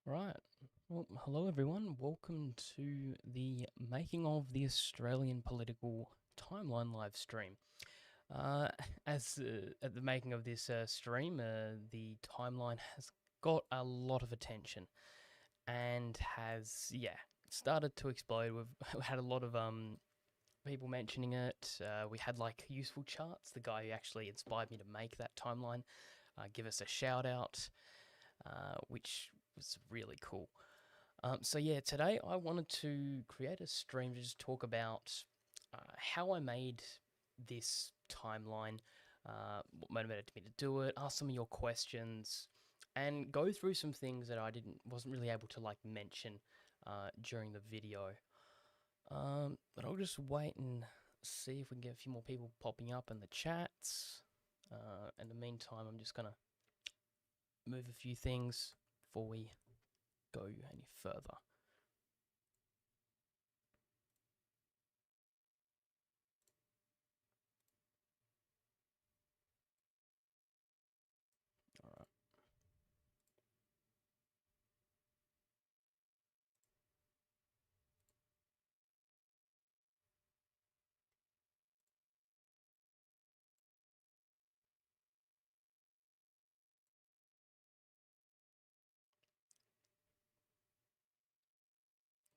Right. Well, hello everyone. Welcome to the making of the Australian political timeline live stream. Uh, as at the making of this stream, the timeline has got a lot of attention and has started to explode. We've had a lot of people mentioning it. We had like useful charts. The guy who actually inspired me to make that timeline, give us a shout out, which was really cool. So yeah, today I wanted to create a stream to just talk about how I made this timeline, what motivated me to do it, ask some of your questions, and go through some things that I wasn't really able to like mention during the video. But I'll just wait and see if we can get a few more people popping up in the chats. In the meantime, I'm just gonna move a few things before we go any further. All right.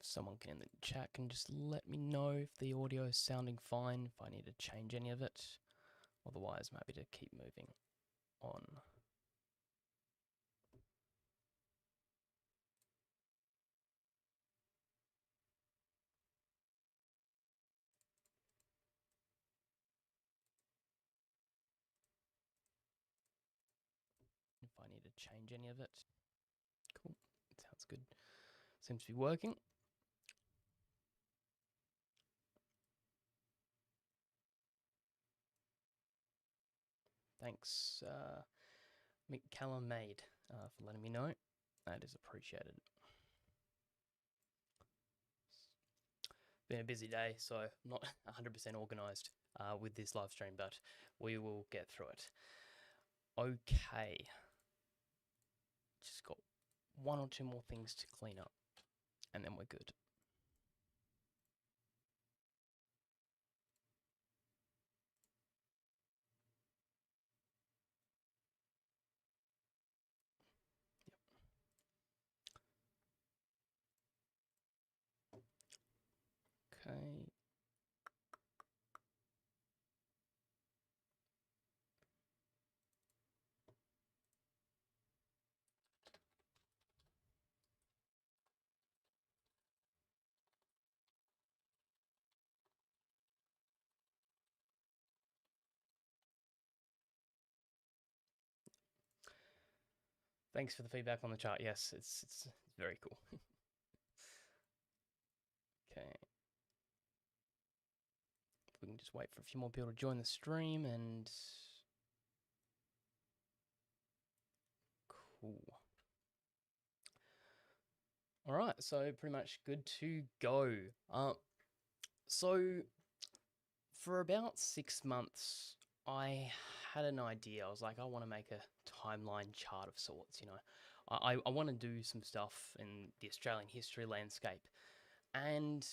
Someone can in the chat can just let me know if the audio is sounding fine, if I need to change any of it. Otherwise, I'm happy to keep moving on. If I need to change any of it. Cool. Sounds good. Seems to be working. Thanks, McCallum Maid, for letting me know. That is appreciated. Been a busy day, so I'm not 100% organized with this live stream, but we will get through it. Okay. Just got one or two more things to clean up, and then we're good. Okay. Thanks for the feedback on the chart. Yes, it's very cool. Okay. We can just wait for a few more people to join the stream and cool. All right, so pretty much good to go. So for about 6 months, I had an idea. I was like, I want to make a timeline chart of sorts. I want to do some stuff in the Australian history landscape, and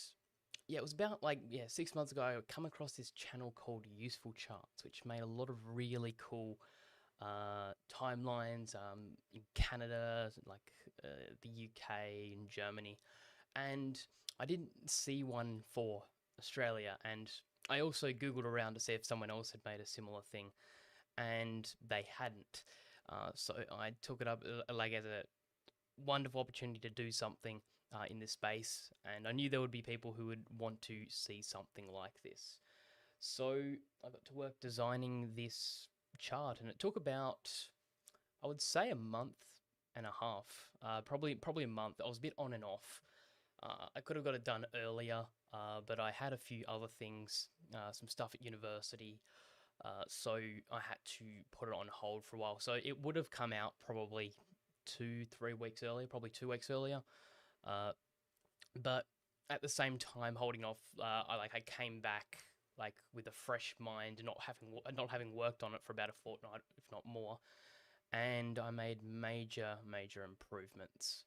yeah, it was about 6 months ago. I come across this channel called Useful Charts, which made a lot of really cool timelines in Canada, like the UK and Germany, and I didn't see one for Australia. And I also Googled around to see if someone else had made a similar thing, and they hadn't. So I took it up like as a wonderful opportunity to do something in this space, and I knew there would be people who would want to see something like this. So I got to work designing this chart, and it took about, I would say, a month and a half, probably a month. I was a bit on and off. I could have got it done earlier, but I had a few other things, some stuff at university, so I had to put it on hold for a while. So it would have come out probably 2-3 weeks earlier, probably 2 weeks earlier. But at the same time, holding off, I came back like with a fresh mind, not having worked on it for about a fortnight, if not more, and I made major improvements.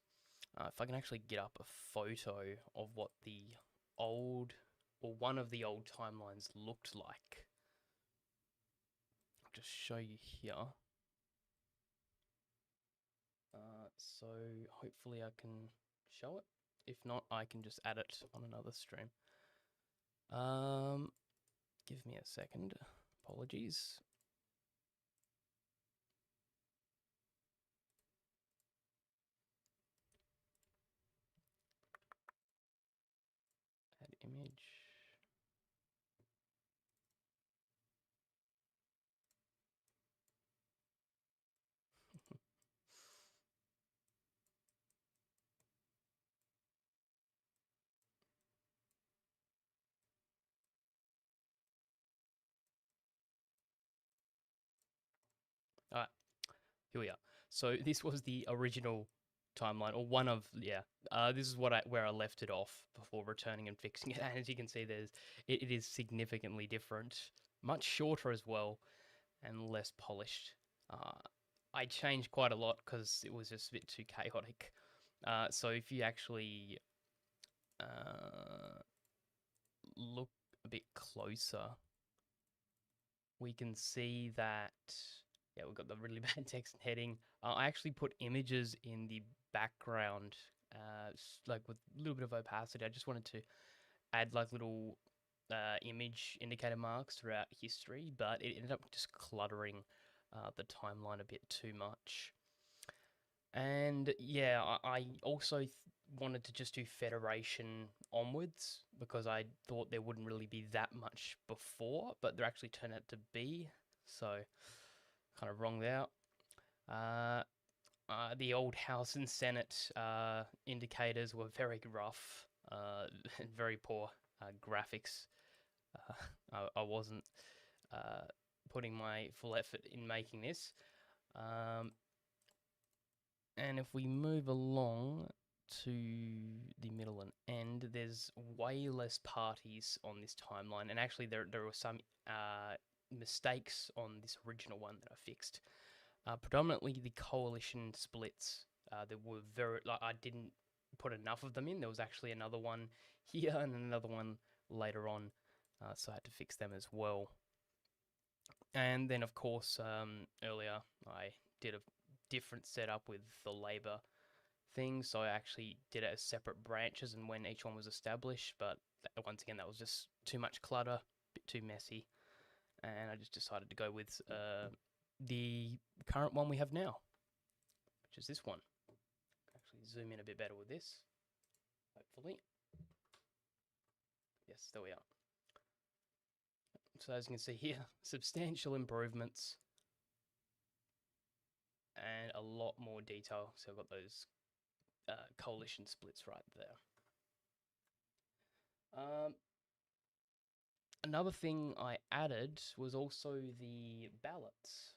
If I can actually get up a photo of what the old, or one of the old timelines looked like. I'll just show you here. So hopefully I can show it. If not, I can just add it on another stream. Give me a second. Apologies. Add image. All right, here we are. So this was the original timeline, or one of, yeah. This is where I left it off before returning and fixing it. And as you can see, it is significantly different, much shorter as well, and less polished. I changed quite a lot because it was just a bit too chaotic. So if you actually look a bit closer, we can see that, yeah, we've got the really bad text heading. I actually put images in the background, like with a little bit of opacity. I just wanted to add like little image indicator marks throughout history, but it ended up just cluttering the timeline a bit too much. And yeah, I also wanted to just do Federation onwards because I thought there wouldn't really be that much before, but there actually turned out to be, so kind of wronged out. The old House and Senate indicators were very rough and very poor graphics. I wasn't putting my full effort in making this. And if we move along to the middle and end, there's way less parties on this timeline. And actually, there were some mistakes on this original one that I fixed. Predominantly the coalition splits. There were I didn't put enough of them in. There was actually another one here and another one later on. So I had to fix them as well. And then, of course, earlier I did a different setup with the labor thing, so I actually did it as separate branches and when each one was established, but once again that was just too much clutter, a bit too messy, and I just decided to go with the current one we have now, which is this one. Actually zoom in a bit better with this, hopefully. Yes, there we are. So as you can see here, substantial improvements and a lot more detail. So I've got those coalition splits right there. Another thing I added was also the ballots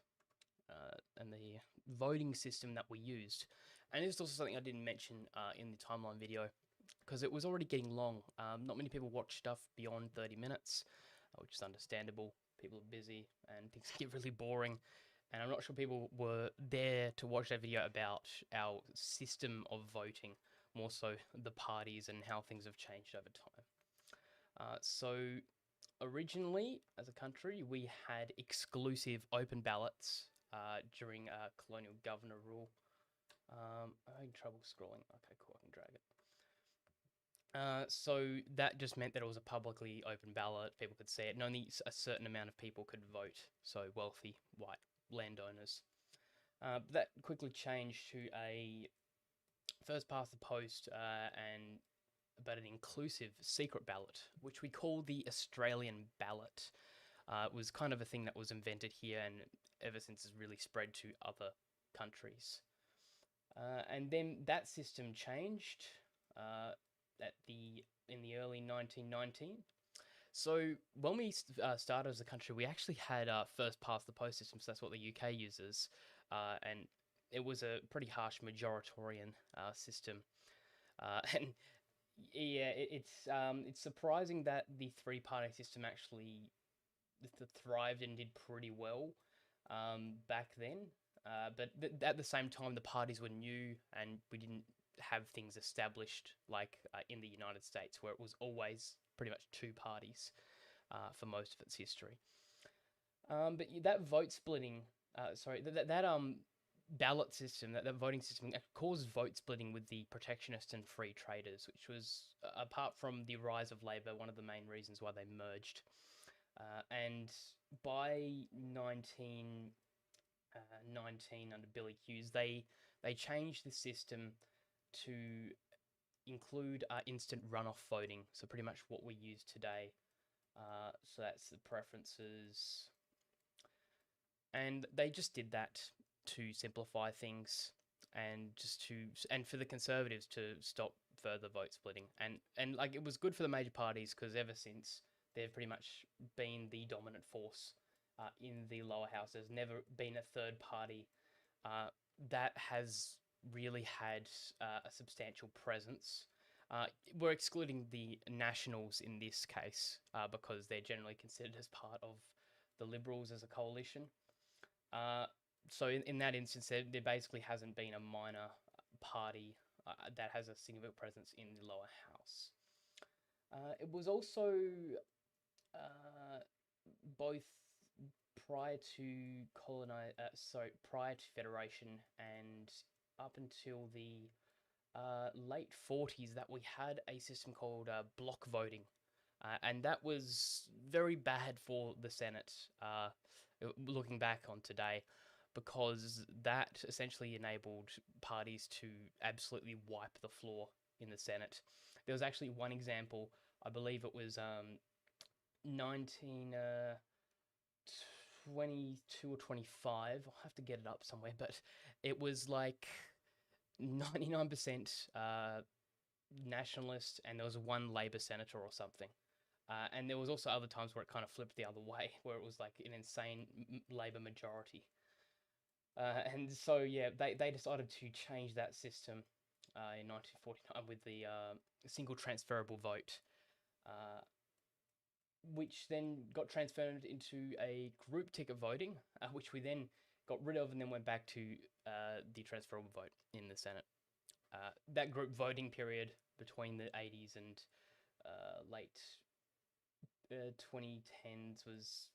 and the voting system that we used. And this is also something I didn't mention in the timeline video because it was already getting long. Not many people watch stuff beyond 30 minutes, which is understandable. People are busy and things get really boring. And I'm not sure people were there to watch that video about our system of voting, more so the parties and how things have changed over time. So originally, as a country, we had exclusive open ballots during colonial governor rule. I'm having trouble scrolling. Okay, cool, I can drag it. So that just meant that it was a publicly open ballot, people could see it, and only a certain amount of people could vote, so wealthy, white landowners. That quickly changed to a first past the post but an inclusive secret ballot, which we call the Australian ballot. It was kind of a thing that was invented here and ever since has really spread to other countries. And then that system changed in the early 1919. So when we started as a country, we actually had first past the post system, so that's what the UK uses, and it was a pretty harsh majoritarian system. And yeah, it's surprising that the three-party system actually thrived and did pretty well back then. But at the same time, the parties were new, and we didn't have things established like in the United States, where it was always pretty much two parties for most of its history. But that vote splitting, that ballot system, that voting system, caused vote splitting with the protectionists and free traders, which was, apart from the rise of Labor, one of the main reasons why they merged. And by 1919, under Billy Hughes, they changed the system to include instant runoff voting. So pretty much what we use today. So that's the preferences, and they just did that to simplify things and for the Conservatives to stop further vote splitting, and like it was good for the major parties because ever since they've pretty much been the dominant force in the lower house. There's never been a third party uh, that has really had a substantial presence. We're excluding the Nationals in this case because they're generally considered as part of the Liberals as a coalition. Uh, so in that instance, there basically hasn't been a minor party that has a significant presence in the lower house. It was also uh, both prior to prior to Federation and up until the late 40s that we had a system called block voting. And that was very bad for the Senate, looking back on today, because that essentially enabled parties to absolutely wipe the floor in the Senate. There was actually one example, I believe it was 1922 or 25. I'll have to get it up somewhere, but it was like 99% nationalist, and there was one Labor senator or something. And there was also other times where it kind of flipped the other way, where it was like an insane Labor majority. And so, yeah, they decided to change that system in 1949 with the single transferable vote, uh, which then got transferred into a group ticket voting, which we then got rid of and then went back to the transferable vote in the Senate. That group voting period between the 80s and late 2010s was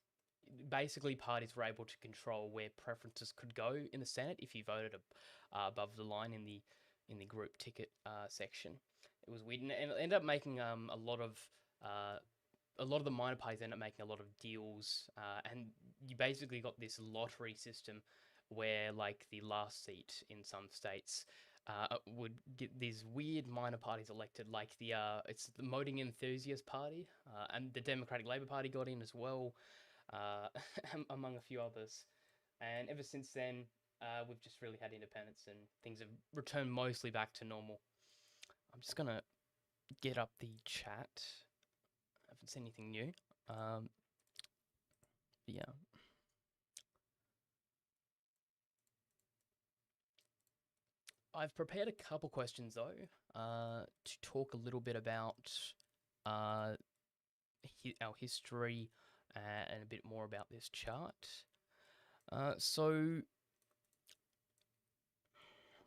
basically parties were able to control where preferences could go in the Senate if you voted above the line in the group ticket section. It was weird, and it ended up making a lot of the minor parties end up making a lot of deals, and you basically got this lottery system where, like, the last seat in some states would get these weird minor parties elected, like it's the Motoring Enthusiast Party, and the Democratic Labour Party got in as well, uh, among a few others. And ever since then, we've just really had independence and things have returned mostly back to normal. I'm just gonna get up the chat. I haven't seen anything new. Yeah. I've prepared a couple questions though, to talk a little bit about uh, our history and a bit more about this chart. So let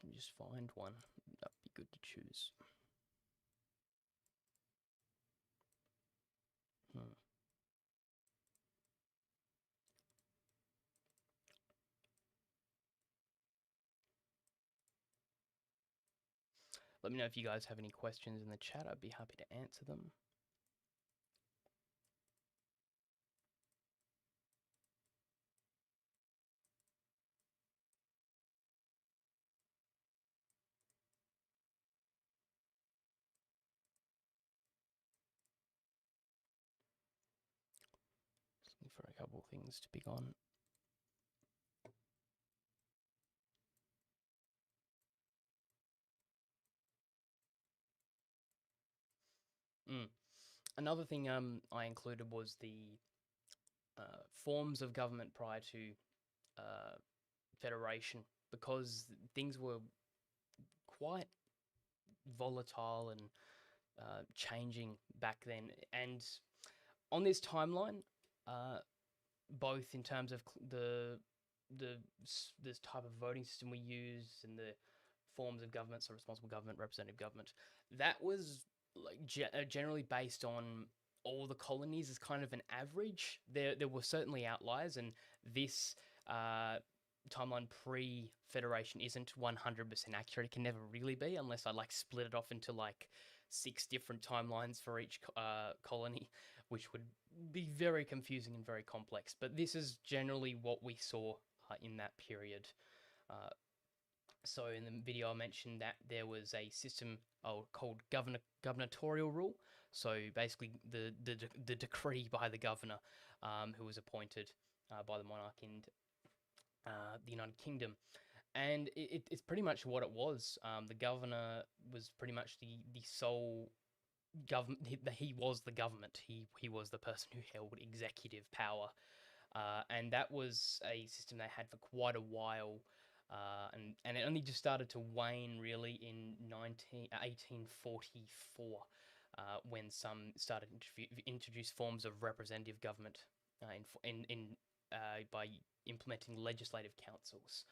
me just find one that'd be good to choose. Hmm. Let me know if you guys have any questions in the chat. I'd be happy to answer them. Just looking for a couple things to pick on. Another thing I included was the forms of government prior to federation, because things were quite volatile and changing back then. And on this timeline, both in terms of the this type of voting system we use and the forms of government, so responsible government, representative government. That was like generally based on all the colonies as kind of an average. There were certainly outliers, and this uh, timeline pre-federation isn't 100% accurate. It can never really be unless I like split it off into like 6 different timelines for each colony, which would be very confusing and very complex. But this is generally what we saw in that period. Uh, so in the video, I mentioned that there was a system called gubernatorial rule. So basically, the decree by the governor, who was appointed by the monarch in the United Kingdom, and it's pretty much what it was. The governor was pretty much the sole government. He was the government. He was the person who held executive power, and that was a system they had for quite a while. And it only just started to wane really in 1844, when some started to introduce forms of representative government by implementing legislative councils.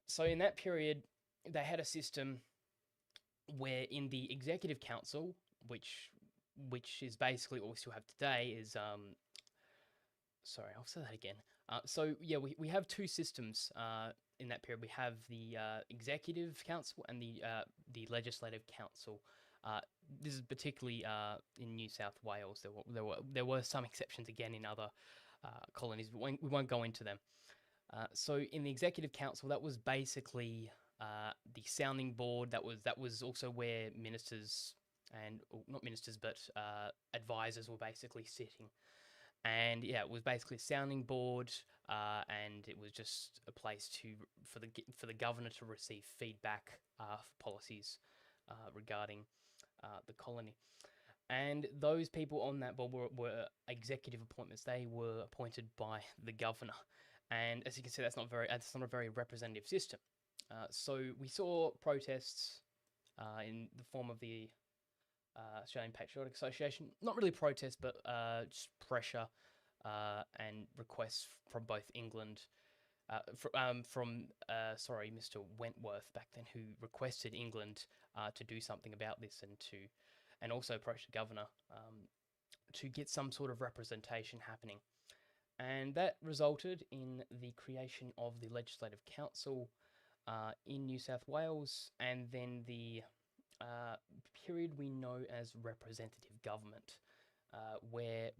So in that period, they had a system where in the executive council, which is basically what we still have today, is sorry, I'll say that again. So yeah, we have two systems in that period. We have the executive council and the legislative council. This is particularly in New South Wales. There were some exceptions again in other colonies, but we won't go into them. So in the executive council, that was basically the sounding board. That was also where ministers and not ministers, but advisors were basically sitting. And yeah, it was basically a sounding board, and it was just a place for the governor to receive feedback for policies regarding the colony. And those people on that board were executive appointments. They were appointed by the governor. And as you can see, that's not a very representative system. So we saw protests in the form of the Australian Patriotic Association. Not really protests, but just pressure and requests from both England, from Mr. Wentworth back then, who requested England to do something about this and also approached the governor to get some sort of representation happening. And that resulted in the creation of the Legislative Council in New South Wales, and then the period we know as representative government, where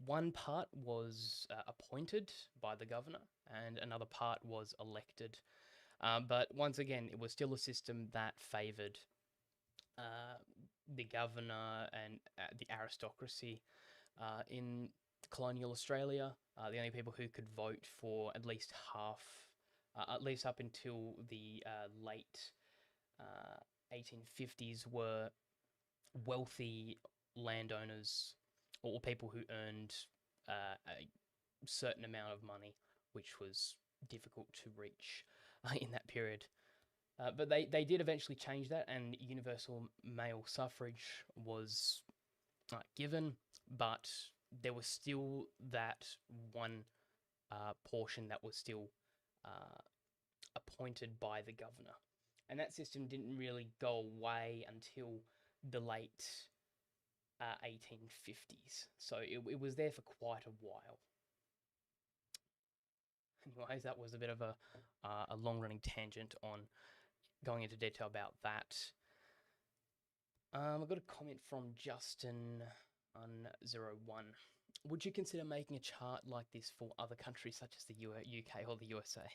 one part was appointed by the governor and another part was elected. But once again, it was still a system that favoured the governor and the aristocracy in colonial Australia. The only people who could vote for at least up until the late 1850s, were wealthy landowners or people who earned a certain amount of money, which was difficult to reach in that period. But they did eventually change that, and universal male suffrage was given, but there was still that one portion that was still appointed by the governor. And that system didn't really go away until the late 1850s. So it was there for quite a while. Anyways, that was a bit of a long-running tangent on going into detail about that. I've got a comment from Justin on 01. Would you consider making a chart like this for other countries such as the UK or the USA?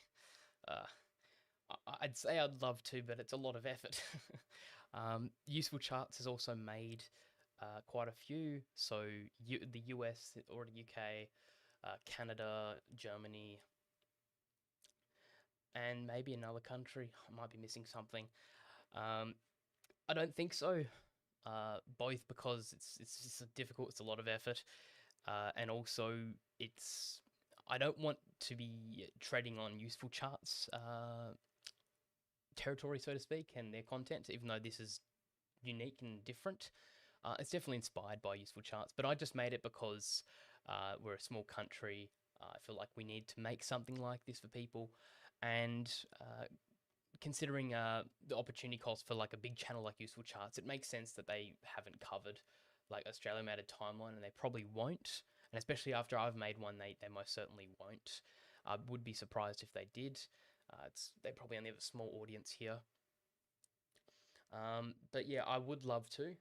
I'd say I'd love to, but it's a lot of effort. Useful Charts has also made quite a few. So the US or the UK, Canada, Germany, and maybe another country. I might be missing something. I don't think so. Both because it's just difficult. It's a lot of effort, and also I don't want to be treading on Useful Charts territory, so to speak, and their content, even though this is unique and different. It's definitely inspired by Useful Charts, but I just made it because we're a small country. I feel like we need to make something like this for people, and considering the opportunity cost for like a big channel like Useful Charts, it makes sense that they haven't covered like Australia made a timeline, and they probably won't. And especially after I've made one, they most certainly won't. I would be surprised if they did. They probably only have a small audience here. But yeah, I would love to,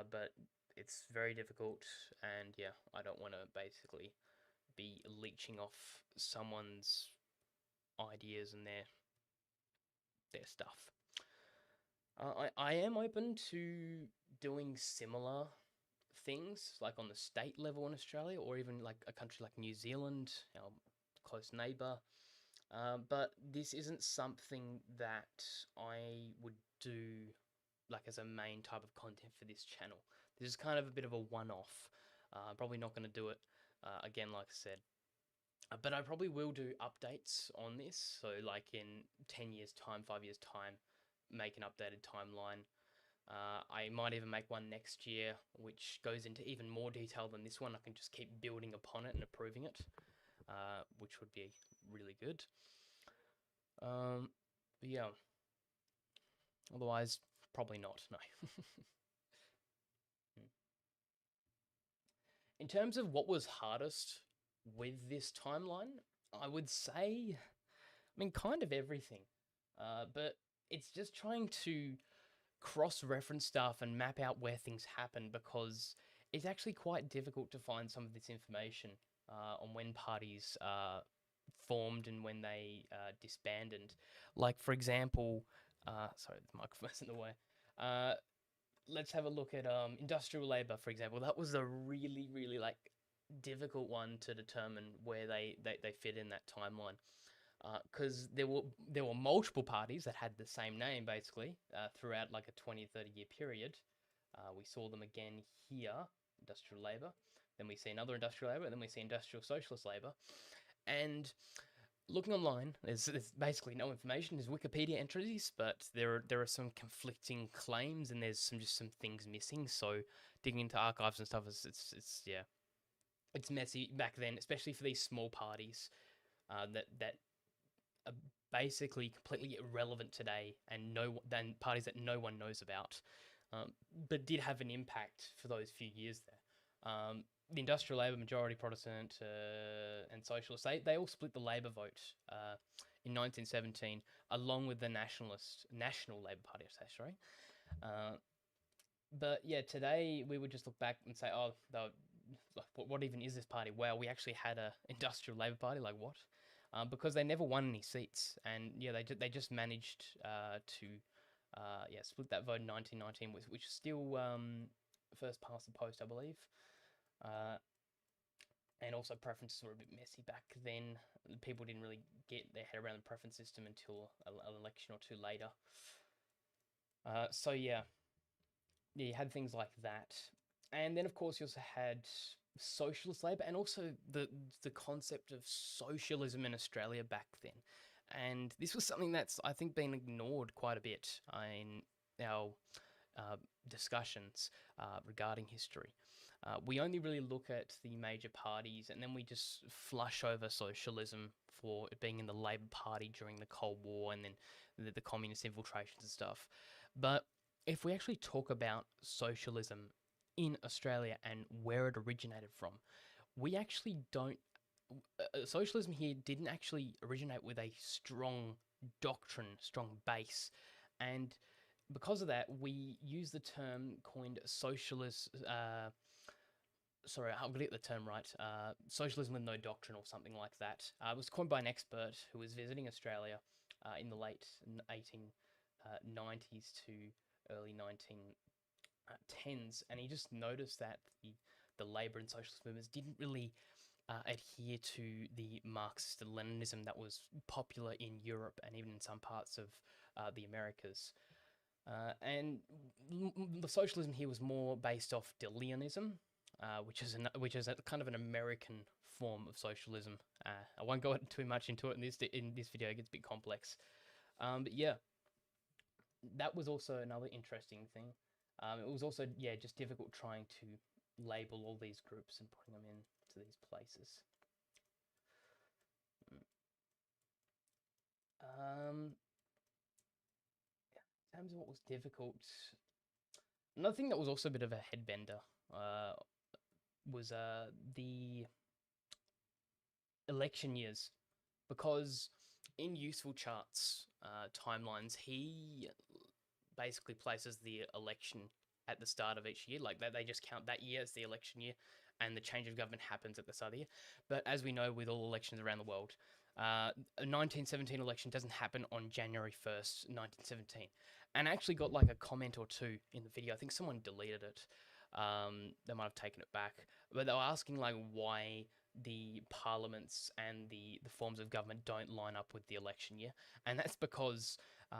but it's very difficult, and yeah, I don't want to basically be leeching off someone's ideas and their stuff. I am open to doing similar things, like on the state level in Australia, or even like a country like New Zealand, our close neighbour. But this isn't something that I would do like as a main type of content for this channel. This is kind of a bit of a one-off. Probably not going to do it again, like I said. But I probably will do updates on this. So like in 10 years time, 5 years time, make an updated timeline. I might even make one next year, which goes into even more detail than this one. I can just keep building upon it and improving it, which would be really good. But yeah, otherwise, probably not, no. In terms of what was hardest with this timeline, I would say, I mean, kind of everything. But it's just trying to cross-reference stuff and map out where things happen, because it's actually quite difficult to find some of this information on when parties formed and when they disbanded. Like, for example, sorry, the microphone's in the way. Let's have a look at industrial labor, for example. That was a really, really like difficult one to determine where they fit in that timeline, because there were multiple parties that had the same name basically throughout like a 20-30 year period. We saw them again here, industrial labor. Then we see another industrial labor, and then we see industrial socialist labor. And looking online, there's basically no information. There's Wikipedia entries, but there are some conflicting claims, and there's just some things missing. So digging into archives and stuff it's yeah, it's messy back then, especially for these small parties that are basically completely irrelevant today, and than parties that no one knows about, but did have an impact for those few years there. The industrial labour, majority Protestant and socialist, they all split the Labour vote in 1917, along with the National Labour Party, sorry. But yeah, today we would just look back and say, oh, what even is this party? Wow, we actually had a industrial Labour Party, like what? Because they never won any seats, and yeah, they just managed to split that vote in 1919, which is still first past the post, I believe. And also preferences were a bit messy back then. People didn't really get their head around the preference system until an election or two later. So yeah, you had things like that. And then, of course, you also had socialist labour, and also the concept of socialism in Australia back then. And this was something that's, I think, been ignored quite a bit in our discussions regarding history. We only really look at the major parties, and then we just flush over socialism for it being in the Labour Party during the Cold War, and then the communist infiltrations and stuff. But if we actually talk about socialism in Australia and where it originated from, we actually don't. Socialism here didn't actually originate with a strong doctrine, strong base, and because of that, we use the term coined socialist. Sorry, I'll get the term right. Socialism with no doctrine, or something like that. It was coined by an expert who was visiting Australia in the late 1890s to early 1910s, and he just noticed that the labour and socialist movements didn't really adhere to the Marxist Leninism that was popular in Europe and even in some parts of the Americas. And the socialism here was more based off Deleonism, which is a kind of an American form of socialism. I won't go too much into it in this video; it gets a bit complex. But yeah, that was also another interesting thing. It was also just difficult trying to label all these groups and putting them into these places. terms of what was difficult, another thing that was also a bit of a headbender was the election years, because in useful charts timelines, he basically places the election at the start of each year. Like they just count that year as the election year, and the change of government happens at the start of the year. But as we know, with all elections around the world, a 1917 election doesn't happen on January 1st, 1917. And I actually got like a comment or two in the video. I think someone deleted it. They might have taken it back. But they were asking like why the parliaments and the forms of government don't line up with the election year. And that's because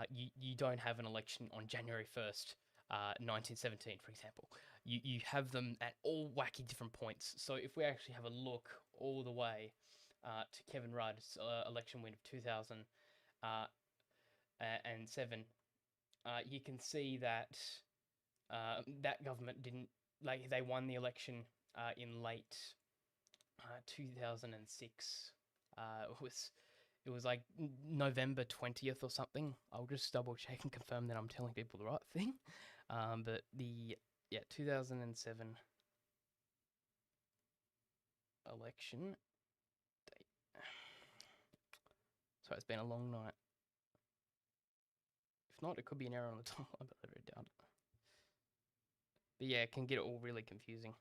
you don't have an election on January 1st, 1917, for example. You have them at all wacky different points. So if we actually have a look all the way to Kevin Rudd's election win of 2007, you can see that that government didn't, like, they won the election in late 2006. It was like November 20th or something. I'll just double check and confirm that I'm telling people the right thing. But the 2007 election date. Sorry, it's been a long night. If not, it could be an error on the timeline, but I don't doubt it. But yeah, it can get all really confusing.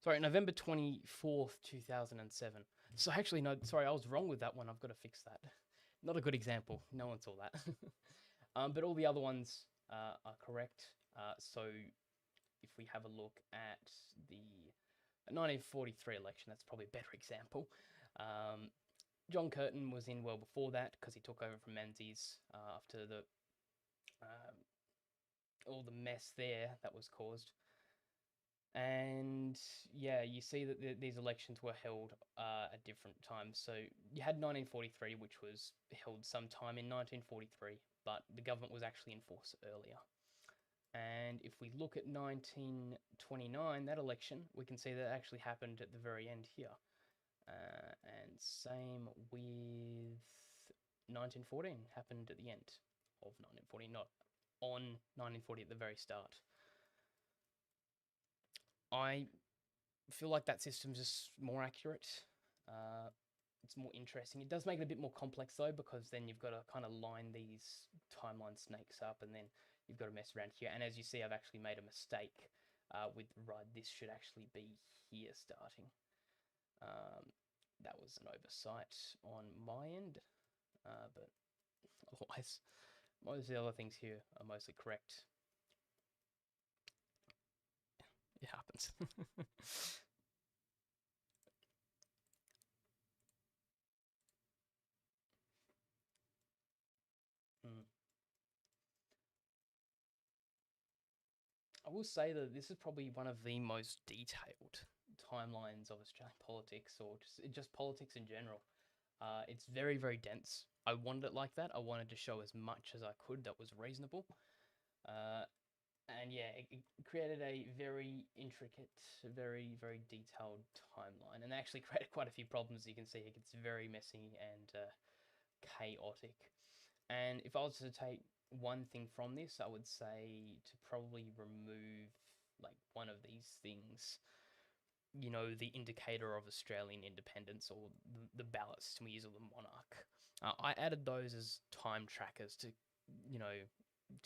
Sorry, November 24th, 2007. So actually, no, sorry, I was wrong with that one. I've got to fix that. Not a good example. No one saw that. But all the other ones are correct. So if we have a look at the 1943 election, that's probably a better example. John Curtin was in well before that because he took over from Menzies after the all the mess there that was caused. And yeah, you see that these elections were held at different times. So you had 1943, which was held sometime in 1943, but the government was actually in force earlier. And if we look at 1929, that election, we can see that actually happened at the very end here. And same with 1914, happened at the end of 1940, not on 1940 at the very start. I feel like that system's just more accurate. It's more interesting. It does make it a bit more complex though, because then you've got to kind of line these timeline snakes up, and then you've got to mess around here. And as you see, I've actually made a mistake with Rudd. This should actually be here starting. That was an oversight on my end, but otherwise, most of the other things here are mostly correct. It happens. I will say that this is probably one of the most detailed timelines of Australian politics, or just politics in general. It's very, very dense. I wanted it like that. I wanted to show as much as I could that was reasonable. And yeah, it created a very intricate, very, very detailed timeline, and actually created quite a few problems. You can see it gets very messy and chaotic. And if I was to take one thing from this, I would say to probably remove like one of these things, you know, the indicator of Australian independence, or the ballot system we use, of the monarch. I added those as time trackers to, you know,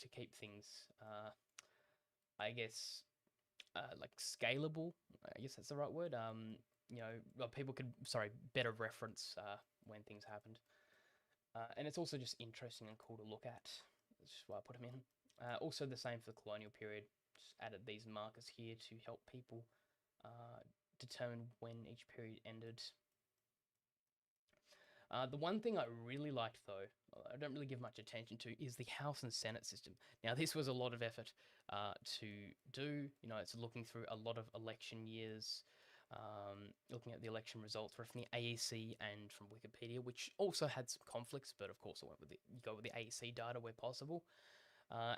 to keep things, I guess, like scalable. I guess that's the right word. You know, well, people could, better reference when things happened. And it's also just interesting and cool to look at. That's just why I put them in. Also the same for the colonial period. Just added these markers here to help people determine when each period ended. The one thing I really liked, though, I don't really give much attention to, is the House and Senate system. Now, this was a lot of effort to do. You know, it's looking through a lot of election years, looking at the election results from the AEC and from Wikipedia, which also had some conflicts, but of course I went with you go with the AEC data where possible.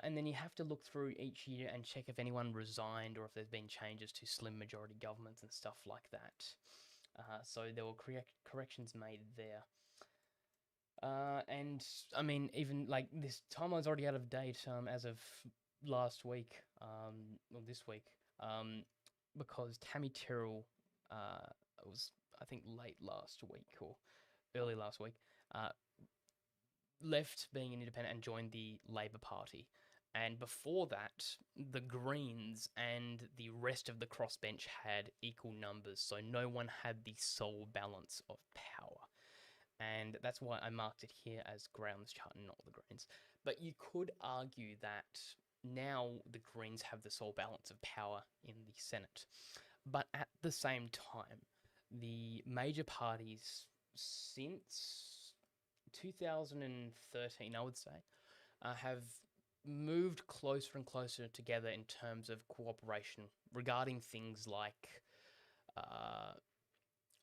And then you have to look through each year and check if anyone resigned or if there's been changes to slim majority governments and stuff like that. So there were corrections made there. And I mean, even like this timeline's already out of date as of last week, or this week, um, because Tammy Terrell was, I think, late last week or early last week, uh, left being an independent and joined the Labour Party. And before that, the Greens and the rest of the crossbench had equal numbers, so no one had the sole balance of power. And that's why I marked it here as grey on this chart and not the Greens. But you could argue that now the Greens have the sole balance of power in the Senate. But at the same time, the major parties since 2013, I would say, have moved closer and closer together in terms of cooperation regarding things like, uh,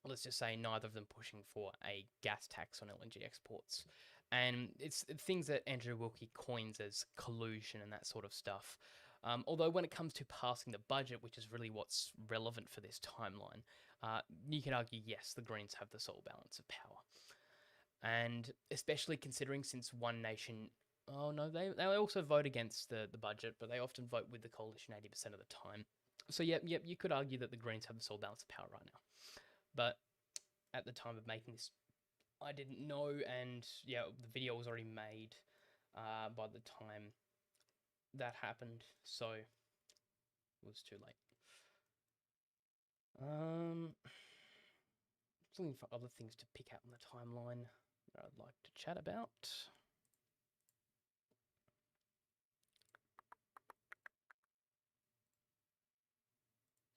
let's just say, neither of them pushing for a gas tax on LNG exports. And it's things that Andrew Wilkie coins as collusion and that sort of stuff. Although when it comes to passing the budget, which is really what's relevant for this timeline, you can argue, yes, the Greens have the sole balance of power. And especially considering since One Nation, oh no, they also vote against the budget, but they often vote with the coalition 80% of the time. So yep, you could argue that the Greens have the sole balance of power right now. But at the time of making this, I didn't know, and yeah, the video was already made by the time that happened, so it was too late. Just looking for other things to pick out on the timeline that I'd like to chat about.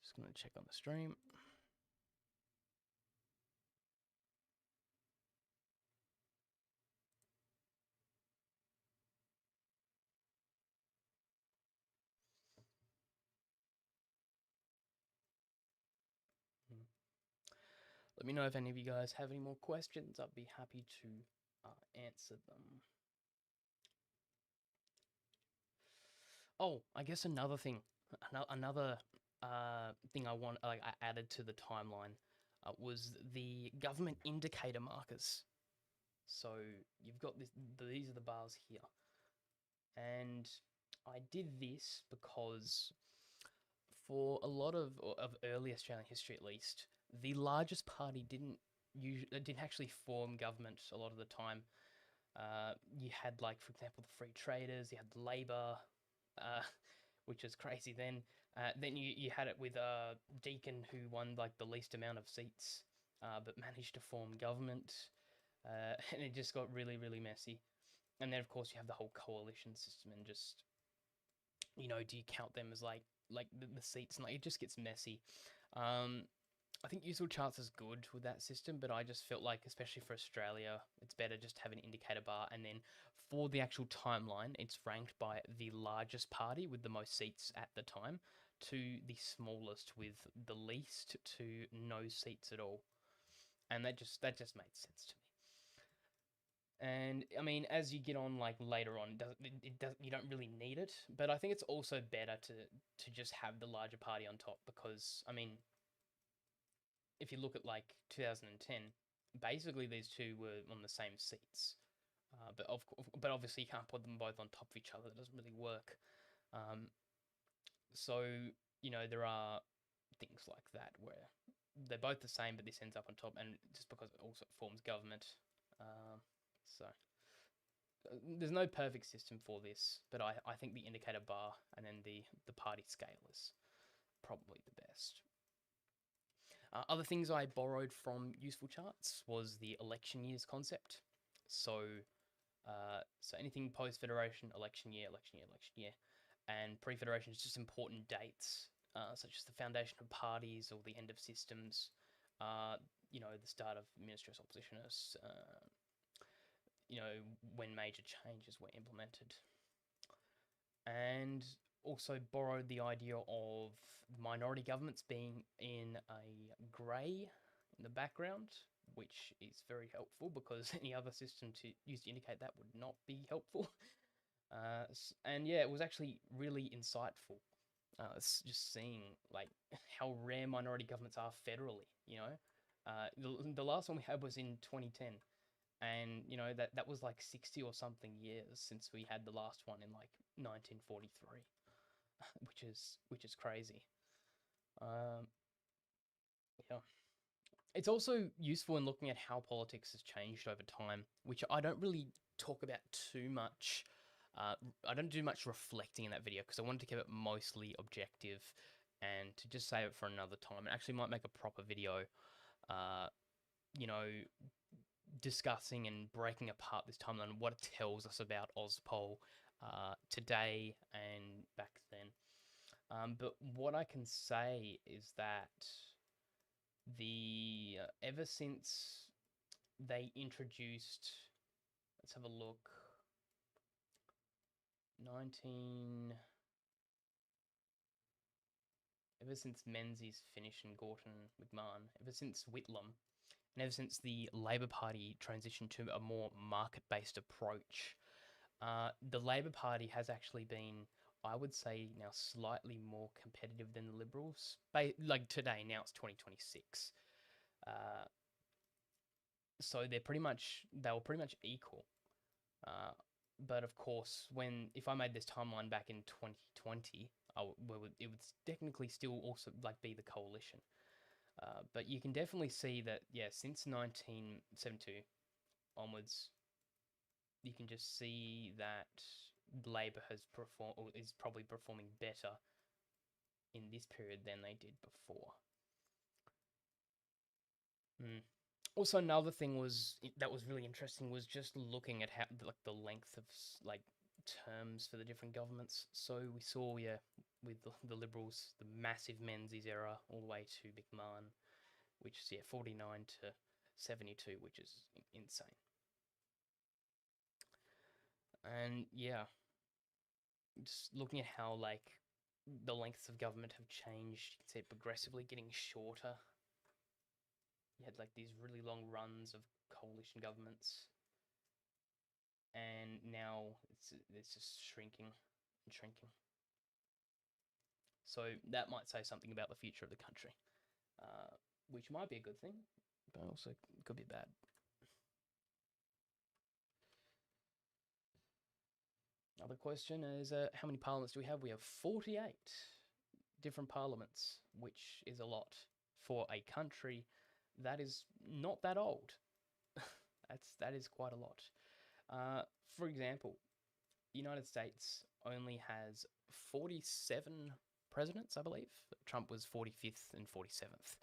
Just going to check on the stream. Let me know if any of you guys have any more questions. I'd be happy to answer them. Oh, I guess another thing, another thing I added to the timeline was the government indicator markers. So you've got this; these are the bars here, and I did this because for a lot of early Australian history, at least, the largest party didn't actually form government a lot of the time. You had, like, for example, the Free Traders, you had Labor, which is crazy then. Then you had it with Deakin, who won like the least amount of seats, but managed to form government, and it just got really, really messy. And then, of course, you have the whole coalition system, and just, do you count them as like the seats, and like it just gets messy. I think useful charts is good with that system, but I just felt like, especially for Australia, it's better just to have an indicator bar, and then for the actual timeline, it's ranked by the largest party with the most seats at the time to the smallest with the least to no seats at all, and that just made sense to me. And I mean, as you get on, like, later on, it does you don't really need it, but I think it's also better to just have the larger party on top, because I mean, if you look at like 2010, basically these two were on the same seats. But obviously you can't put them both on top of each other. It doesn't really work. Um, so there are things like that where they're both the same, but this ends up on top, and just because it also forms government. So there's no perfect system for this, but I think the indicator bar and then the party scale is probably the best. Other things I borrowed from useful charts was the election years concept. So anything post-federation, election year, election year, election year, and pre-federation is just important dates, such as the foundation of parties or the end of systems, the start of ministerial oppositionists, when major changes were implemented. And also borrowed the idea of minority governments being in a grey in the background, which is very helpful because any other system to use to indicate that would not be helpful. And yeah, it was actually really insightful. It's just seeing like how rare minority governments are federally. The last one we had was in 2010, and you know that was like 60 or something years since we had the last one in like 1943, which is crazy. Um, yeah. It's also useful in looking at how politics has changed over time, which I don't really talk about too much. I don't do much reflecting in that video because I wanted to keep it mostly objective and to just save it for another time. I actually might make a proper video, uh, you know, discussing and breaking apart this timeline and what it tells us about auspol today and back then. But what I can say is that the ever since they introduced, let's have a look, 19 ever since Menzies finished and Gorton McMahon, ever since Whitlam, and ever since the Labor Party transitioned to a more market-based approach, the Labor Party has actually been, I would say, now slightly more competitive than the Liberals. Like today, now it's 2026. Uh, so they were pretty much equal. Uh, but of course, if I made this timeline back in 2020, it would technically still also like be the coalition. But you can definitely see that, yeah, since 1972 onwards, you can just see that Labor has performed or is probably performing better in this period than they did before. Mm. Also, another thing that was really interesting was just looking at how like the length of like terms for the different governments. So we saw, yeah, with the Liberals, the massive Menzies era all the way to McMahon, which is, yeah, 49 to 72, which is insane. And yeah, just looking at how like the lengths of government have changed, you can see it progressively getting shorter. You had like these really long runs of coalition governments, and now it's just shrinking and shrinking. So that might say something about the future of the country, which might be a good thing, but also could be bad. Another question is, how many parliaments do we have? We have 48 different parliaments, which is a lot for a country that is not that old. That is quite a lot. For example, the United States only has 47 presidents, I believe. Trump was 45th and 47th.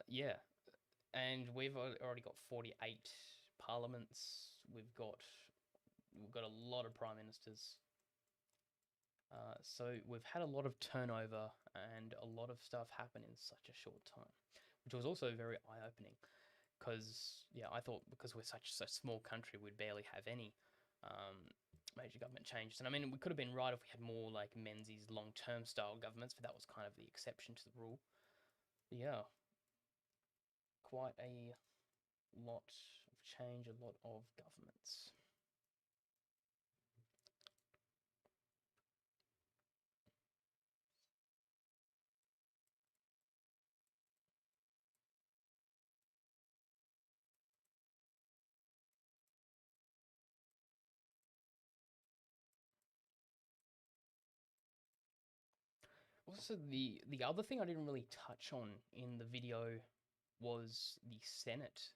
Yeah, and we've already got 48 parliaments. We've got a lot of prime ministers. So we've had a lot of turnover and a lot of stuff happen in such a short time, which was also very eye-opening. Because, yeah, I thought because we're such a small country, we'd barely have any major government changes. And I mean, we could have been right if we had more like Menzies long-term style governments, but that was kind of the exception to the rule. But yeah, quite a lot of change, a lot of governments. Also, the other thing I didn't really touch on in the video was the Senate.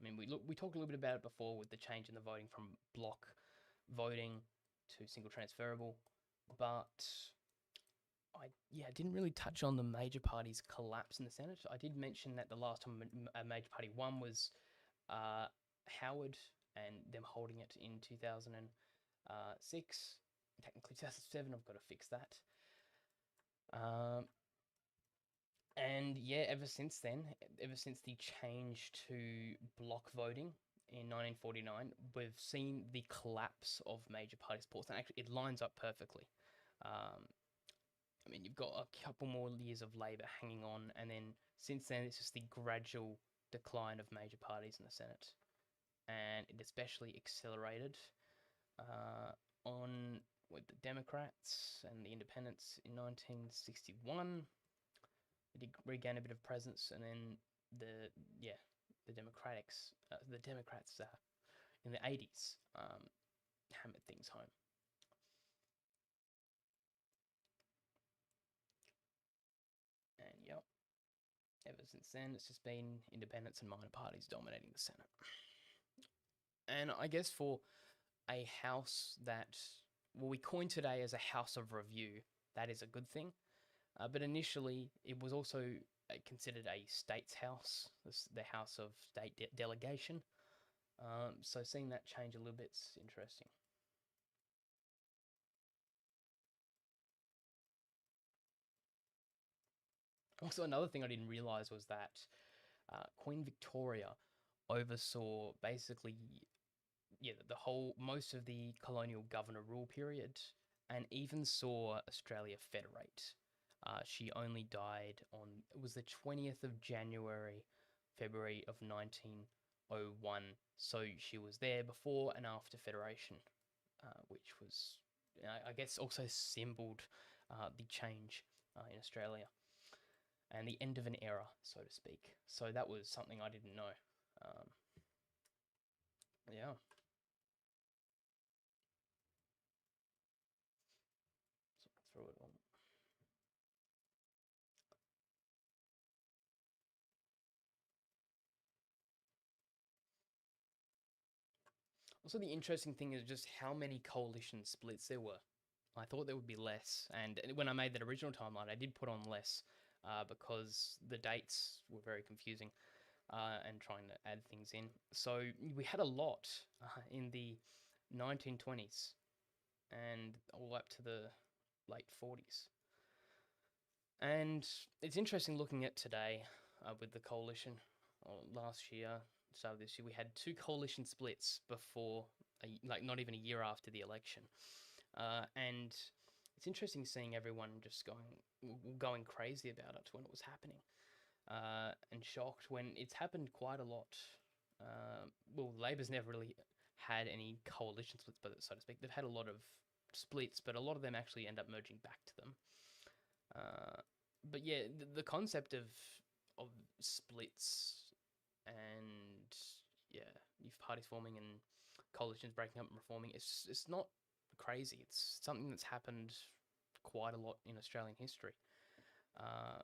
I mean, we talked a little bit about it before with the change in the voting from block voting to single transferable, but I didn't really touch on the major parties' collapse in the Senate. I did mention that the last time a major party won was Howard and them holding it in 2006. Technically 2007. I've got to fix that. And yeah, ever since then, ever since the change to block voting in 1949, we've seen the collapse of major party supports. And actually, it lines up perfectly. I mean, you've got a couple more years of Labor hanging on, and then since then, it's just the gradual decline of major parties in the Senate. And it especially accelerated on with the Democrats and the Independents in 1961. It did regain a bit of presence, and then the Democrats in the 80s hammered things home. And yep, ever since then, it's just been independents and minor parties dominating the Senate. And I guess for a house that, well, we coined today as a house of review, that is a good thing. But initially, it was also considered a state's house, the house of state delegation. So seeing that change a little bit's interesting. Also, another thing I didn't realize was that Queen Victoria oversaw basically, yeah, the whole most of the colonial governor rule period, and even saw Australia federate. She only died on, it was the 20th of January, February of 1901. So she was there before and after federation, which was, I guess, also symboled the change in Australia and the end of an era, so to speak. So that was something I didn't know. Um, yeah. So throw it on. Also, the interesting thing is just how many coalition splits there were. I thought there would be less, and when I made that original timeline, I did put on less because the dates were very confusing and trying to add things in. So we had a lot in the 1920s and all up to the late 40s. And it's interesting looking at today with the coalition. Last year, so this year, we had two coalition splits before, like not even a year after the election. And it's interesting seeing everyone just going crazy about it when it was happening, and shocked when it's happened quite a lot. Well, Labor's never really had any coalition splits, but so to speak, they've had a lot of splits, but a lot of them actually end up merging back to them. But yeah, the concept of splits and yeah, youth parties forming and coalitions breaking up and reforming, it's not crazy. It's something that's happened quite a lot in Australian history. Uh,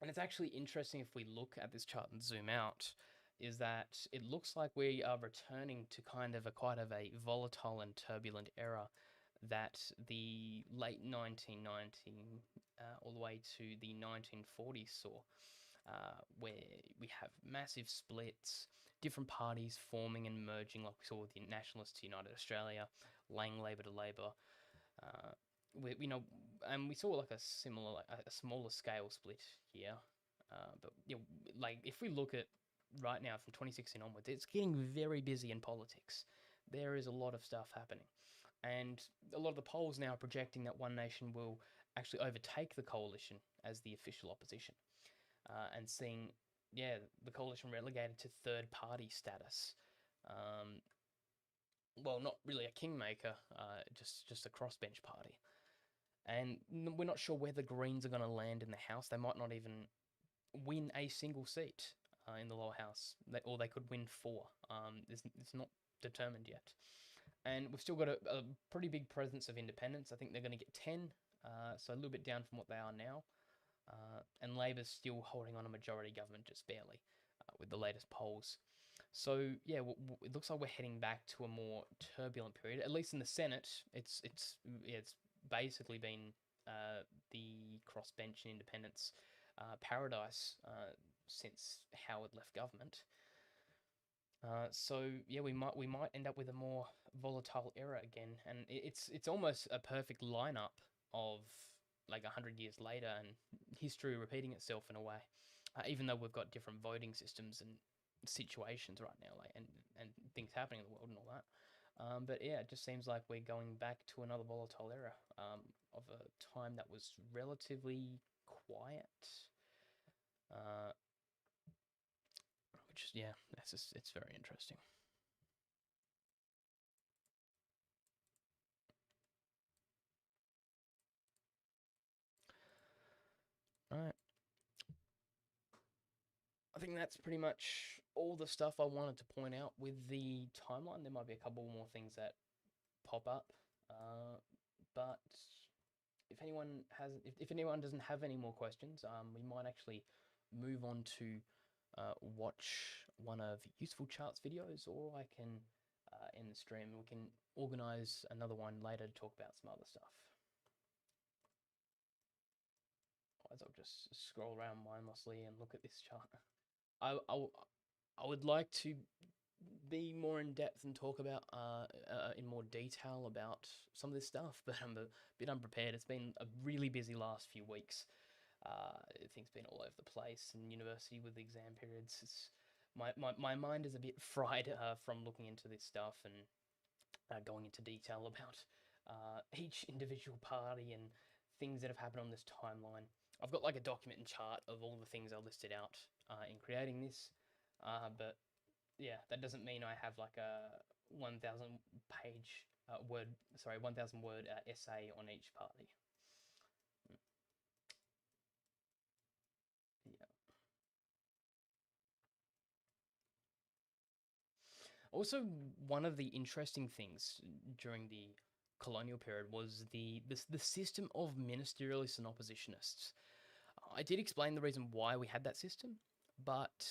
and it's actually interesting if we look at this chart and zoom out, is that it looks like we are returning to kind of a quite of a volatile and turbulent era that the late 1990 all the way to the 1940s saw, where we have massive splits, different parties forming and merging, like we saw with the Nationalists to United Australia, Lang Labor to Labor. And we saw like a similar, like a smaller scale split here. But you know, like if we look at right now from 2016 onwards, it's getting very busy in politics. There is a lot of stuff happening. And a lot of the polls now are projecting that One Nation will actually overtake the coalition as the official opposition, and seeing, yeah, the coalition relegated to third party status. Um, well, not really a kingmaker, just a crossbench party. And we're not sure where the Greens are going to land in the House. They might not even win a single seat in the lower house, or they could win four. It's not determined yet. And we've still got a pretty big presence of independents. I think they're going to get 10, so a little bit down from what they are now. And Labor's still holding on a majority government, just barely, with the latest polls. So yeah, it looks like we're heading back to a more turbulent period. At least in the Senate, it's basically been the crossbench and independents paradise since Howard left government. So yeah, we might end up with a more volatile era again, and it's almost a perfect lineup of like 100 years later and history repeating itself in a way. Even though we've got different voting systems and situations right now, like and things happening in the world and all that. But yeah, it just seems like we're going back to another volatile era of a time that was relatively quiet. Which is, yeah, it's very interesting. All right. I think that's pretty much all the stuff I wanted to point out with the timeline. There might be a couple more things that pop up, but if anyone doesn't have any more questions, we might actually move on to watch one of Useful Charts videos, or I can end the stream. We can organize another one later to talk about some other stuff. Otherwise, I'll just scroll around mindlessly and look at this chart. I would like to be more in depth and talk about in more detail about some of this stuff, but I'm a bit unprepared. It's been a really busy last few weeks. Things been all over the place in university with exam periods. My mind is a bit fried from looking into this stuff and going into detail about each individual party and things that have happened on this timeline. I've got like a document and chart of all the things I listed out in creating this, but yeah, that doesn't mean I have like a 1,000 page 1,000 word essay on each party. Yeah. Also, one of the interesting things during the colonial period was the system of ministerialists and oppositionists. I did explain the reason why we had that system, but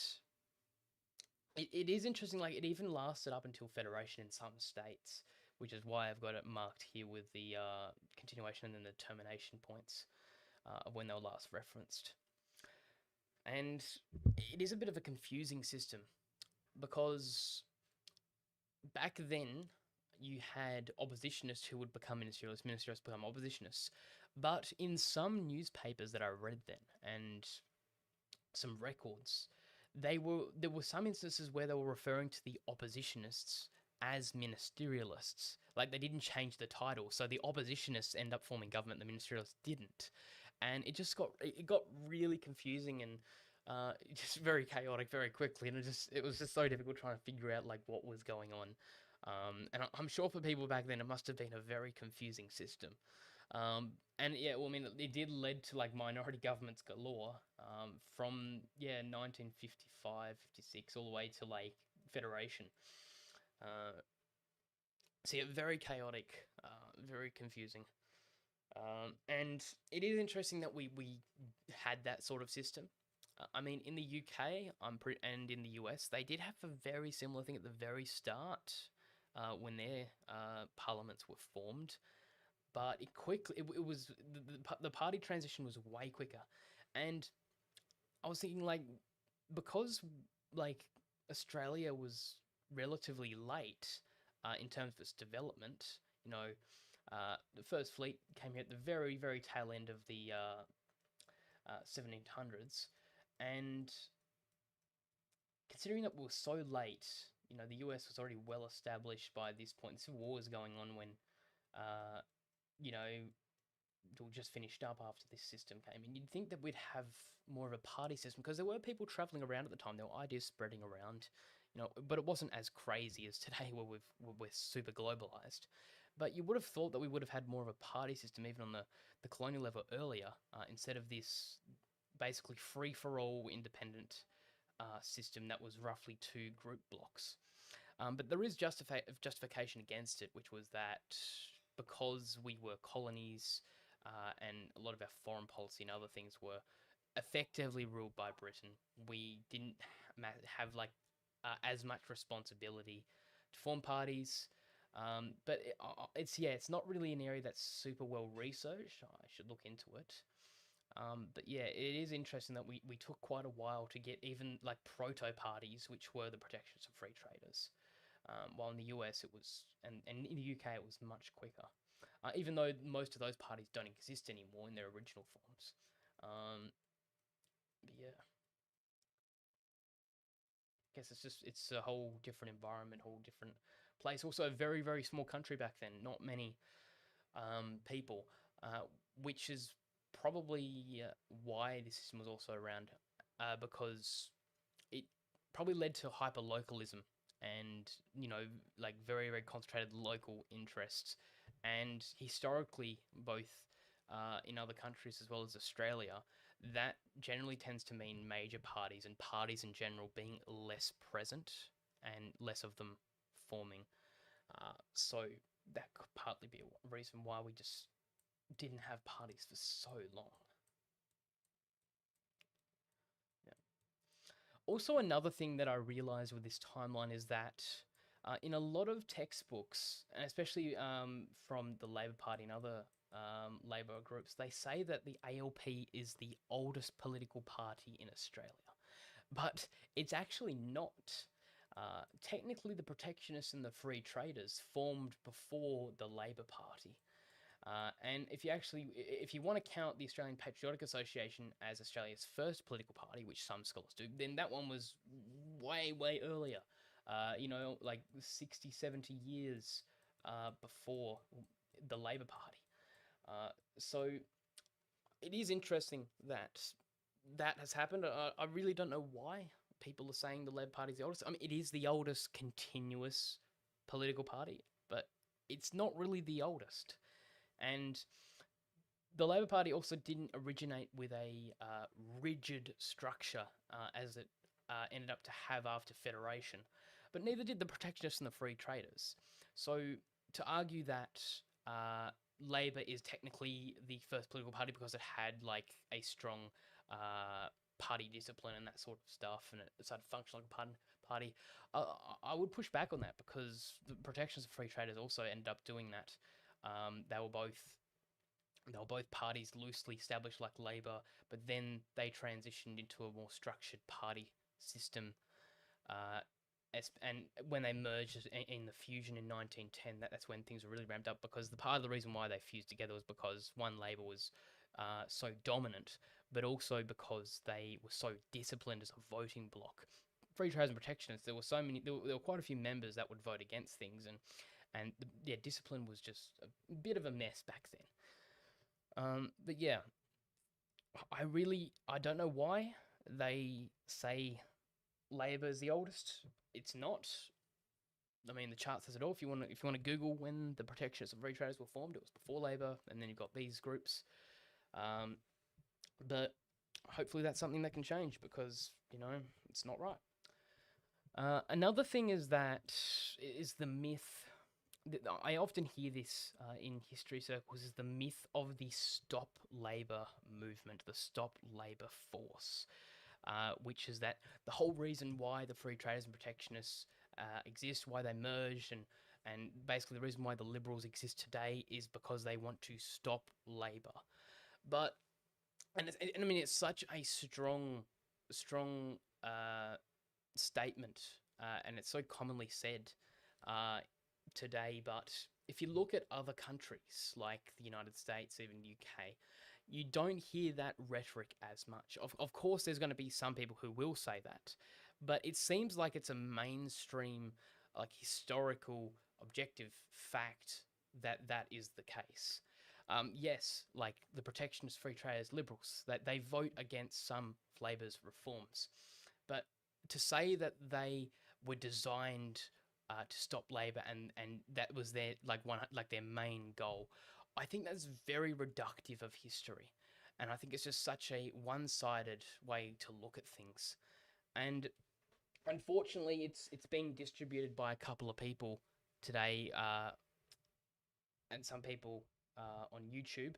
it is interesting. Like, it even lasted up until federation in some states, which is why I've got it marked here with the continuation and then the termination points of when they were last referenced. And it is a bit of a confusing system because back then you had oppositionists who would become ministerialists, ministerialists become oppositionists. But in some newspapers that I read then and some records, there were some instances where they were referring to the oppositionists as ministerialists. Like, they didn't change the title, so the oppositionists end up forming government, the ministerialists didn't, and it got really confusing and just very chaotic very quickly, and it was just so difficult trying to figure out like what was going on. And I'm sure for people back then it must have been a very confusing system. And yeah, well, I mean, it did lead to like minority governments galore from 1955, 56, all the way to like federation. So yeah, very chaotic, very confusing. And it is interesting that we had that sort of system. I mean, in the UK, and in the US, they did have a very similar thing at the very start when their parliaments were formed. But it was the party transition was way quicker, and I was thinking like, because like Australia was relatively late in terms of its development. You know, the first fleet came here at the very very tail end of the 1700s, and considering that we were so late, you know, the US was already well established by this point. The Civil War was going on when, you know, we just finished up after this system came in. You'd think that we'd have more of a party system because there were people traveling around at the time. There were ideas spreading around, you know, but it wasn't as crazy as today where we're super globalized. But you would have thought that we would have had more of a party system even on the colonial level earlier, instead of this basically free-for-all independent system that was roughly two group blocks. But there is justification against it, which was that because we were colonies and a lot of our foreign policy and other things were effectively ruled by Britain, we didn't have like as much responsibility to form parties. But it's not really an area that's super well researched. I should look into it. But yeah, it is interesting that we took quite a while to get even like proto parties, which were the protections of free traders. While in the US it was, and in the UK it was much quicker. Even though most of those parties don't exist anymore in their original forms. But yeah, I guess it's a whole different environment, whole different place. Also, a very very small country back then. Not many people, which is probably why this system was also around, because it probably led to hyper localism and, you know, like very very concentrated local interests, and historically both in other countries as well as Australia, that generally tends to mean major parties and parties in general being less present and less of them forming. So that could partly be a reason why we just didn't have parties for so long. Yeah. Also, another thing that I realized with this timeline is that in a lot of textbooks, and especially from the Labor Party and other Labor groups, they say that the ALP is the oldest political party in Australia. But it's actually not. Technically, the Protectionists and the Free Traders formed before the Labor Party. And if you want to count the Australian Patriotic Association as Australia's first political party, which some scholars do, then that one was way, way earlier. Like 60, 70 years before the Labor Party. So it is interesting that that has happened. I really don't know why people are saying the Labor Party is the oldest. I mean, it is the oldest continuous political party, but it's not really the oldest. And the Labor Party also didn't originate with a rigid structure as it ended up to have after Federation, but neither did the Protectionists and the Free Traders. So to argue that Labor is technically the first political party because it had like a strong party discipline and that sort of stuff, and it started functioning like a party, I would push back on that because the Protectionists and Free Traders also ended up doing that. They were both parties loosely established like Labor, but then they transitioned into a more structured party system. And when they merged in the fusion in 1910, that's when things were really ramped up, because part of the reason why they fused together was because one, Labor was so dominant, but also because they were so disciplined as a voting bloc. Free Traders and Protectionists, there were quite a few members that would vote against things, and discipline was just a bit of a mess back then. But yeah, I don't know why they say Labor is the oldest. It's not. I mean, the chart says it all. If you want to Google when the Protectionists and Free Traders were formed, it was before Labor, and then you've got these groups. But hopefully that's something that can change, because it's not right. Another thing is the myth. I often hear this in history circles, is the myth of the Stop Labor movement, the Stop Labor force, which is that the whole reason why the Free Traders and Protectionists exist, why they merged, and basically the reason why the Liberals exist today is because they want to stop Labor. But I mean, it's such a strong statement, and it's so commonly said today. But if you look at other countries like the United States, even UK, you don't hear that rhetoric as much. Of course, there's going to be some people who will say that, but it seems like it's a mainstream, like historical, objective fact that is the case. Yes, like the Protectionists, Free Traders, Liberals, that they vote against some Labor's reforms, but to say that they were designed to stop Labor and that was their their main goal, I think that's very reductive of history, and I think it's just such a one-sided way to look at things, and unfortunately, it's being distributed by a couple of people today, and some people on YouTube,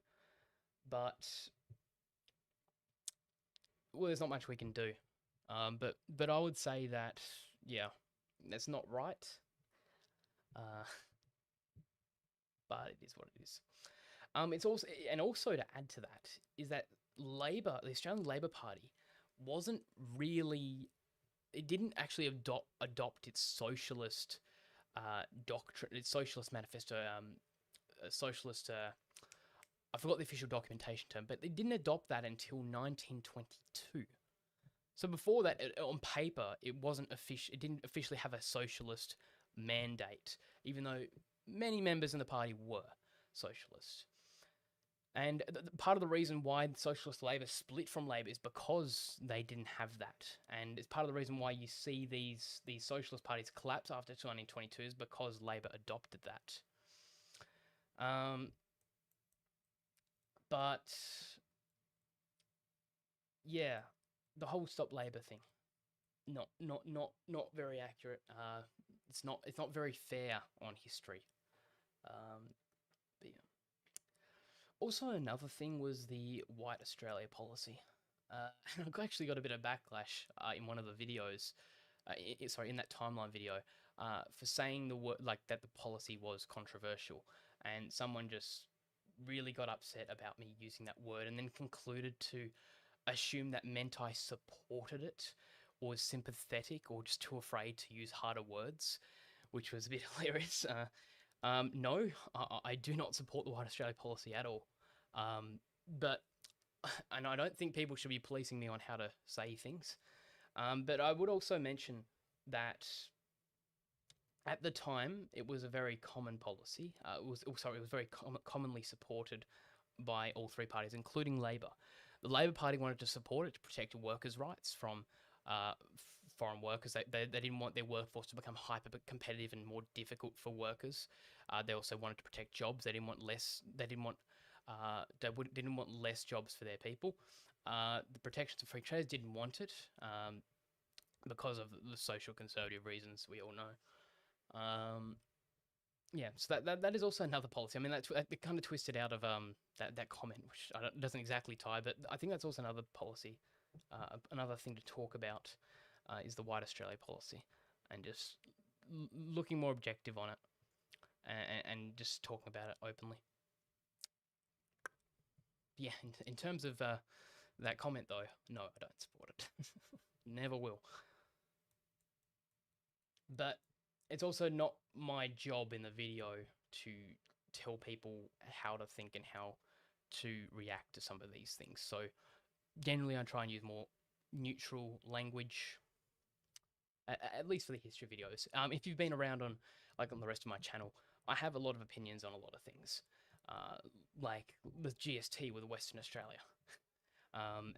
but well, there's not much we can do. But I would say that yeah, that's not right. But it is what it is. It's also to add to that is that Labor, the Australian Labor Party, wasn't really. It didn't actually adopt its socialist doctrine, its socialist manifesto, socialist. I forgot the official documentation term, but they didn't adopt that until 1922. So before that, on paper, it wasn't official. It didn't officially have a socialist mandate, even though many members in the party were socialist. And part of the reason why Socialist Labor split from Labor is because they didn't have that. And it's part of the reason why you see these socialist parties collapse after 1922 is because Labor adopted that. But yeah, the whole stop Labor thing, not very accurate. It's not very fair on history. Um, but yeah. Also, another thing was the White Australia policy. And I actually got a bit of backlash in one of the videos, in that timeline video, for saying the word like that the policy was controversial, and someone just really got upset about me using that word, and then concluded to assume that meant I supported it, or was sympathetic, or just too afraid to use harder words, which was a bit hilarious. No, I do not support the White Australia policy at all. But and I don't think people should be policing me on how to say things. But I would also mention that at the time it was a very common policy. It was very commonly supported by all three parties, including Labor. The Labor Party wanted to support it to protect workers' rights from uh, foreign workers. They didn't want their workforce to become hyper competitive and more difficult for workers. They also wanted to protect jobs. They didn't want less. Didn't want less jobs for their people. The protections of free traders didn't want it because of the social conservative reasons we all know. Yeah, so that is also another policy. I mean, that's it kind of twisted out of that comment, which doesn't exactly tie, but I think that's also another policy. Another thing to talk about is the White Australia policy, and just looking more objective on it, and just talking about it openly. Yeah, in terms of that comment though, no, I don't support it. Never will. But it's also not my job in the video to tell people how to think and how to react to some of these things. So generally, I try and use more neutral language, at least for the history videos. If you've been around on the rest of my channel, I have a lot of opinions on a lot of things, uh, like the GST with Western Australia, um,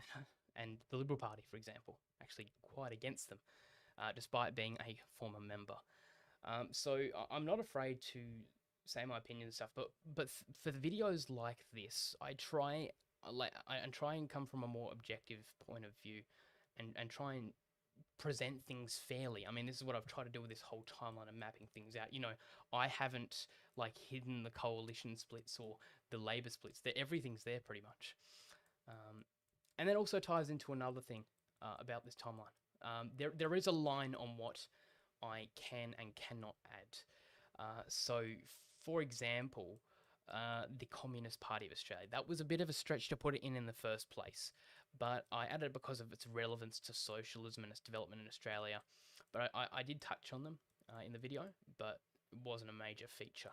and the Liberal Party, for example, actually quite against them, despite being a former member. So I'm not afraid to say my opinion and stuff, but for the videos like this, I try and try and come from a more objective point of view, and try and present things fairly. I mean, this is what I've tried to do with this whole timeline of mapping things out. I haven't hidden the coalition splits or the Labor splits. Everything's there pretty much. And that also ties into another thing about this timeline. There is a line on what I can and cannot add. So, for example, the Communist Party of Australia. That was a bit of a stretch to put it in the first place, but I added it because of its relevance to socialism and its development in Australia. But I did touch on them in the video, but it wasn't a major feature.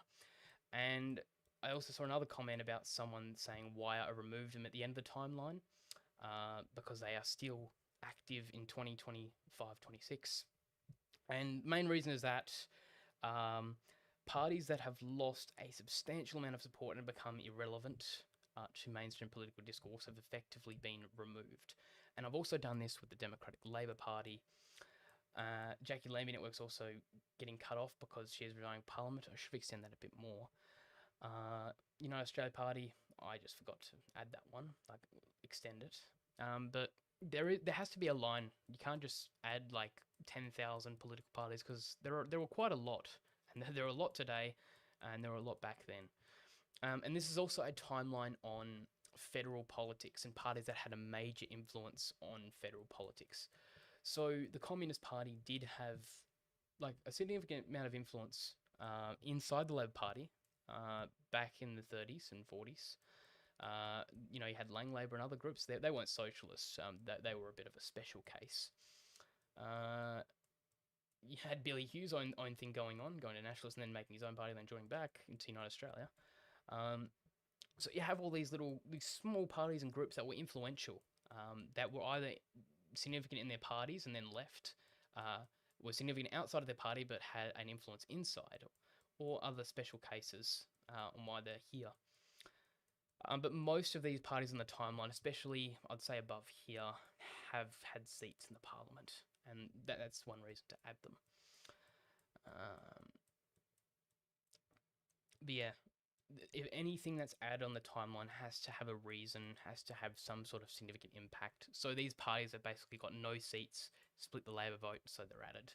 And I also saw another comment about someone saying why I removed them at the end of the timeline, because they are still active in 2025-26. And main reason is that parties that have lost a substantial amount of support and become irrelevant to mainstream political discourse have effectively been removed. And I've also done this with the Democratic Labor Party. Jackie Lambie Network's also getting cut off because she is resigning Parliament. I should extend that a bit more. United Australia Party, I just forgot to add that one, extend it. But there has to be a line. You can't just add 10,000 political parties, because there were quite a lot, and there are a lot today, and there were a lot back then. And this is also a timeline on federal politics and parties that had a major influence on federal politics. So the Communist Party did have a significant amount of influence inside the Labor Party back in the 30s and 40s. You had Lang Labor and other groups. They weren't socialists. They were a bit of a special case. You had Billy Hughes' own thing going to nationalist, and then making his own party, and then joining back into United Australia. So you have all these small parties and groups that were influential, that were either significant in their parties and then left, were significant outside of their party but had an influence inside, or other special cases on why they're here. But most of these parties on the timeline, especially I'd say above here, have had seats in the parliament, and that's one reason to add them. But yeah, if anything that's added on the timeline has to have a reason, has to have some sort of significant impact. So these parties have basically got no seats, split the Labor vote, so they're added.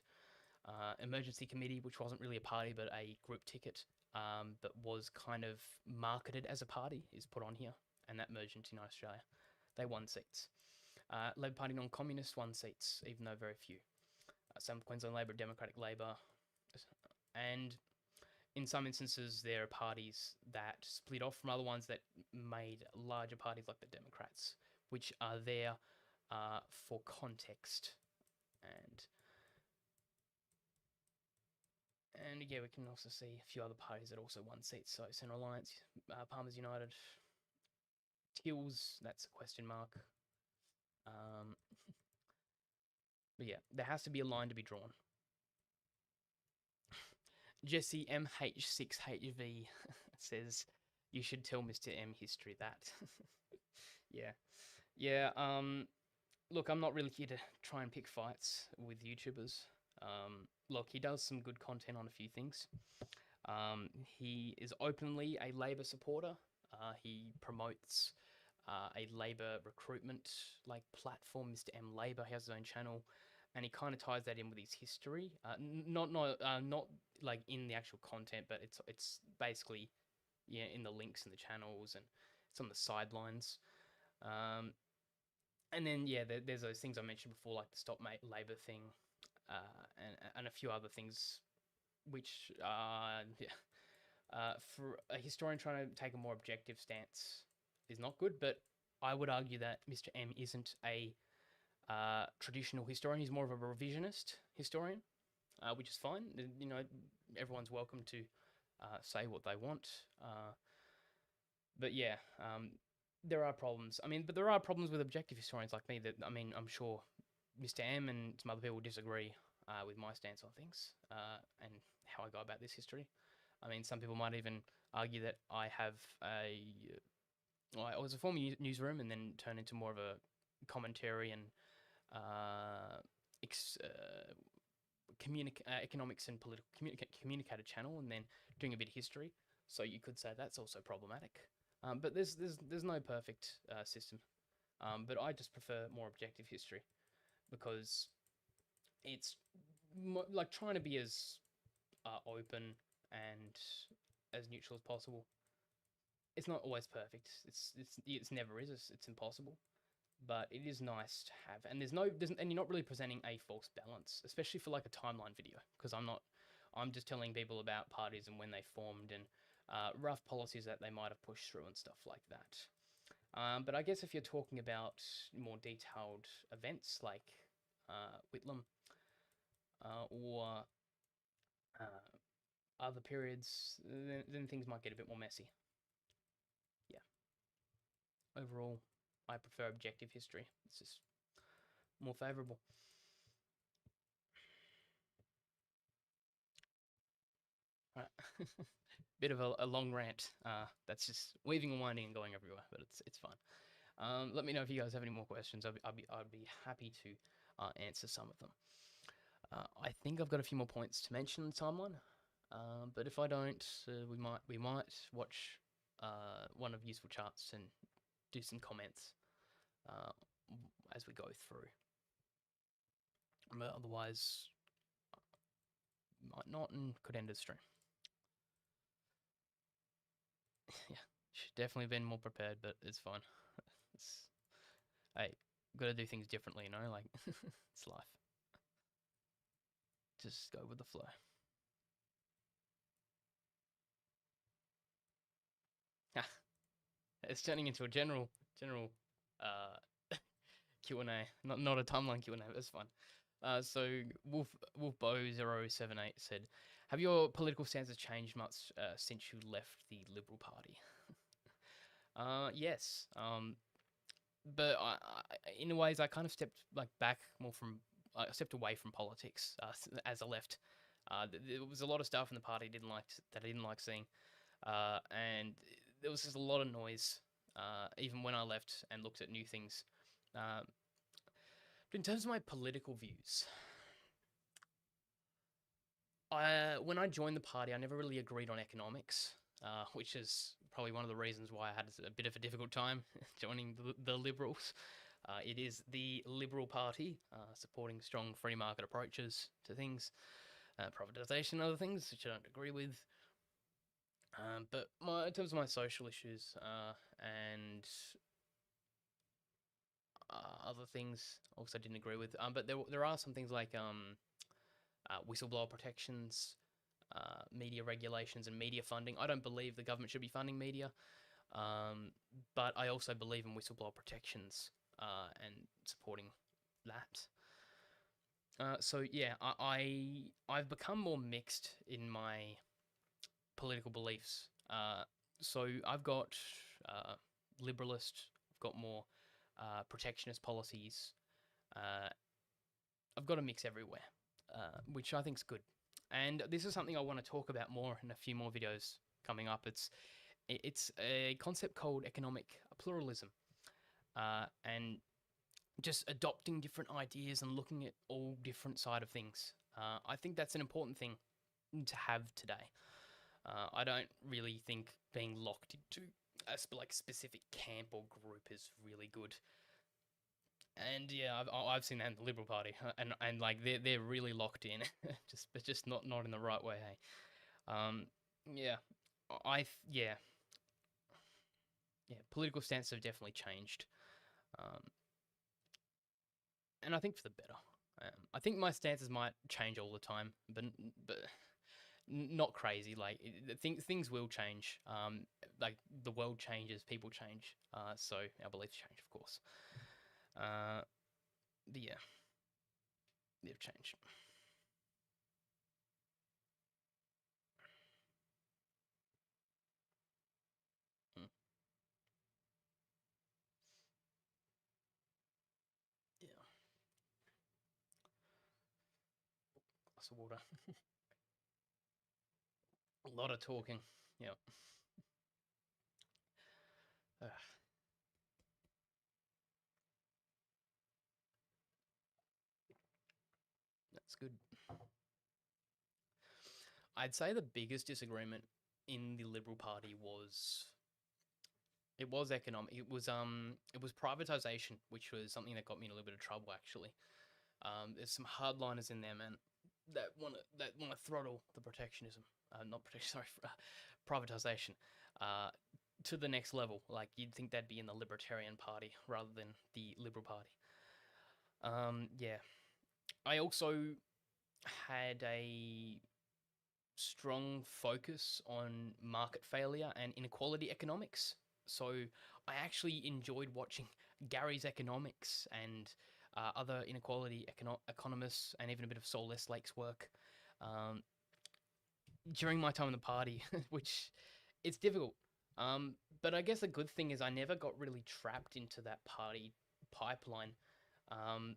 Emergency Committee, which wasn't really a party but a group ticket, but was kind of marketed as a party, is put on here, and that merged into United Australia. They won seats. Labor Party non-communist won seats, even though very few. Some Queensland Labor, Democratic Labor, and in some instances there are parties that split off from other ones that made larger parties like the Democrats, which are there for context. And yeah, we can also see a few other parties that also won seats. So Centre Alliance, Palmers United, Tills, that's a question mark. But yeah, there has to be a line to be drawn. Jesse MH6HV says, you should tell Mr. M history that. Yeah. Yeah, look, I'm not really here to try and pick fights with YouTubers. Look, he does some good content on a few things. He is openly a Labor supporter. He promotes a Labor recruitment like platform, Mr. M Labor. He has his own channel, and he kind of ties that in with his history. Not like in the actual content, but it's basically in the links in the channels, and it's on the sidelines. And then there's those things I mentioned before, like the Stop Labor thing, and a few other things, which for a historian trying to take a more objective stance is not good. But I would argue that Mr. M isn't a traditional historian. He's more of a revisionist historian, which is fine. You know, everyone's welcome to say what they want. But yeah, there are problems. I mean, but there are problems with objective historians like me. That I mean, I'm sure Mr. M and some other people disagree with my stance on things and how I go about this history. I mean, some people might even argue that I was a former newsroom and then turned into more of a commentary and economics and political communicator channel, and then doing a bit of history. So you could say that's also problematic. But there's no perfect system. But I just prefer more objective history because it's like trying to be as open and as neutral as possible. It's not always perfect. It's never is. It's impossible. But it is nice to have, and and you're not really presenting a false balance, especially for like a timeline video, because I'm just telling people about parties and when they formed and rough policies that they might have pushed through and stuff like that. But I guess if you're talking about more detailed events like Whitlam or other periods, then things might get a bit more messy. Yeah. Overall, I prefer objective history. It's just more favourable. Right. Bit of a long rant. That's just weaving and winding and going everywhere, but it's fine. Let me know if you guys have any more questions. I'd be happy to answer some of them. I think I've got a few more points to mention in the timeline, but if I don't, we might watch one of Useful Charts and do some comments as we go through. But otherwise, might not and could end the stream. Yeah, should definitely have been more prepared, but it's fine. Hey, gotta do things differently, you know, like it's life. Just go with the flow. It's turning into a general Q&A, not a timeline Q&A, but it's fine. So Wolfbo078 said, have your political stances changed much since you left the Liberal Party? Yes. But in ways, I kind of stepped back more from, I stepped away from politics as I left. There was a lot of stuff in the party that I didn't like seeing, and there was just a lot of noise, even when I left and looked at new things. But in terms of my political views, when I joined the party, I never really agreed on economics. which is probably one of the reasons why I had a bit of a difficult time joining the Liberals. It is the Liberal Party, supporting strong free market approaches to things, privatisation and other things, which I don't agree with. But in terms of my social issues and other things, also didn't agree with. But there are some things like whistleblower protections, media regulations, and media funding. I don't believe the government should be funding media, but I also believe in whistleblower protections and supporting that. So yeah, I've become more mixed in my political beliefs. So I've got liberalist, I've got more protectionist policies. Uh, I've got a mix everywhere, which I think is good. And this is something I want to talk about more in a few more videos coming up. It's a concept called economic pluralism, and just adopting different ideas and looking at all different side of things. I think that's an important thing to have today. I don't really think being locked into a specific camp or group is really good. And yeah, I've seen that in the Liberal Party, and like they're really locked in, just not in the right way. Hey, yeah, yeah, political stances have definitely changed, um, and I think for the better. I think my stances might change all the time, but not crazy. Like things will change. Like the world changes, people change. So our beliefs change, of course. But yeah, they've changed. Mm, yeah, glass of water. A lot of talking. Yeah. That's good. I'd say the biggest disagreement in the Liberal Party was economic. It was privatization, which was something that got me in a little bit of trouble actually. There's some hardliners in there, man, that want to throttle the protectionism, not protection, sorry, privatization, uh, to the next level. Like you'd think that'd be in the Libertarian Party rather than the Liberal Party. Yeah, I also had a strong focus on market failure and inequality economics. So I actually enjoyed watching Gary's economics and other inequality economists, and even a bit of Saul Lake's work um, during my time in the party, which it's difficult. But I guess the good thing is I never got really trapped into that party pipeline. Um,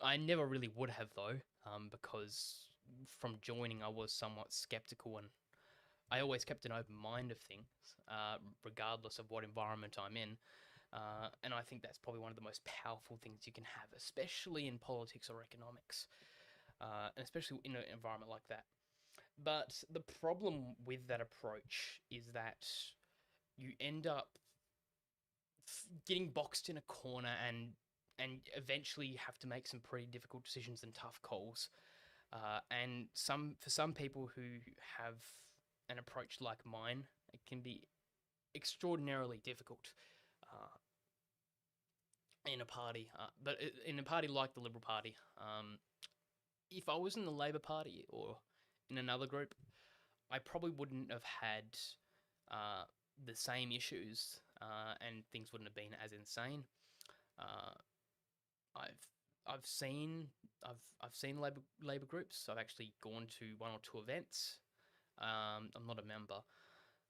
I never really would have though, because from joining I was somewhat skeptical, and I always kept an open mind of things, regardless of what environment I'm in. And I think that's probably one of the most powerful things you can have, especially in politics or economics, and especially in an environment like that. But the problem with that approach is that you end up getting boxed in a corner, and eventually have to make some pretty difficult decisions and tough calls. And for some people who have an approach like mine, it can be extraordinarily difficult in a party. But in a party like the Liberal Party, if I was in the Labor Party or in another group, I probably wouldn't have had uh, the same issues, and things wouldn't have been as insane. Uh, I've I've seen I've seen labor groups. I've actually gone to one or two events. I'm not a member,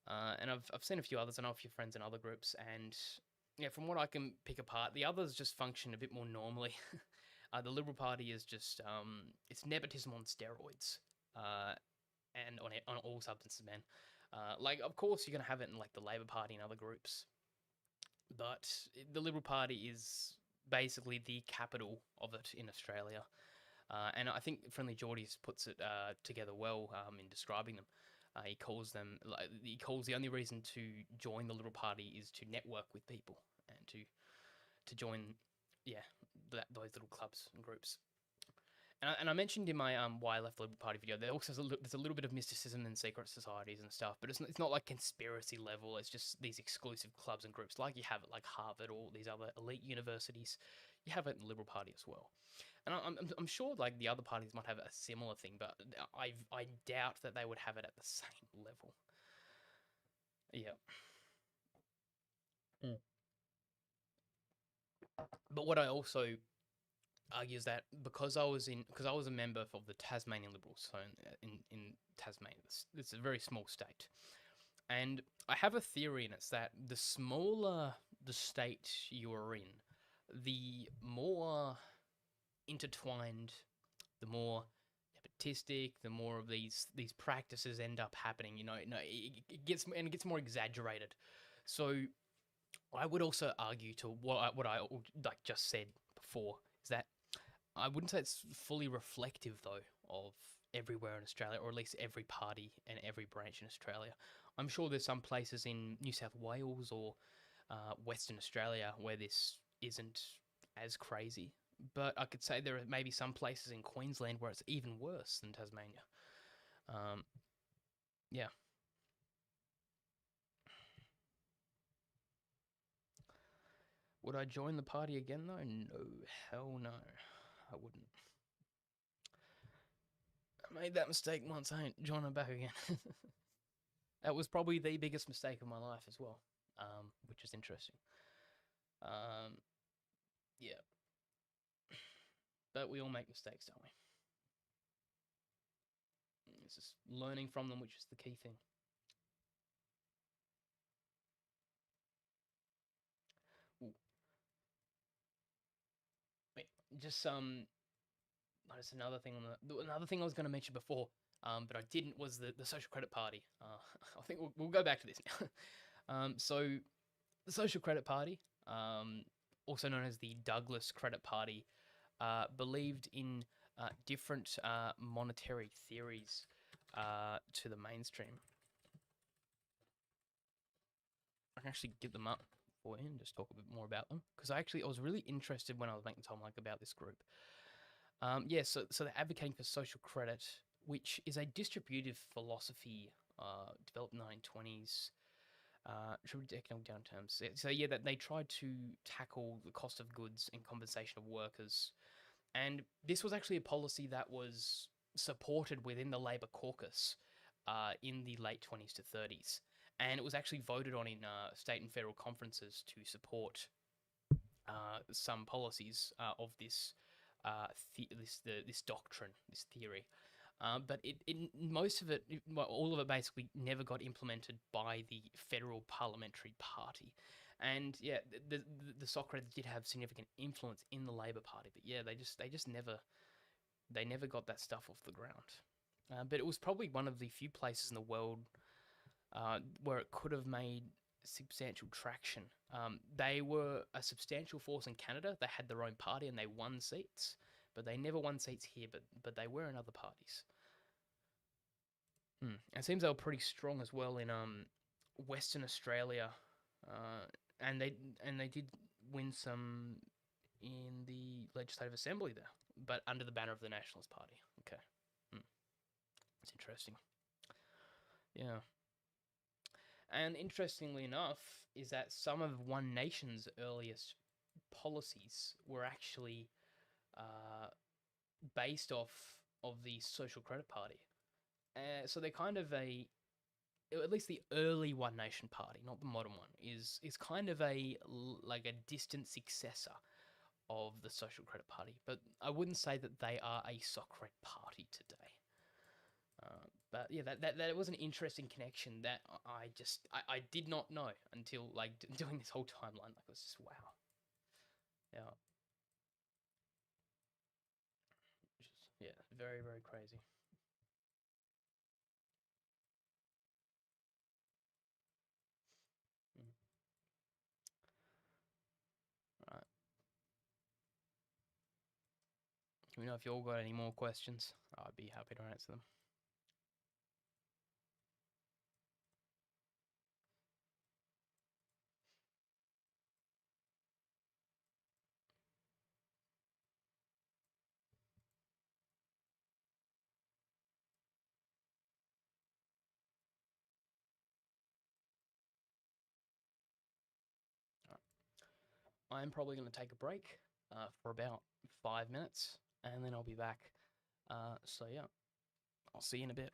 and I've seen a few others. I know a few friends in other groups, and yeah, from what I can pick apart, the others just function a bit more normally. The Liberal Party is just it's nepotism on steroids, and on all substances, man. Like, of course, you're gonna have it in like the Labor Party and other groups, but the Liberal Party is basically the capital of it in Australia. And I think Friendly Geordies puts it together well in describing them. He calls them like he calls the only reason to join the Liberal Party is to network with people and to join, yeah, those little clubs and groups. And I mentioned in my why I left the Liberal Party video, there's a little bit of mysticism and secret societies and stuff, but it's not like conspiracy level. It's just these exclusive clubs and groups like you have at like Harvard or these other elite universities. You have it in the Liberal Party as well. And I'm sure like the other parties might have a similar thing, but I doubt that they would have it at the same level. Yeah. Mm. But what I also argue is that because I was a member of the Tasmanian Liberals, so in Tasmania, it's a very small state, and I have a theory, and it's that the smaller the state you are in, the more intertwined, the more nepotistic, the more of these practices end up happening. It gets more exaggerated. So I would also argue to what I like just said before is that I wouldn't say it's fully reflective though of everywhere in Australia, or at least every party and every branch in Australia. I'm sure there's some places in New South Wales or Western Australia where this isn't as crazy, but I could say there are maybe some places in Queensland where it's even worse than Tasmania. Um, yeah. Would I join the party again though? No, hell no, I wouldn't. I made that mistake once. I ain't joining back again. That was probably the biggest mistake of my life as well, which is interesting. Um, yeah, but we all make mistakes, don't we? It's just learning from them, which is the key thing. Ooh. Wait, just That's another thing another thing I was going to mention before, but I didn't, was the social credit party. I think we'll go back to this now. So the social credit party, also known as the Douglas Credit Party, believed in different monetary theories to the mainstream. I can actually get them up for you and just talk a bit more about them, because I was really interested when I was making time like about this group. So they're advocating for social credit, which is a distributive philosophy developed in the 1920s. Economic downturns. So yeah, that they tried to tackle the cost of goods and compensation of workers, and this was actually a policy that was supported within the Labor caucus in the late 20s to 30s, and it was actually voted on in state and federal conferences to support some policies of this doctrine, this theory. But most of it, well, all of it basically never got implemented by the federal parliamentary party. And yeah, the Socrates did have significant influence in the Labor Party, but yeah, they just never got that stuff off the ground. But it was probably one of the few places in the world where it could have made substantial traction. They were a substantial force in Canada. They had their own party and they won seats, but they never won seats here. But they were in other parties. It seems they were pretty strong as well in Western Australia, and they did win some in the Legislative Assembly there, but under the banner of the Nationalist Party. Okay, it's interesting. Yeah. And interestingly enough, is that some of One Nation's earliest policies were actually based off of the Social Credit Party. So they're kind of at least the early One Nation Party, not the modern one, is kind of like a distant successor of the Social Credit Party. But I wouldn't say that they are a Socrates party today. But yeah, that was an interesting connection that I did not know until like doing this whole timeline. Like, it was just wow. Yeah. Just, yeah, very, very crazy. Mm. Right. Let me know if you all got any more questions. I'd be happy to answer them. I'm probably going to take a break for about 5 minutes, and then I'll be back. So yeah, I'll see you in a bit.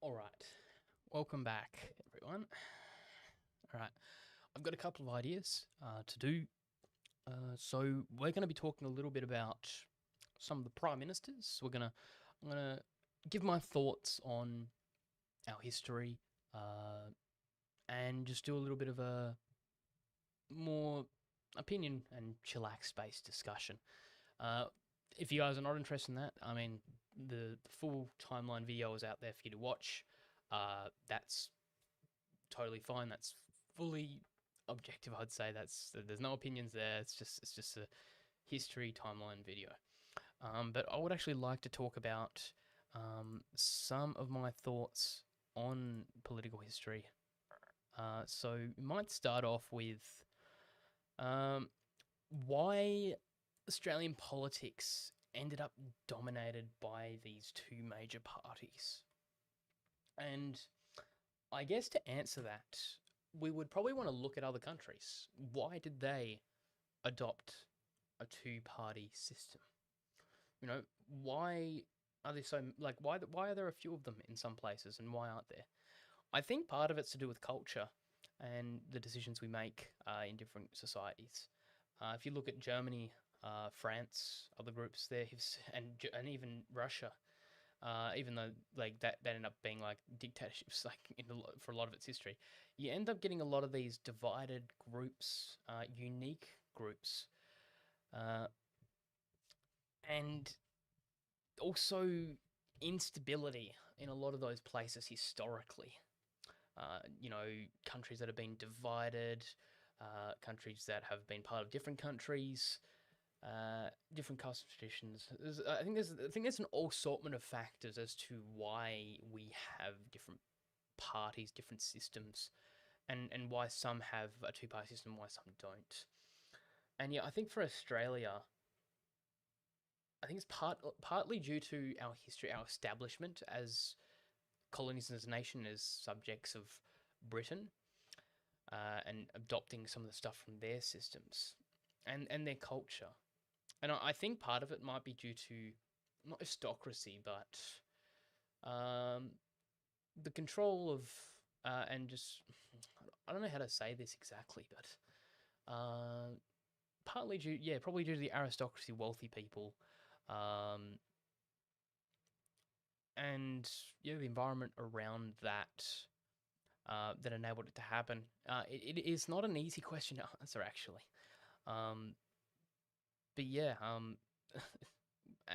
All right, welcome back, everyone. All right, I've got a couple of ideas to do. So we're going to be talking a little bit about some of the prime ministers. I'm gonna give my thoughts on our history, and just do a little bit of a more opinion and chillax-based discussion. Uh, if you guys are not interested in that, I mean, the full timeline video is out there for you to watch. That's totally fine. That's fully objective. I'd say there's no opinions there. It's just a history timeline video. But I would actually like to talk about some of my thoughts on political history. So we might start off with um, why Australian politics ended up dominated by these two major parties. And I guess to answer that, we would probably want to look at other countries. Why did they adopt a two-party system? You know, why are they so like why are there a few of them in some places and why aren't there? I think part of it's to do with culture and the decisions we make in different societies. If you look at Germany, France, other groups there, and even Russia, even though like that ended up being like dictatorships, like for a lot of its history, you end up getting a lot of these divided groups, unique groups, uh, and also instability in a lot of those places historically. You know, countries that have been divided, countries that have been part of different countries, different customs traditions. I think there's an assortment of factors as to why we have different parties, different systems, and why some have a two-party system, why some don't. And yeah, I think for Australia, I think it's partly due to our history, our establishment as colonies as a nation, as subjects of Britain, and adopting some of the stuff from their systems and their culture. And I think part of it might be due to not aristocracy, but the control of and just I don't know how to say this exactly, but partly due, yeah, probably due to the aristocracy, wealthy people, um, and yeah, the environment around that that enabled it to happen. It is not an easy question to answer, actually. Um, but yeah,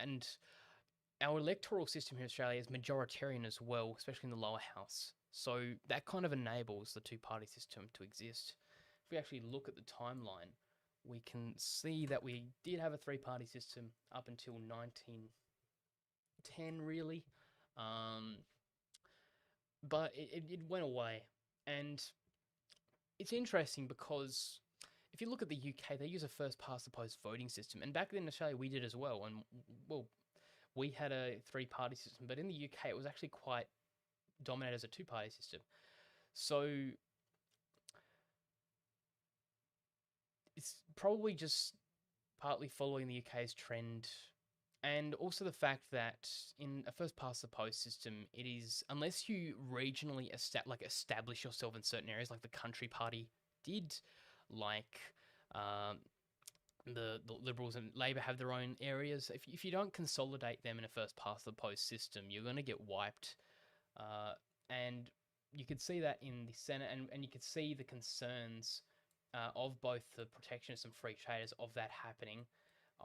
and our electoral system here in Australia is majoritarian as well, especially in the lower house. So that kind of enables the two-party system to exist. If we actually look at the timeline, we can see that we did have a three-party system up until 1910, really. Um, but it went away. And it's interesting because if you look at the UK, they use a first past the post voting system. And back then in Australia, we did as well. And, well, we had a three-party system. But in the UK, it was actually quite dominated as a two-party system. So it's probably just partly following the UK's trend, and also the fact that in a first past the post system, it is unless you regionally establish yourself in certain areas, like the Country Party did, like um, the Liberals and Labor have their own areas. If you don't consolidate them in a first past the post system, you're going to get wiped. And you could see that in the Senate, and you could see the concerns of both the protectionists and free traders of that happening,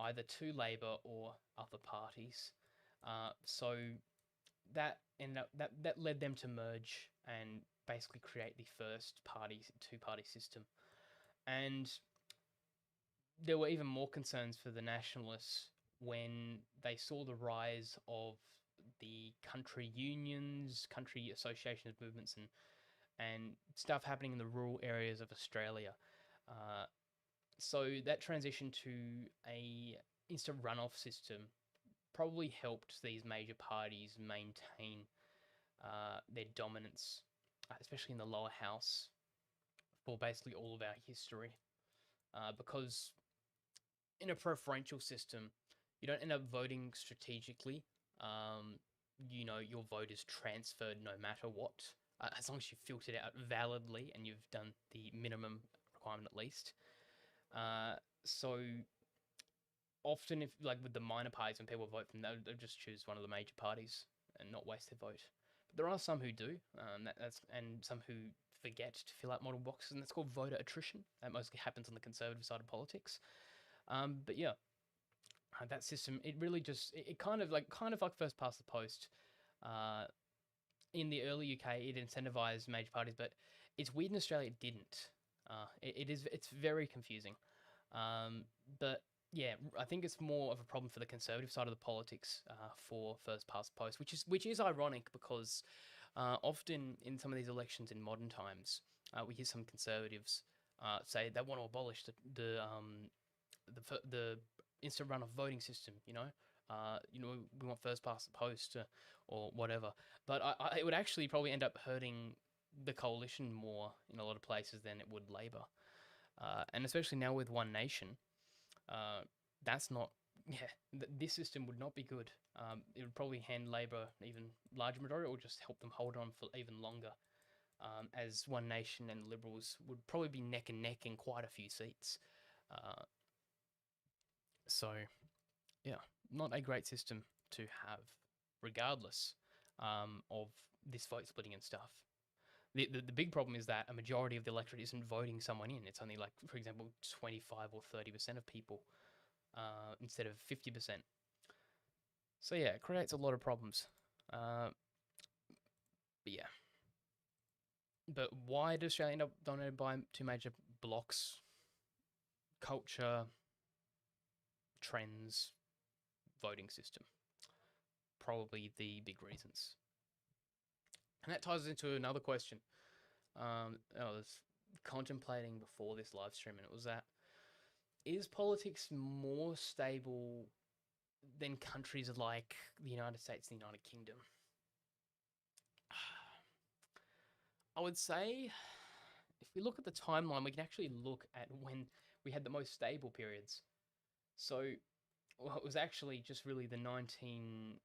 either to Labor or other parties. So that that led them to merge and basically create the first two-party system. And there were even more concerns for the nationalists when they saw the rise of the country unions, country associations, movements, and stuff happening in the rural areas of Australia. Uh, so that transition to a instant runoff system probably helped these major parties maintain their dominance, especially in the lower house, for basically all of our history. Because in a preferential system, you don't end up voting strategically. your vote is transferred no matter what, as long as you filtered it out validly and you've done the minimum requirement at least. So often, if like with the minor parties, when people vote for them, they'll just choose one of the major parties and not waste their vote. But there are some who do, and some who forget to fill out model boxes, and that's called voter attrition. That mostly happens on the conservative side of politics. But yeah, that system, it really just it kind of like first past the post. Uh, in the early UK, it incentivized major parties, but it's weird in Australia it didn't. It's very confusing. But yeah, I think it's more of a problem for the conservative side of the politics for first past the post, which is ironic because often in some of these elections in modern times, we hear some conservatives say they want to abolish the instant runoff voting system. We want first past the post or whatever. But it would actually probably end up hurting the coalition more in a lot of places than it would Labor, and especially now with One Nation. That's not. Yeah, this system would not be good. It would probably hand Labor even larger majority, or just help them hold on for even longer. As One Nation and Liberals would probably be neck and neck in quite a few seats. So, yeah, not a great system to have, regardless of this vote splitting and stuff. The big problem is that a majority of the electorate isn't voting someone in. It's only like, for example, 25 or 30% of people instead of 50%. So yeah, it creates a lot of problems. But yeah. But why did Australia end up dominated by two major blocks? Culture, trends, voting system. Probably the big reasons. And that ties into another question I was contemplating before this live stream, and it was that, is politics more stable than countries like the United States and the United Kingdom? I would say, if we look at the timeline, we can actually look at when we had the most stable periods. So, well, it was actually just really the 1940s,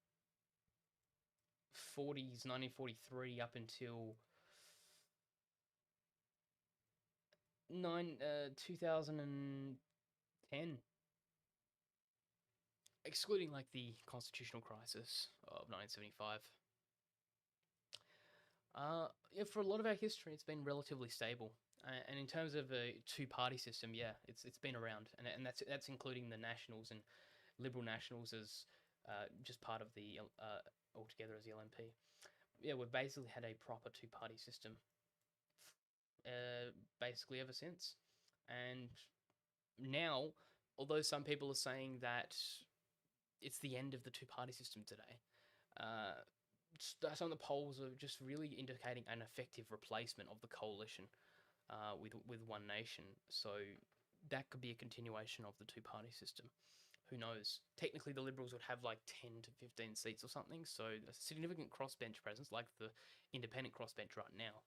1943 up until 2010, excluding like the constitutional crisis of 1975. Yeah, for a lot of our history, it's been relatively stable. And in terms of a two-party system, yeah, it's been around, and that's including the Nationals and Liberal Nationals as just part of the altogether as the LNP. Yeah, we've basically had a proper two-party system basically ever since. And now, although some people are saying that it's the end of the two-party system today, some of the polls are just really indicating an effective replacement of the coalition with One Nation. So that could be a continuation of the two-party system. Who knows? Technically, the Liberals would have like 10 to 15 seats or something, so a significant crossbench presence, like the independent crossbench right now.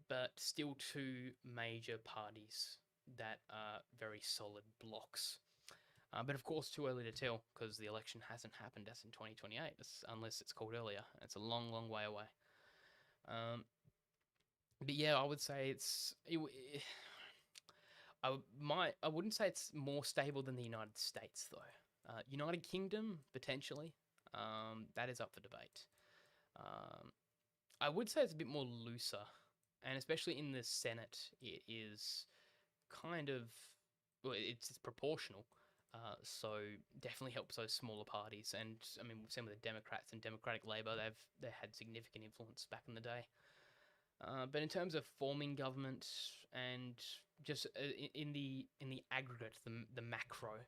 But still two major parties that are very solid blocks. But of course, too early to tell because the election hasn't happened as in 2028, unless it's called earlier. It's a long, long way away. But yeah, I would say I wouldn't say it's more stable than the United States though. United Kingdom potentially. That is up for debate. I would say it's a bit more looser, and especially in the Senate, it is kind of it's proportional. So definitely helps those smaller parties, and I mean we've seen with the Democrats and Democratic Labor, they had significant influence back in the day. But in terms of forming government and just in the aggregate, the macro,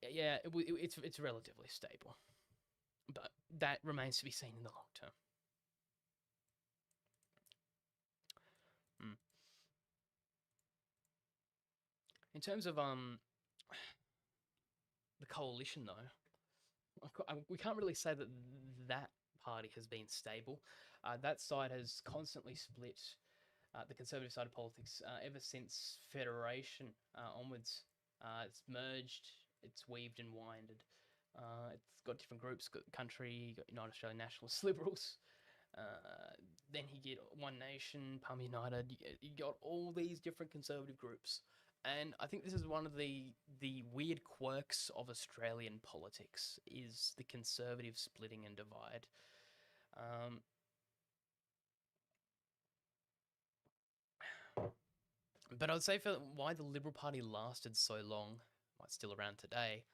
yeah, it's relatively stable, but that remains to be seen in the long term. In terms of the coalition, though, we can't really say that that party has been stable. That side has constantly split. The conservative side of politics ever since federation onwards. It's merged, it's weaved and winded. It's got different groups. Got country, you got United Australian Nationalist Liberals. Then you get One Nation, Palm United. You got all these different conservative groups, and I think this is one of the weird quirks of Australian politics is the conservative splitting and divide. Um, but I'd say for why the Liberal Party lasted so long, why it's still around today,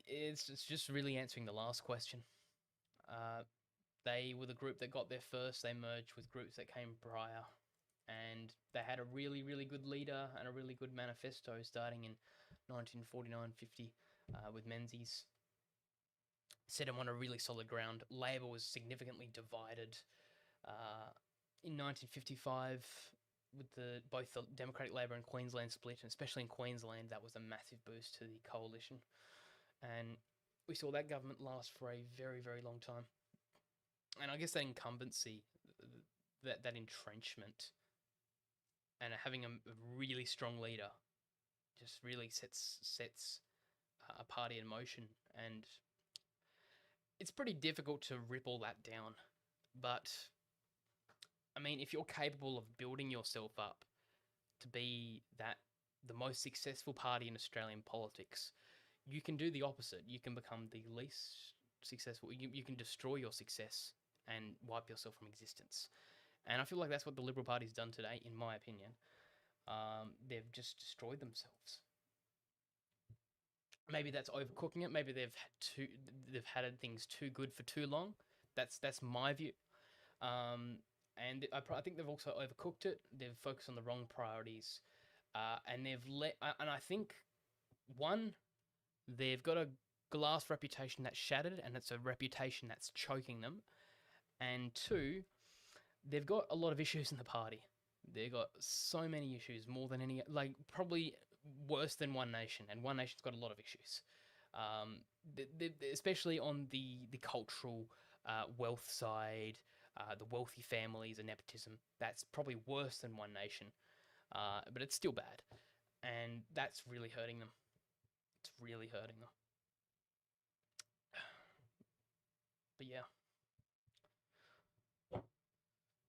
it's just really answering the last question. Uh, they were the group that got there first. They merged with groups that came prior, and they had a really, really good leader and a really good manifesto starting in 1949-50 with Menzies. Set them on a really solid ground. Labor was significantly divided in 1955 with both the Democratic Labor and Queensland split, and especially in Queensland, that was a massive boost to the coalition. And we saw that government last for a very, very long time. And I guess that incumbency, that entrenchment, and having a really strong leader just really sets a party in motion. And it's pretty difficult to rip all that down. But I mean, if you're capable of building yourself up to be the most successful party in Australian politics, you can do the opposite. You can become the least successful. You can destroy your success and wipe yourself from existence. And I feel like that's what the Liberal Party's done today, in my opinion. They've just destroyed themselves. Maybe that's overcooking it. Maybe they've had things too good for too long. That's my view. And I think they've also overcooked it. They've focused on the wrong priorities, and And I think they've got a glass reputation that's shattered, and it's a reputation that's choking them. And two, they've got a lot of issues in the party. They've got so many issues, more than any, like probably worse than One Nation, and One Nation's got a lot of issues, especially on the cultural wealth side, the wealthy families and nepotism. That's probably worse than One Nation, but it's still bad, and that's really hurting them. It's really hurting them. But yeah.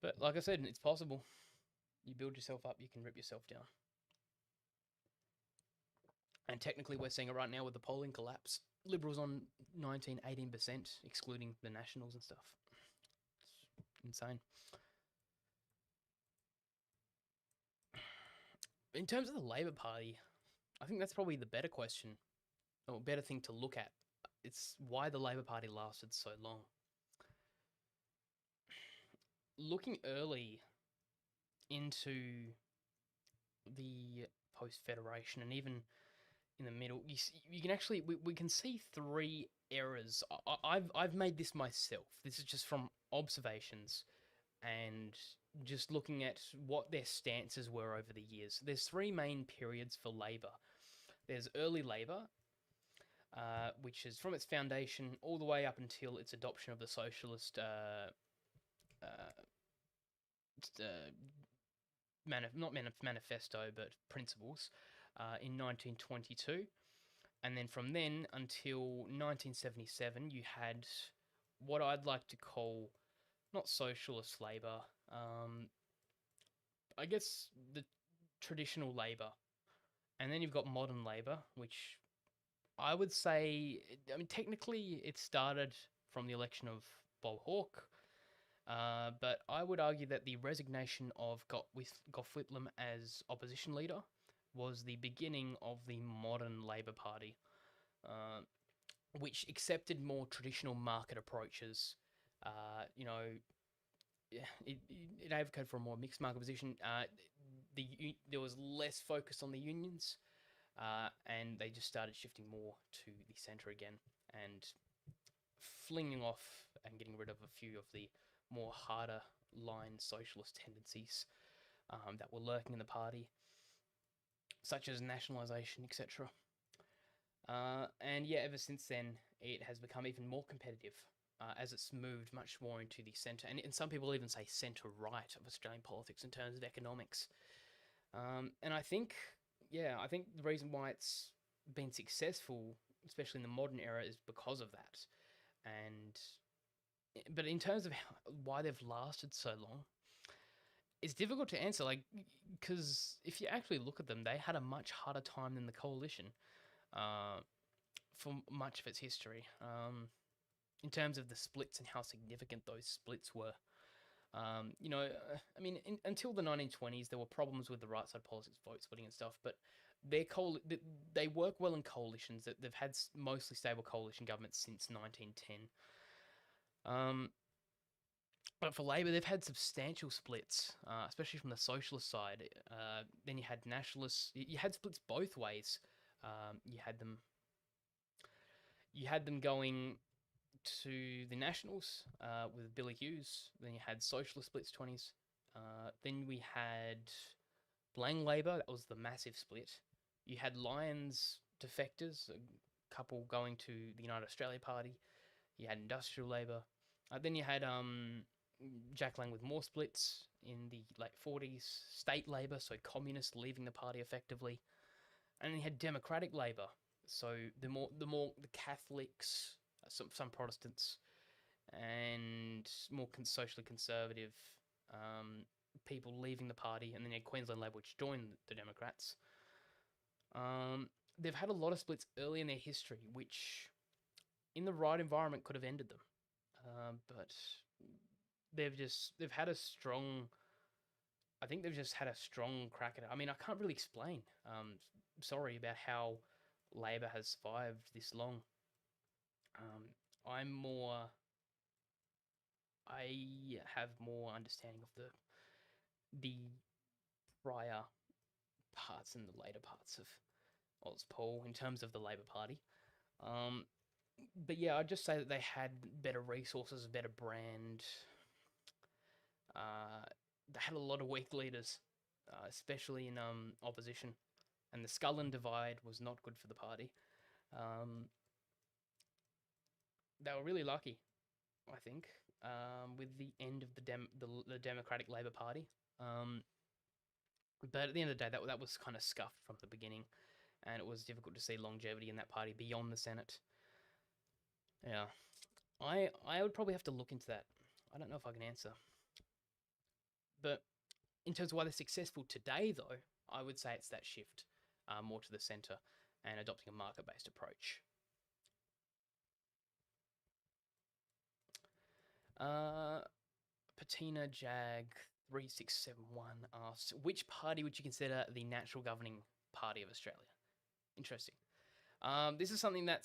But like I said, it's possible. You build yourself up, you can rip yourself down. And technically, we're seeing it right now with the polling collapse. Liberals on 18%, excluding the Nationals and stuff. It's insane. In terms of the Labor Party, I think that's probably the better question, or better thing to look at. It's why the Labor Party lasted so long. Looking early into the post-Federation, and even in the middle, you can actually we can see three eras. I've made this myself. This is just from observations and just looking at what their stances were over the years. There's three main periods for Labor. There's early Labor, which is from its foundation all the way up until its adoption of the socialist manifesto, but principles in 1922. And then from then until 1977, you had what I'd like to call not socialist Labor, I guess the traditional Labor. And then you've got modern Labor, which I would say, I mean, technically it started from the election of Bob Hawke, but I would argue that the resignation of Gough Whitlam as opposition leader was the beginning of the modern Labor Party, which accepted more traditional market approaches. It advocated for a more mixed market position. There was less focus on the unions, and they just started shifting more to the centre again and flinging off and getting rid of a few of the more harder line socialist tendencies that were lurking in the party, such as nationalisation, etc. And yeah, ever since then, it has become even more competitive as it's moved much more into the centre. And some people even say centre-right of Australian politics in terms of economics. And I think the reason why it's been successful especially in the modern era, is because of that. And but in terms of why they've lasted so long, it's difficult to answer. Like, because if you actually look at them, they had a much harder time than the coalition uh, for much of its history. In terms of the splits and how significant those splits were. I mean, until the 1920s, there were problems with the right side politics, vote splitting and stuff, but they work well in coalitions. That they've had mostly stable coalition governments since 1910. Um, but for Labor, they've had substantial splits, especially from the socialist side. Then you had nationalists. You had splits both ways. You had them. You had them going to the Nationals with Billy Hughes. Then you had socialist splits 20s. Then we had Blang Labor. That was the massive split. You had Lyons defectors, a couple going to the United Australia Party. You had Industrial Labor. Then you had Jack Lang with more splits in the late 40s. State Labor, so communists leaving the party effectively. And then you had Democratic Labor, so the Catholics, some Protestants, and more socially conservative people leaving the party, and then you had Queensland Labor, which joined the Democrats. They've had a lot of splits early in their history, which, in the right environment, could have ended them. But they've had a strong. I think they've just had a strong crack at it. I mean, I can't really explain. Sorry about how Labor has survived this long. I'm more. I have more understanding of the prior parts and the later parts of auspol in terms of the Labor Party. But yeah, I'd just say that they had better resources, a better brand. They had a lot of weak leaders, especially in opposition, and the Scullin divide was not good for the party. They were really lucky, I think, with the end of the Democratic Labor Party. But at the end of the day, that was kind of scuffed from the beginning, and it was difficult to see longevity in that party beyond the Senate. Yeah, I would probably have to look into that. I don't know if I can answer. But in terms of why they're successful today, though, I would say it's that shift more to the centre and adopting a market-based approach. Patina Jag 3671 asks, which party would you consider the natural governing party of Australia? Interesting. This is something that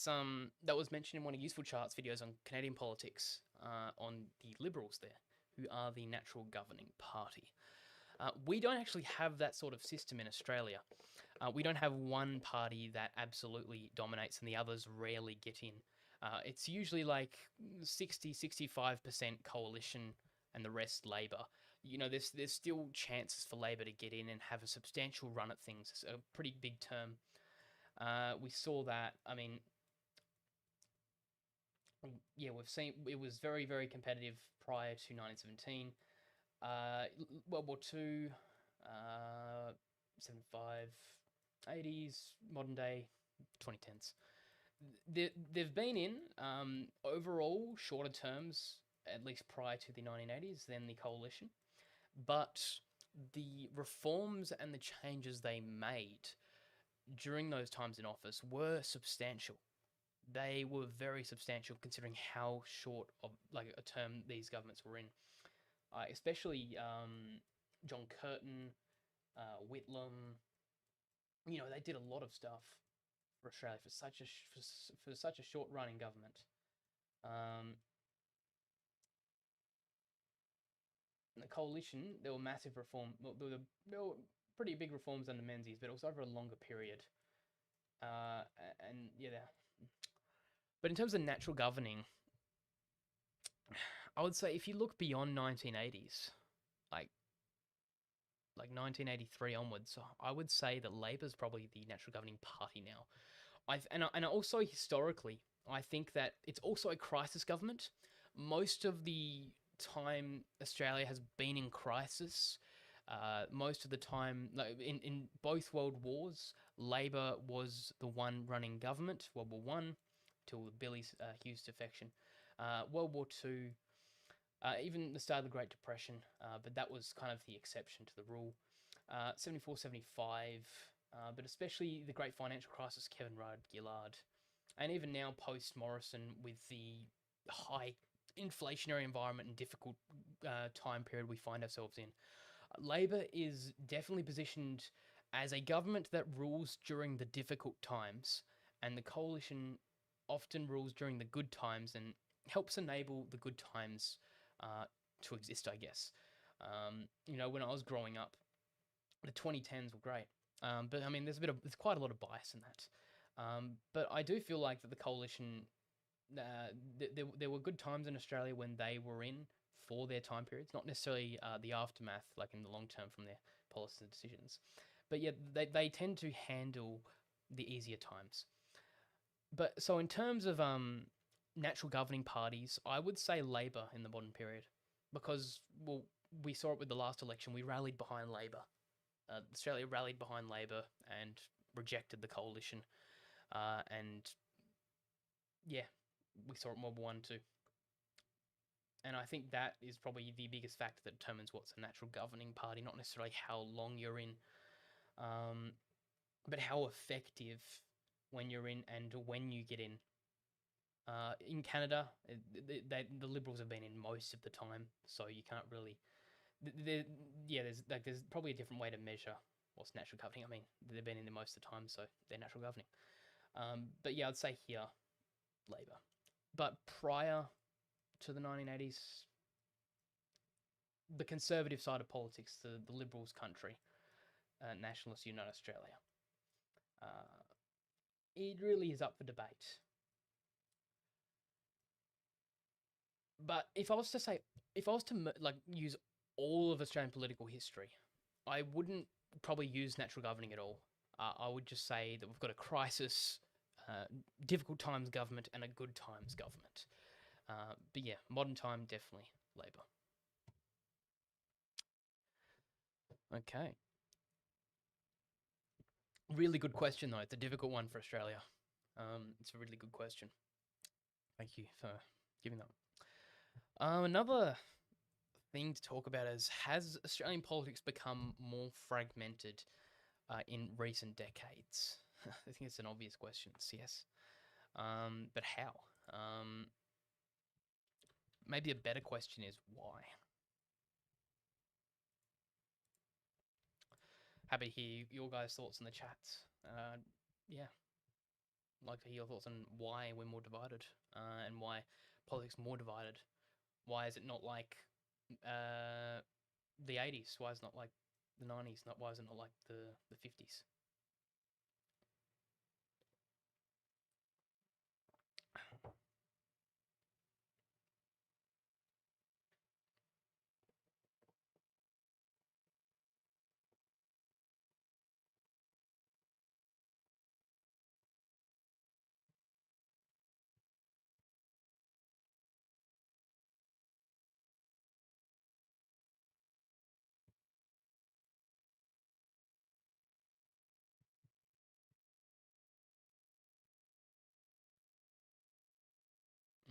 was mentioned in one of Useful Charts videos on Canadian politics on the Liberals there, who are the natural governing party. We don't actually have that sort of system in Australia. We don't have one party that absolutely dominates and the others rarely get in. It's usually like 60-65% coalition and the rest Labor. You know, there's still chances for Labor to get in and have a substantial run at things. It's a pretty big term. We saw that. I mean, yeah, we've seen it was very, very competitive prior to 1917. World War II, 75, 80s, modern day, 2010s. They've been in overall shorter terms, at least prior to the 1980s, than the coalition. But the reforms and the changes they made during those times in office were substantial. They were very substantial considering how short of like a term these governments were in. Especially John Curtin, Whitlam. You know, they did a lot of stuff for Australia for such a short run in government. The coalition, there were massive reform. Well, there were pretty big reforms under Menzies, but it was over a longer period. And yeah, but in terms of natural governing, I would say if you look beyond 1980s, like 1983 onwards, I would say that Labor's probably the natural governing party now. And also historically, I think that it's also a crisis government. Most of the time Australia has been in crisis, Most of the time, like in both world wars, Labor was the one running government. World War One, till Billy Hughes' defection. World War Two, even the start of the Great Depression, but that was kind of the exception to the rule. 74, 75, but especially the Great Financial Crisis, Kevin Rudd, Gillard, and even now post Morrison with the high inflationary environment and difficult time period we find ourselves in. Labor is definitely positioned as a government that rules during the difficult times, and the coalition often rules during the good times and helps enable the good times to exist, I guess. When I was growing up, the 2010s were great. But I mean, there's quite a lot of bias in that. But I do feel like that the coalition, there were good times in Australia when they were in for their time periods, not necessarily the aftermath, like in the long term from their policies and decisions. But yeah, they tend to handle the easier times. But so in terms of natural governing parties, I would say Labor in the modern period, because well, we saw it with the last election. We rallied behind Labor. Australia rallied behind Labor and rejected the coalition. And yeah, we saw it in World War One too. And I think that is probably the biggest factor that determines what's a natural governing party, not necessarily how long you're in, but how effective when you're in and when you get in. In Canada, the Liberals have been in most of the time, so you can't really. There's probably a different way to measure what's natural governing. I mean, they've been in there most of the time, so they're natural governing. But yeah, I'd say here, Labor. But prior to the 1980s, the conservative side of politics, the Liberals' country, Nationalists Unite Australia, it really is up for debate. But if I was to like use all of Australian political history, I wouldn't probably use natural governing at all. I would just say that we've got a crisis, difficult times government, and a good times government. But yeah, modern time, definitely Labor. Okay. Really good question, though. It's a difficult one for Australia. It's a really good question. Thank you for giving that. Another thing to talk about is, has Australian politics become more fragmented in recent decades? I think it's an obvious question. It's yes. But how? Maybe a better question is why? Happy to hear your guys' thoughts in the chats. Yeah, I'd like to hear your thoughts on why we're more divided and why politics more divided. Why is it not like the 80s? Why is it not like the 90s? Why is it not like the 50s?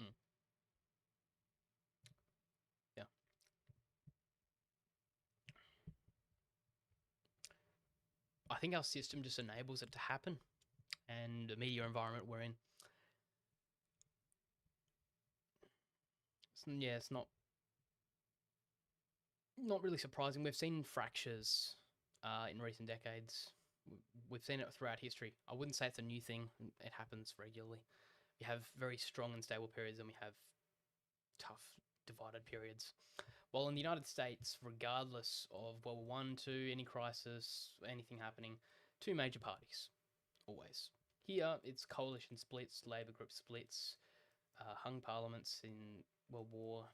Mm, yeah. I think our system just enables it to happen, and the media environment we're in. Yeah, it's not really surprising. We've seen fractures in recent decades. We've seen it throughout history. I wouldn't say it's a new thing. It happens regularly. We have very strong and stable periods, and we have tough, divided periods. While in the United States, regardless of World War One, Two, any crisis, anything happening, two major parties, always. Here, it's coalition splits, Labor group splits, hung parliaments in World War,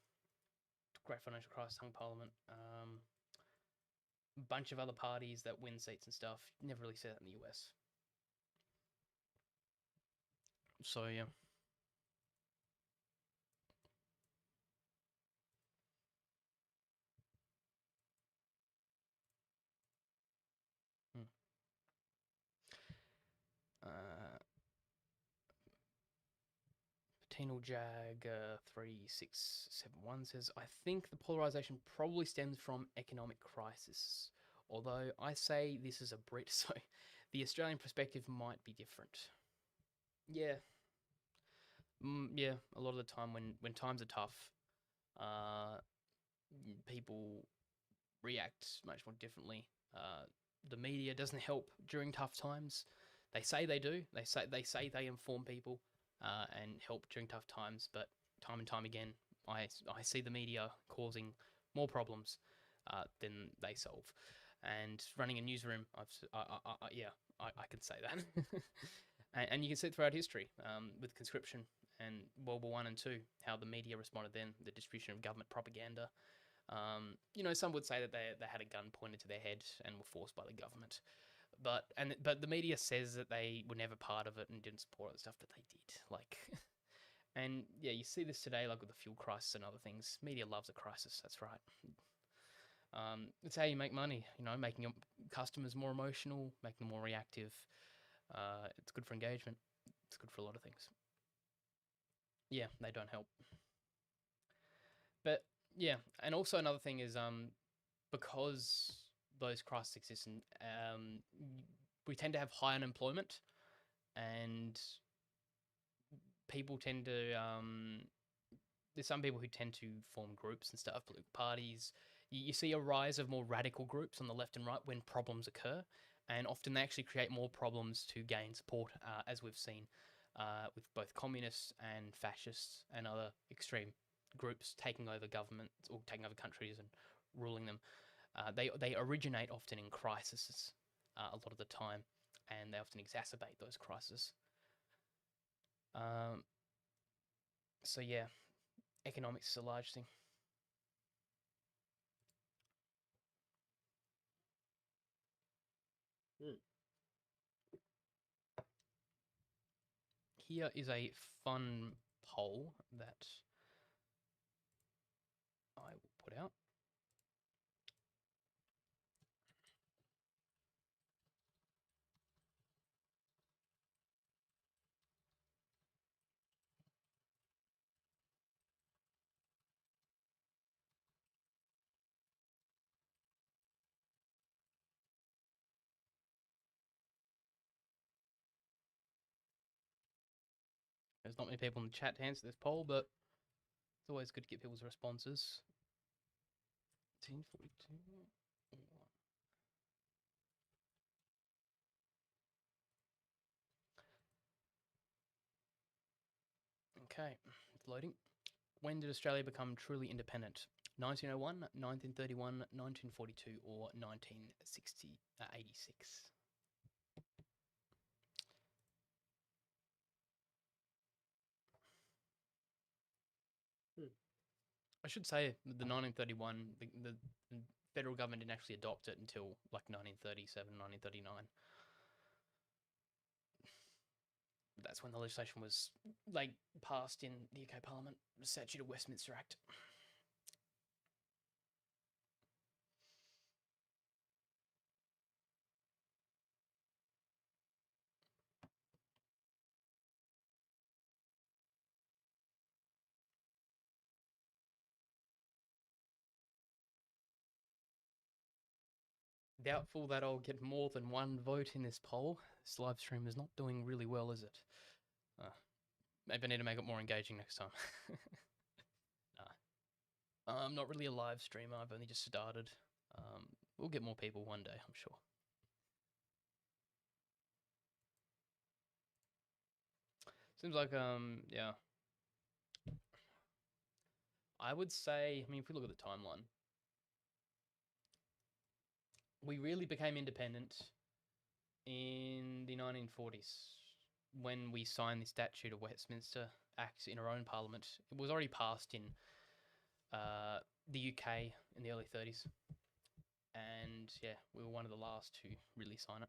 Great Financial Crisis, hung parliament. Bunch of other parties that win seats and stuff. Never really see that in the US. So yeah. Penal Jag 3671 says, I think the polarization probably stems from economic crisis. Although I say this is a Brit, so the Australian perspective might be different. Yeah, yeah. A lot of the time, when times are tough, uh, people react much more differently. The media doesn't help during tough times. They say they do. They say they inform people and help during tough times, but time and time again, I see the media causing more problems than they solve. And running a newsroom, I can say that. And you can see it throughout history with conscription and World War One and Two, how the media responded then, the distribution of government propaganda. Some would say that they had a gun pointed to their head and were forced by the government, but the media says that they were never part of it and didn't support it and stuff, but they did. Like, and yeah, you see this today, like with the fuel crisis and other things. Media loves a crisis. That's right. It's how you make money. Making your customers more emotional, making them more reactive. It's good for engagement. It's good for a lot of things. Yeah, they don't help. But yeah, and also another thing is because those crises exist, and we tend to have high unemployment, and people tend to there's some people who tend to form groups and stuff, political parties. You see a rise of more radical groups on the left and right when problems occur, and often they actually create more problems to gain support, as we've seen with both communists and fascists and other extreme groups taking over governments or taking over countries and ruling them. They originate often in crises a lot of the time, and they often exacerbate those crises. So yeah, economics is a large thing. Here is a fun poll that I will put out. There's not many people in the chat to answer this poll, but it's always good to get people's responses. 1942. Okay, it's loading. When did Australia become truly independent? 1901, 1931, 1942, or 1986? I should say the 1931, the federal government didn't actually adopt it until like 1937, 1939. That's when the legislation was like passed in the UK Parliament, the Statute of Westminster Act. Doubtful that I'll get more than one vote in this poll. This live stream is not doing really well, is it? Maybe I need to make it more engaging next time. Nah. I'm not really a live streamer. I've only just started. We'll get more people one day, I'm sure. Seems like, yeah. I would say, I mean, if we look at the timeline, we really became independent in the 1940s when we signed the Statute of Westminster Act in our own parliament. It was already passed in the UK in the early 30s. And yeah, we were one of the last to really sign it.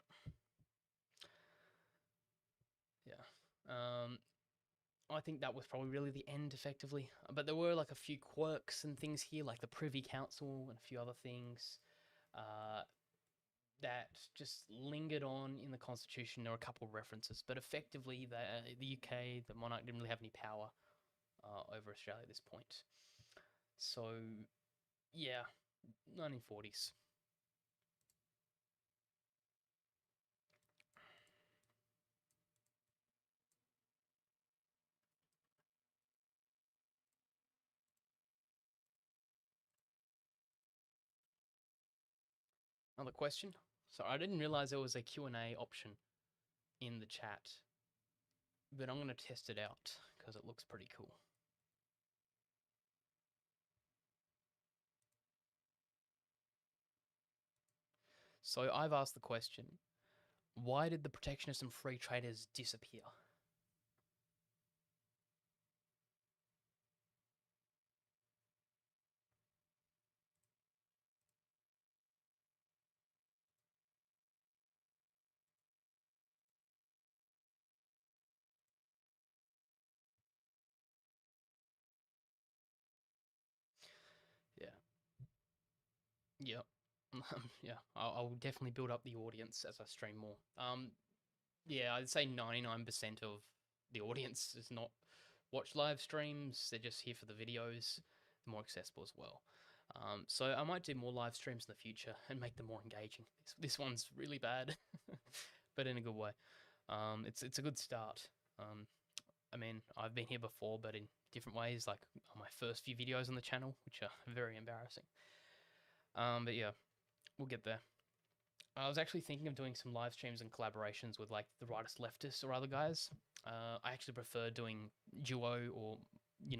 Yeah. I think that was probably really the end, effectively. But there were like a few quirks and things here, like the Privy Council and a few other things that just lingered on in the Constitution. There were a couple of references, but effectively, the UK, the monarch, didn't really have any power over Australia at this point. So, yeah, 1940s. Another question? So I didn't realize there was a Q&A option in the chat, but I'm going to test it out because it looks pretty cool. So I've asked the question, why did the protectionists and free traders disappear? Yeah. Yep. Yeah, I'll definitely build up the audience as I stream more. Yeah, I'd say 99% of the audience is not watch live streams. They're just here for the videos. They're more accessible as well. So I might do more live streams in the future and make them more engaging. This one's really bad, but in a good way. It's a good start. I mean, I've been here before, but in different ways, like on my first few videos on the channel, which are very embarrassing. But yeah, we'll get there. I was actually thinking of doing some live streams and collaborations with like the rightist leftists or other guys. I actually prefer doing duo or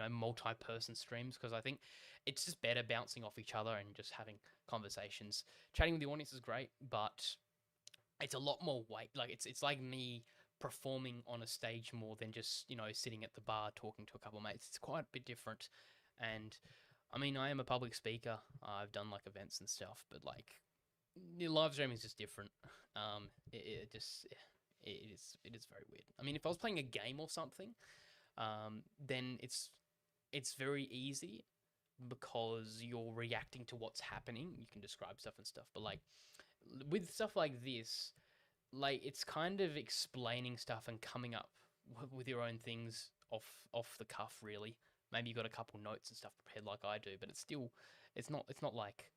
multi-person streams because I think it's just better bouncing off each other and just having conversations. Chatting with the audience is great, but it's a lot more weight. Like it's like me performing on a stage more than just sitting at the bar talking to a couple of mates. It's quite a bit different, and I mean I am a public speaker. I've done like events and stuff, but like the live streaming is just different. It is very weird. I mean, if I was playing a game or something, then it's very easy because you're reacting to what's happening. You can describe stuff and stuff, but like with stuff like this, like it's kind of explaining stuff and coming up with your own things off the cuff. Really, maybe you got a couple notes and stuff prepared like I do, but it's not like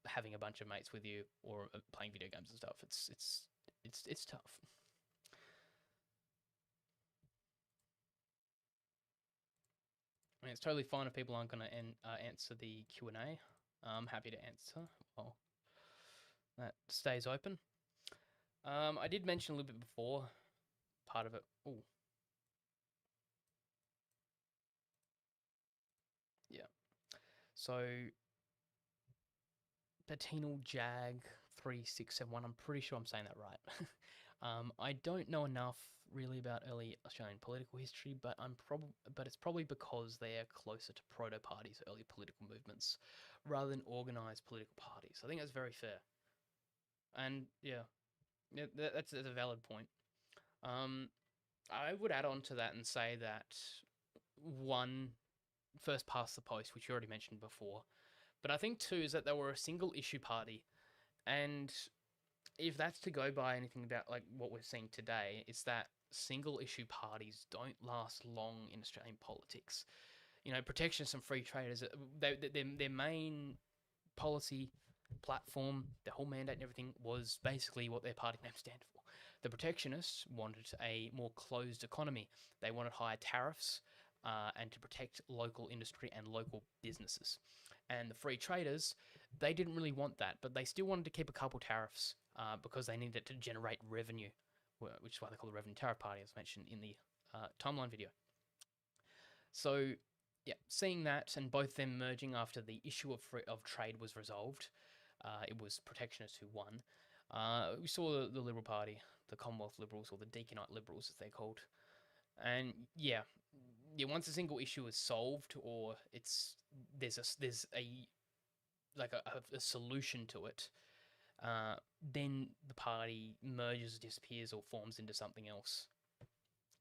having a bunch of mates with you or playing video games and stuff. It's tough. I mean, it's totally fine if people aren't going to answer the Q&A. I'm happy to answer. Well, that stays open. I did mention a little bit before, part of it. Oh, yeah. So, Patinal Jag 3671. I'm pretty sure I'm saying that right. I don't know enough really about early Australian political history, but it's probably because they are closer to proto parties, early political movements, rather than organized political parties. I think that's very fair. And yeah, that's a valid point. I would add on to that and say that one, first past the post, which you already mentioned before, but I think two is that they were a single issue party, and if that's to go by anything about like what we're seeing today, it's that single issue parties don't last long in Australian politics. Protectionists and free traders, their main policy platform, their whole mandate and everything was basically what their party name stand for. The protectionists wanted a more closed economy. They wanted higher tariffs and to protect local industry and local businesses. And the free traders, they didn't really want that, but they still wanted to keep a couple tariffs because they needed it to generate revenue, which is why they call the Revenue Tariff Party, as mentioned in the timeline video. So, yeah, seeing that and both them merging after the issue of trade was resolved, it was protectionists who won. We saw the Liberal Party, the Commonwealth Liberals, or the Deaconite Liberals, as they're called. And yeah, once a single issue is solved, or there's a solution to it, then the party merges, disappears, or forms into something else.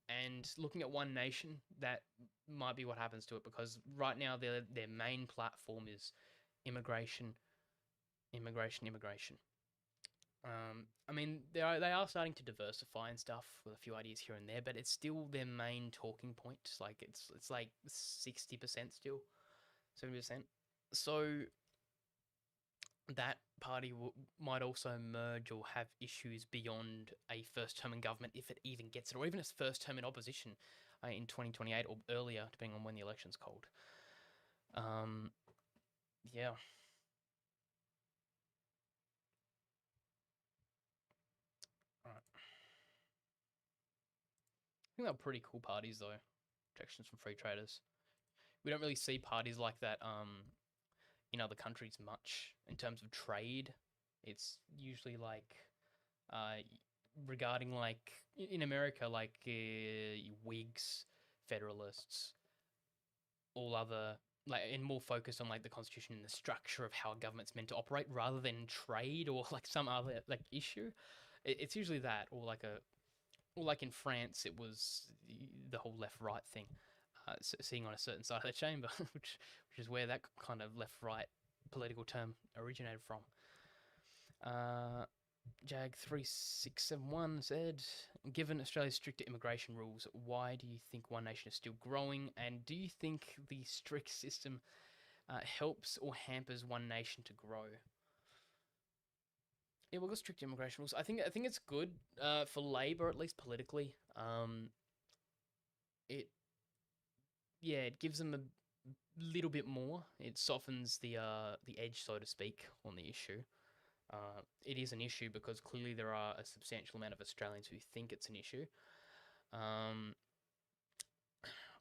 And looking at One Nation, that might be what happens to it, because right now their main platform is immigration, immigration, immigration. I mean, they are starting to diversify and stuff with a few ideas here and there, but it's still their main talking point. Like it's like 60% still, 70%. So that party might also merge or have issues beyond a first term in government if it even gets it, or even its first term in opposition in 2028 or earlier, depending on when the election's called. Yeah. Right. I think they're pretty cool parties though. Protections from free traders. We don't really see parties like that in other countries much in terms of trade. It's usually like uh, regarding like in America, like Whigs, Federalists, all other like and more focused on like the constitution and the structure of how a government's meant to operate rather than trade or like some other like issue. It's usually that or like a or like in France, it was the whole left right thing, seeing on a certain side of the chamber, which is where that kind of left right political term originated from. Uh, Jag3671 said, given Australia's stricter immigration rules, why do you think One Nation is still growing? And do you think the strict system helps or hampers One Nation to grow? Yeah, we've got strict immigration rules. I think it's good for Labor, at least politically. It it gives them a little bit more. It softens the edge, so to speak, on the issue. It is an issue because clearly there are a substantial amount of Australians who think it's an issue. Um,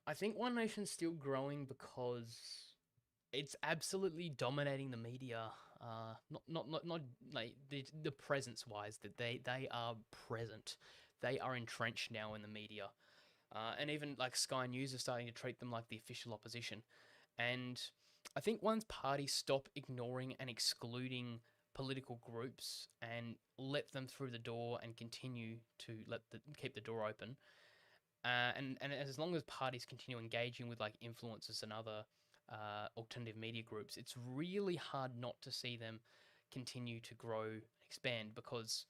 I think One Nation's still growing because it's absolutely dominating the media. Not like the presence wise that they are present. They are entrenched now in the media, and even like Sky News are starting to treat them like the official opposition. And I think once parties stop ignoring and excluding political groups and let them through the door and continue to keep the door open, and as long as parties continue engaging with like influencers and other alternative media groups, it's really hard not to see them continue to grow and expand because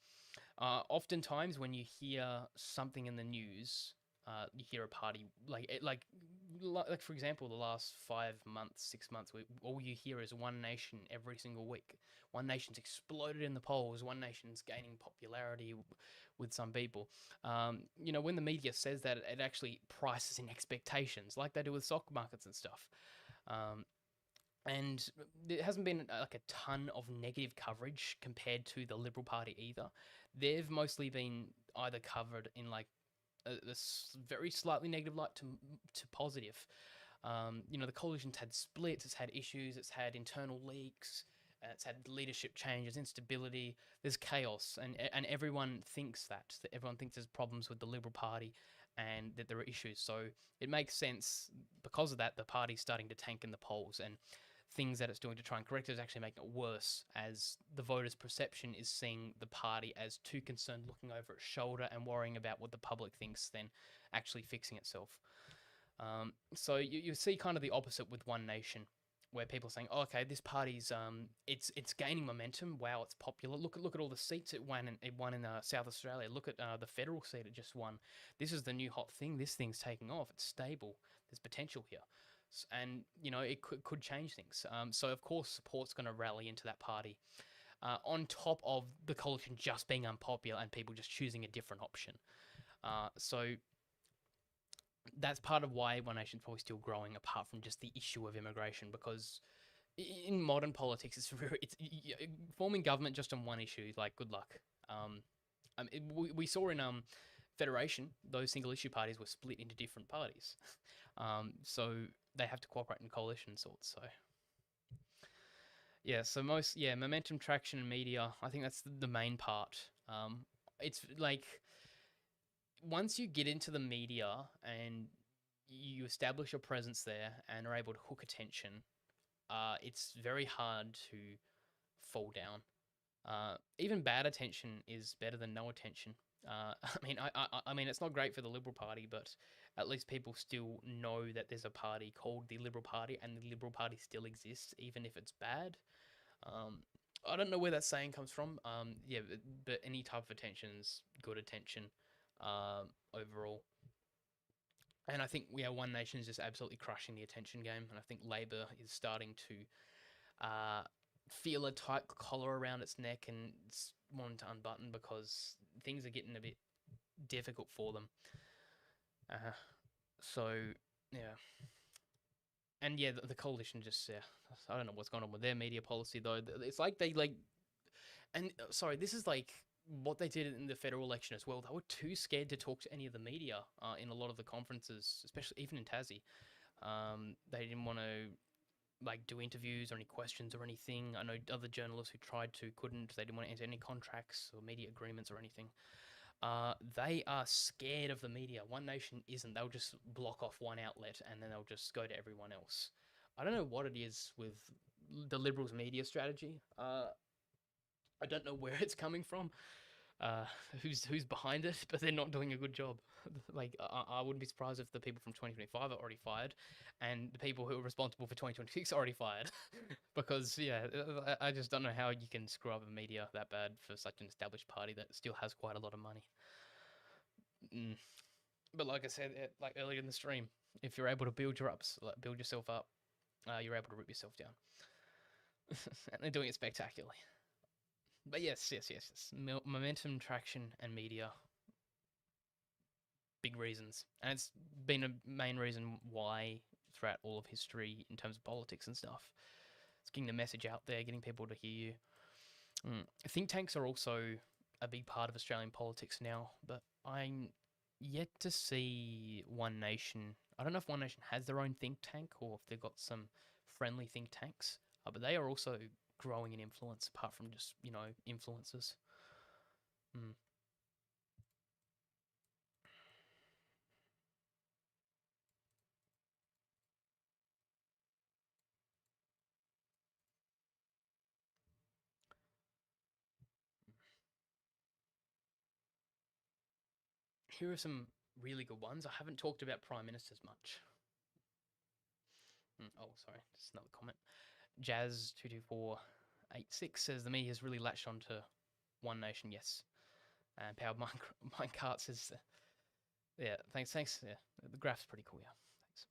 oftentimes when you hear something in the news, you hear a party like for example, the last 5 months, 6 months, all you hear is One Nation every single week. One Nation's exploded in the polls. One Nation's gaining popularity with some people. When the media says that, it actually prices in expectations, like they do with stock markets and stuff. Um, and there hasn't been like a ton of negative coverage compared to the Liberal Party either. They've mostly been either covered in like a very slightly negative light to positive. The coalition's had splits, it's had issues, it's had internal leaks, it's had leadership changes, instability. There's chaos, and everyone thinks that everyone thinks there's problems with the Liberal Party, and that there are issues. So it makes sense because of that. The party's starting to tank in the polls, and things that it's doing to try and correct it is actually making it worse, as the voters' perception is seeing the party as too concerned looking over its shoulder and worrying about what the public thinks than actually fixing itself. So you see kind of the opposite with One Nation, where people are saying, oh, okay, this party's it's gaining momentum. Wow, it's popular. Look at all the seats it won in South Australia. Look at the federal seat it just won. This is the new hot thing. This thing's taking off. It's stable. There's potential here, and it could change things. So of course support's going to rally into that party. On top of the coalition just being unpopular and people just choosing a different option. So that's part of why One Nation's probably still growing, apart from just the issue of immigration, because in modern politics, it's forming government just on one issue. Like, good luck. We saw in Federation, those single issue parties were split into different parties, so they have to cooperate in coalition sorts. So yeah, so momentum, traction, and media. I think that's the main part. It's like once you get into the media and you establish a presence there and are able to hook attention, it's very hard to fall down. Even bad attention is better than no attention. I mean, it's not great for the Liberal Party, but at least people still know that there's a party called the Liberal Party, and the Liberal Party still exists, even if it's bad. I don't know where that saying comes from. Yeah, but any type of attention is good attention, overall. And I think One Nation is just absolutely crushing the attention game, and I think Labor is starting to feel a tight collar around its neck and it's wanting to unbutton because things are getting a bit difficult for them. Uh, so yeah, and yeah, the coalition just I don't know what's going on with their media policy though. It's like they like, and sorry, this is like what they did in the federal election as well. They were too scared to talk to any of the media in a lot of the conferences, especially even in Tassie. They didn't want to like do interviews or any questions or anything. I know other journalists who tried to couldn't. They didn't want to enter any contracts or media agreements or anything. They are scared of the media. One Nation isn't. They'll just block off one outlet and then they'll just go to everyone else. I don't know what it is with the Liberals' media strategy. I don't know where it's coming from, uh, who's behind it, but they're not doing a good job. Like I wouldn't be surprised if the people from 2025 are already fired, and the people who are responsible for 2026 are already fired, because yeah, I just don't know how you can screw up a media that bad for such an established party that still has quite a lot of money. Mm. But like I said, like earlier in the stream, if you're able to build yourself up, you're able to rip yourself down, and they're doing it spectacularly. But yes. Momentum, traction, and media, big reasons, and it's been a main reason why throughout all of history in terms of politics and stuff. It's getting the message out there, getting people to hear you. Think tanks are also a big part of Australian politics now, but I'm yet to see One Nation. I don't know if One Nation has their own think tank or if they've got some friendly think tanks, but they are also growing in influence apart from just, influencers. Mm. Here are some really good ones. I haven't talked about prime ministers much. Oh, sorry, just another comment. Jazz22486 says the media has really latched onto One Nation. Yes, and Powered Minecart says, yeah, thanks. Yeah, the graph's pretty cool. Yeah, thanks.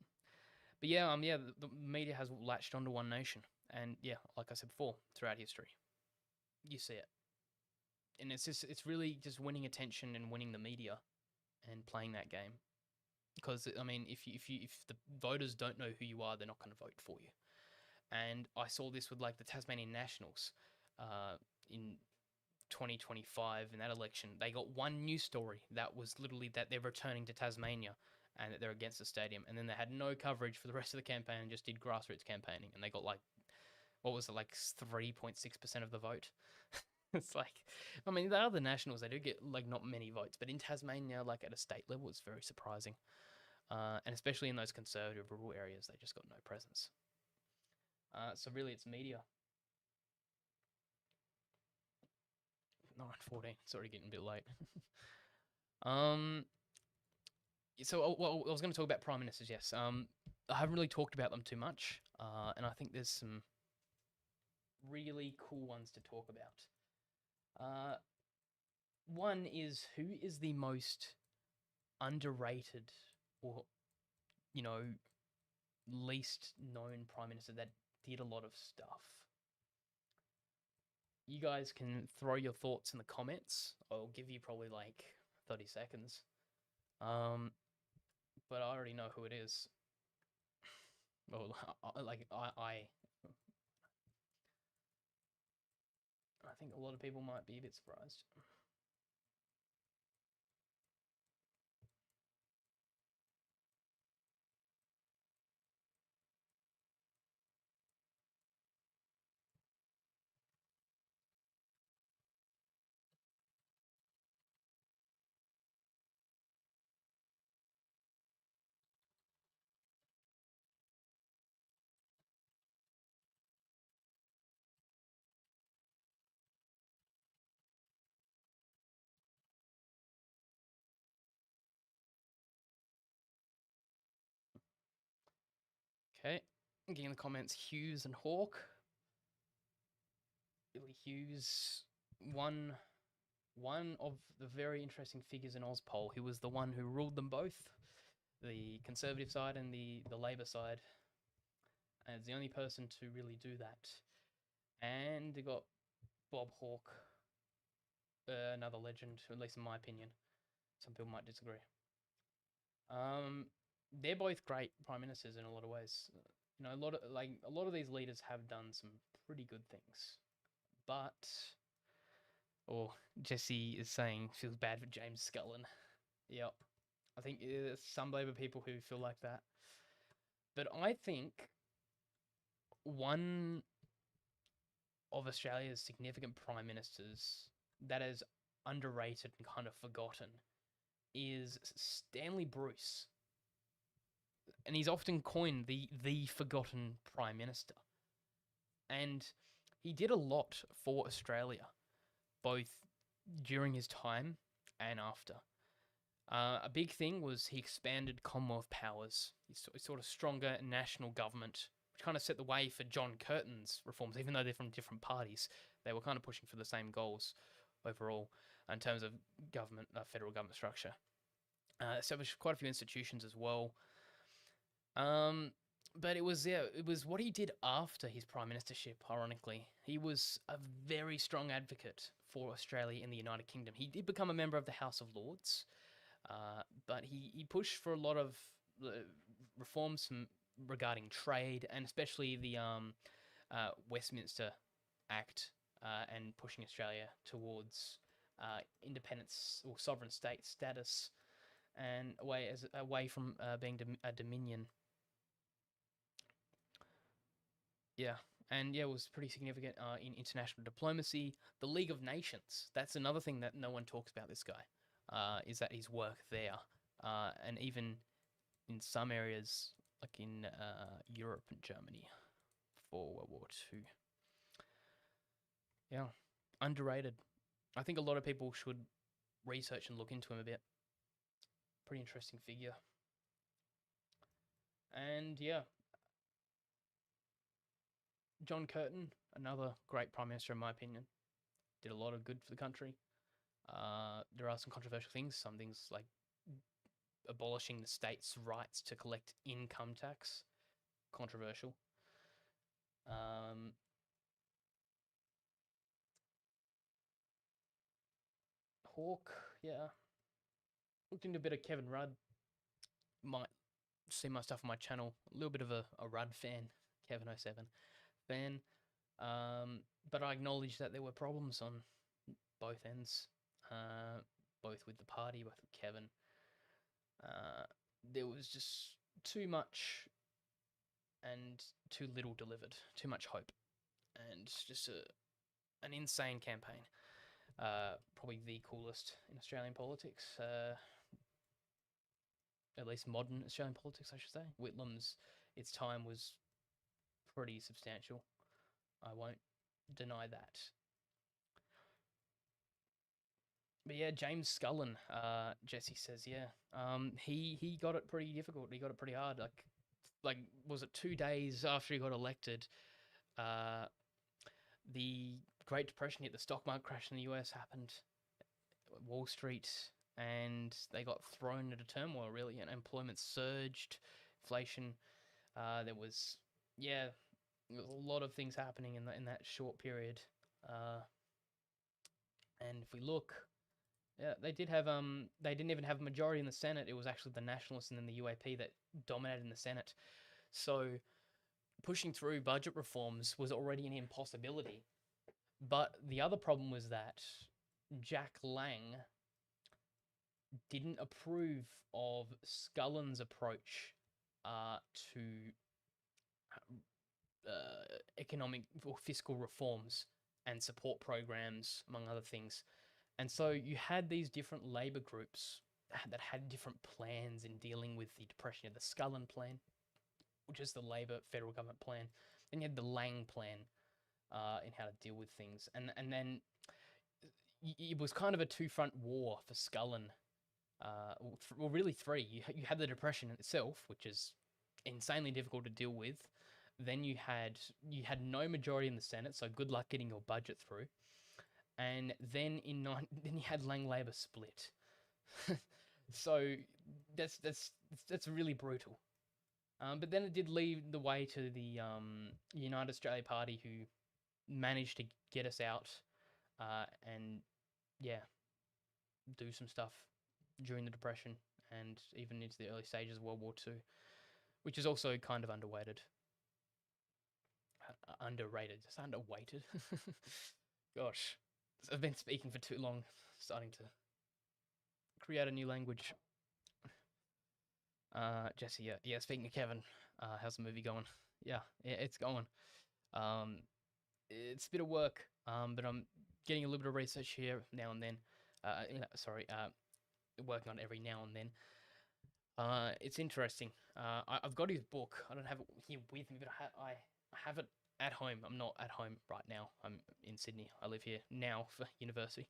But yeah, the media has latched onto One Nation, and yeah, like I said before, throughout history, you see it, and it's really just winning attention and winning the media and playing that game. Because I mean, if the voters don't know who you are, they're not going to vote for you. And I saw this with like the Tasmanian Nationals, in 2025 in that election. They got one news story that was literally that they're returning to Tasmania and that they're against the stadium, and then they had no coverage for the rest of the campaign and just did grassroots campaigning, and they got like, what was it, like 3.6% of the vote. It's like, I mean, the other nationals, they do get like not many votes, but in Tasmania, like at a state level, it's very surprising. And especially in those conservative rural areas, they just got no presence. So really, it's media. 9:14. It's already getting a bit late. um. So, well, I was going to talk about prime ministers. Yes. I haven't really talked about them too much. And I think there's some really cool ones to talk about. One is, who is the most underrated or, you know, least known prime minister that did a lot of stuff? You guys can throw your thoughts in the comments. I'll give you probably like 30 seconds. Um, but I already know who it is. Well, like I think a lot of people might be a bit surprised. Okay, getting in the comments, Hughes and Hawk. Billy Hughes, one one of the very interesting figures in auspol. He was the one who ruled them both, the Conservative side and the Labor side, as the only person to really do that. And you got Bob Hawke, another legend, at least in my opinion. Some people might disagree. Um, they're both great prime ministers in a lot of ways. You know, a lot of these leaders have done some pretty good things, but or Jesse is saying feels bad for James Scullin. Yep, I think there's some Labour people who feel like that, but I think one of Australia's significant prime ministers that is underrated and kind of forgotten is Stanley Bruce, and he's often coined the forgotten prime minister. And he did a lot for Australia, both during his time and after. A big thing was he expanded Commonwealth powers. He sort of stronger national government, which kind of set the way for John Curtin's reforms, even though they're from different parties. They were kind of pushing for the same goals overall in terms of government, federal government structure. Established quite a few institutions as well. But it was what he did after his prime ministership. Ironically, he was a very strong advocate for Australia in the United Kingdom. He did become a member of the House of Lords, but he pushed for a lot of reforms regarding trade and especially the Westminster Act and pushing Australia towards independence or sovereign state status and away from being a dominion. Yeah, and yeah, it was pretty significant in international diplomacy. The League of Nations, that's another thing that no one talks about this guy, is that his work there. And even in some areas, like in Europe and Germany for World War II. Yeah, underrated. I think a lot of people should research and look into him a bit. Pretty interesting figure. And yeah, John Curtin, another great prime minister in my opinion, did a lot of good for the country. There are some controversial things. Some things like abolishing the state's rights to collect income tax, controversial. Hawke, yeah. Looked into a bit of Kevin Rudd. Might see my stuff on my channel. A little bit of a Rudd fan, Kevin07 fan. But I acknowledge that there were problems on both ends, both with the party, both with Kevin. There was just too much and too little delivered, too much hope, and just an insane campaign. Probably the coolest in Australian politics, at least modern Australian politics, I should say. Whitlam's, its time was pretty substantial. I won't deny that. But yeah, James Scullin, Jesse says, yeah, he got it pretty difficult. He got it pretty hard. Like was it 2 days after he got elected? The Great Depression hit. The stock market crash in the US happened. Wall Street, and they got thrown into turmoil. Really, and employment surged, inflation. There was a lot of things happening in that short period. And if we look, yeah, they didn't even have a majority in the Senate. It was actually the Nationalists and then the UAP that dominated in the Senate. So pushing through budget reforms was already an impossibility. But the other problem was that Jack Lang didn't approve of Scullin's approach to economic or fiscal reforms and support programs, among other things. And so you had these different Labor groups that had different plans in dealing with the depression. You had the Scullin plan, which is the Labor federal government plan. Then you had the Lang plan in how to deal with things. And then it was kind of a two-front war for Scullin. Well, really three. You had the depression itself, which is insanely difficult to deal with. Then you had no majority in the Senate, so good luck getting your budget through. And then then you had Lang Labor split. So that's really brutal. But then it did lead the way to the United Australia Party, who managed to get us out, and yeah, do some stuff during the Depression and even into the early stages of World War II, which is also kind of underweighted. Underrated, just underweighted. Gosh, I've been speaking for too long, starting to create a new language. Jesse, yeah. Speaking of Kevin, how's the movie going? Yeah, it's going. Um, it's a bit of work, but I'm getting a little bit of research here now and then. Working on every now and then. It's interesting. I've got his book. I don't have it here with me, but I have it at home. I'm not at home right now. I'm in Sydney. I live here now for university.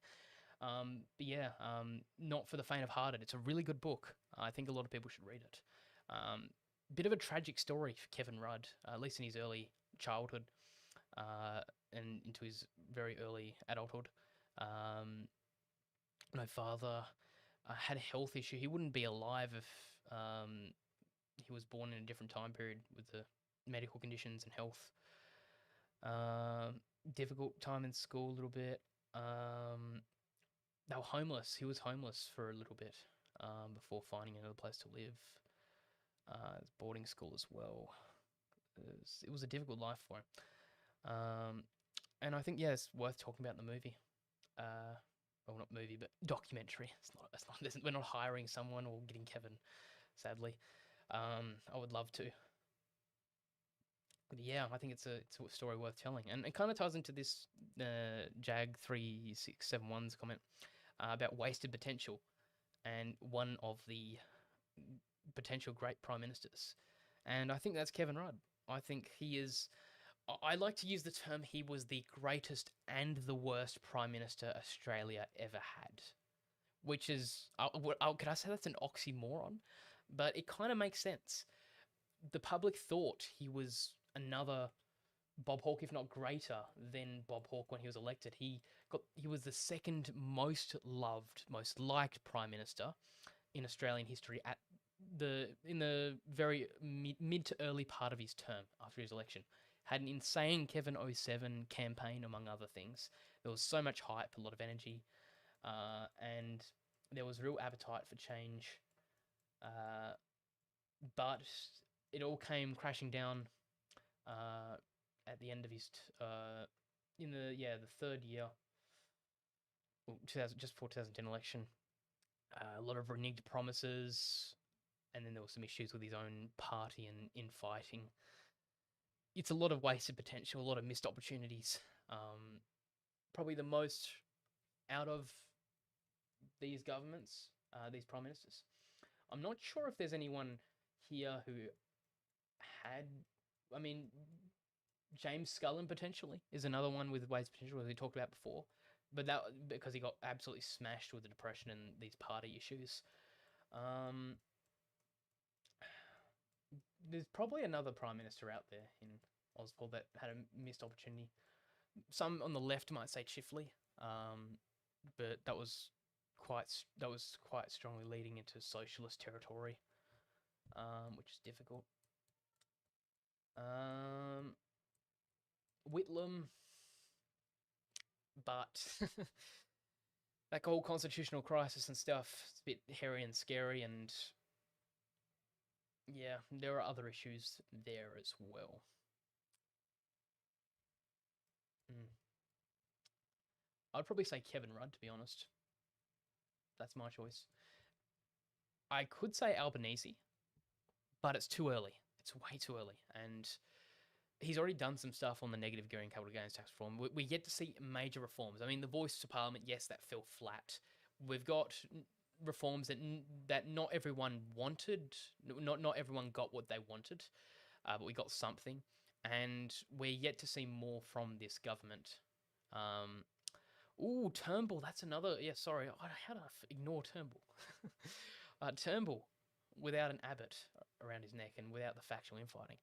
But yeah, not for the faint of hearted. It's a really good book. I think a lot of people should read it. Bit of a tragic story for Kevin Rudd, at least in his early childhood and into his very early adulthood. My father had a health issue. He wouldn't be alive if he was born in a different time period with the medical conditions and health. Difficult time in school a little bit. They were homeless. He was homeless for a little bit before finding another place to live. Boarding school as well. It was a difficult life for him. And I think, yeah, it's worth talking about in the movie. Well, not movie, but documentary. We're not hiring someone or getting Kevin, sadly. I would love to. But yeah, I think it's a story worth telling. And it kind of ties into this Jag3671's comment about wasted potential and one of the potential great prime ministers. And I think that's Kevin Rudd. I think he is. I like to use the term he was the greatest and the worst prime minister Australia ever had, which is, could I say that's an oxymoron? But it kind of makes sense. The public thought he was another Bob Hawke, if not greater than Bob Hawke when he was elected. He was the second most loved, most liked prime minister in Australian history in the very mid to early part of his term after his election. Had an insane Kevin 07 campaign, among other things. There was so much hype, a lot of energy, and there was real appetite for change. But it all came crashing down at the end of his in the third year, just before 2010 election. A lot of reneged promises, and then there were some issues with his own party and infighting. It's a lot of wasted potential, a lot of missed opportunities. Probably the most out of these governments, these prime ministers. I'm not sure if there's anyone here who had. I mean, James Scullin potentially is another one with wasted potential, as we talked about before, but that because he got absolutely smashed with the Depression and these party issues. There's probably another prime minister out there in auspol that had a missed opportunity. Some on the left might say Chifley, but that was quite strongly leading into socialist territory, which is difficult. Whitlam, but that whole constitutional crisis and stuff, it's a bit hairy and scary, and yeah, there are other issues there as well. I'd probably say Kevin Rudd, to be honest. That's my choice. I could say Albanese, but it's too early. It's way too early. And he's already done some stuff on the negative gearing capital gains tax reform. We're yet to see major reforms. I mean, the voice to Parliament, yes, that fell flat. We've got reforms that not everyone wanted. Not everyone got what they wanted, but we got something. And we're yet to see more from this government. Turnbull, that's another. Yeah, sorry. How did I ignore Turnbull? Turnbull, without an Abbott around his neck and without the factional infighting.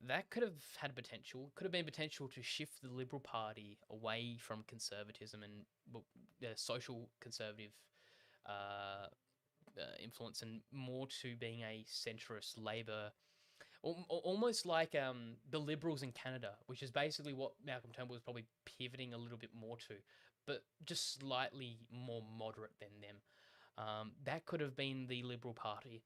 that could have had potential. Could have been potential to shift the Liberal Party away from conservatism and the social conservative uh, influence, and more to being a centrist Labor, almost like the Liberals in Canada, which is basically what Malcolm Turnbull was probably pivoting a little bit more to, but just slightly more moderate than them. That could have been the Liberal Party,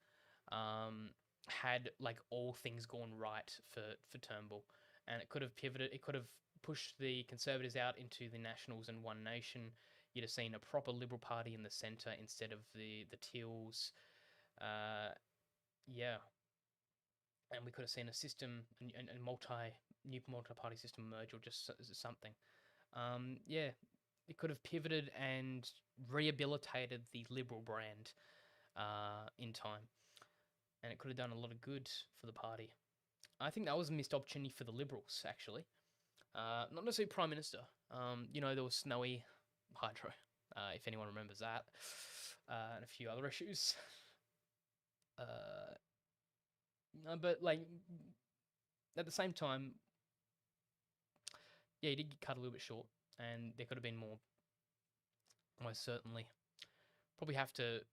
had like all things gone right for Turnbull, and it could have pivoted. It could have pushed the Conservatives out into the Nationals and One Nation. You'd have seen a proper Liberal Party in the centre instead of the Teals. Yeah, and we could have seen a system and new multi-party system emerge, or just something. Yeah, it could have pivoted and rehabilitated the Liberal brand in time, and it could have done a lot of good for the party. I think that was a missed opportunity for the Liberals, actually. Not necessarily Prime Minister. There was Snowy Hydro, if anyone remembers that, and a few other issues. But like at the same time, yeah, he did get cut a little bit short, and there could have been more. Most certainly, probably have to.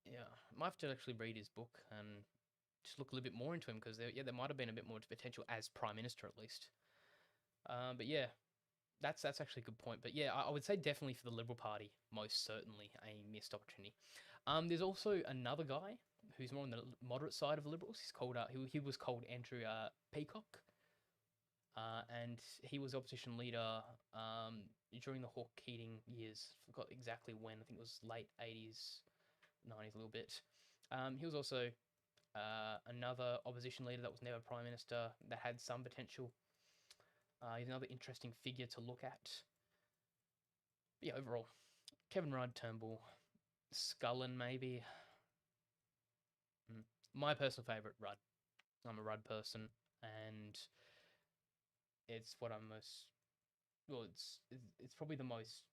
Yeah, might have to actually read his book and just look a little bit more into him, because there might have been a bit more potential as Prime Minister at least. But yeah, that's actually a good point. But yeah, I would say definitely for the Liberal Party, most certainly a missed opportunity. There's also another guy who's more on the moderate side of Liberals. He's called he was called Andrew Peacock, and he was opposition leader during the Hawke Keating years. Forgot exactly when. I think it was late 80s, 90s a little bit. He was also another opposition leader that was never prime minister, that had some potential. He's another interesting figure to look at. But yeah, overall, Kevin Rudd, Turnbull, Scullin maybe. My personal favourite, Rudd. I'm a Rudd person, and it's what I'm most. Well, it's probably the most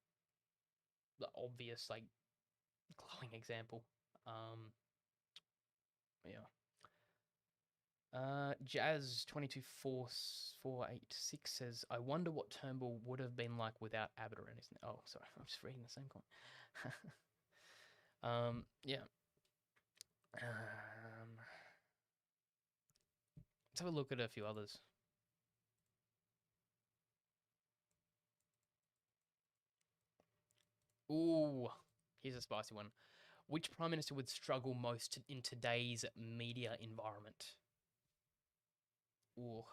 obvious, like, glowing example. Yeah. Jazz 224486 says, I wonder what Turnbull would have been like without Abbott around his. Oh, sorry, I'm just reading the same comment. Yeah. Let's have a look at a few others. Ooh, here's a spicy one. Which prime minister would struggle most in today's media environment? Ooh,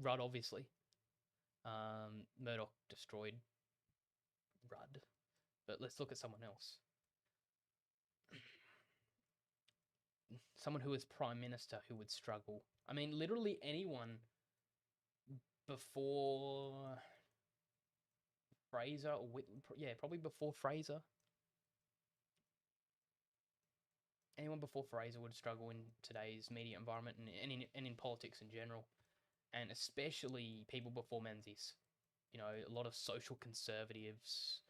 Rudd, obviously. Murdoch destroyed Rudd, but let's look at someone else. Someone who is prime minister who would struggle. I mean, literally anyone before Fraser or yeah, probably before Fraser. Anyone before Fraser would struggle in today's media environment, and in politics in general, and especially people before Menzies. A lot of social conservatives,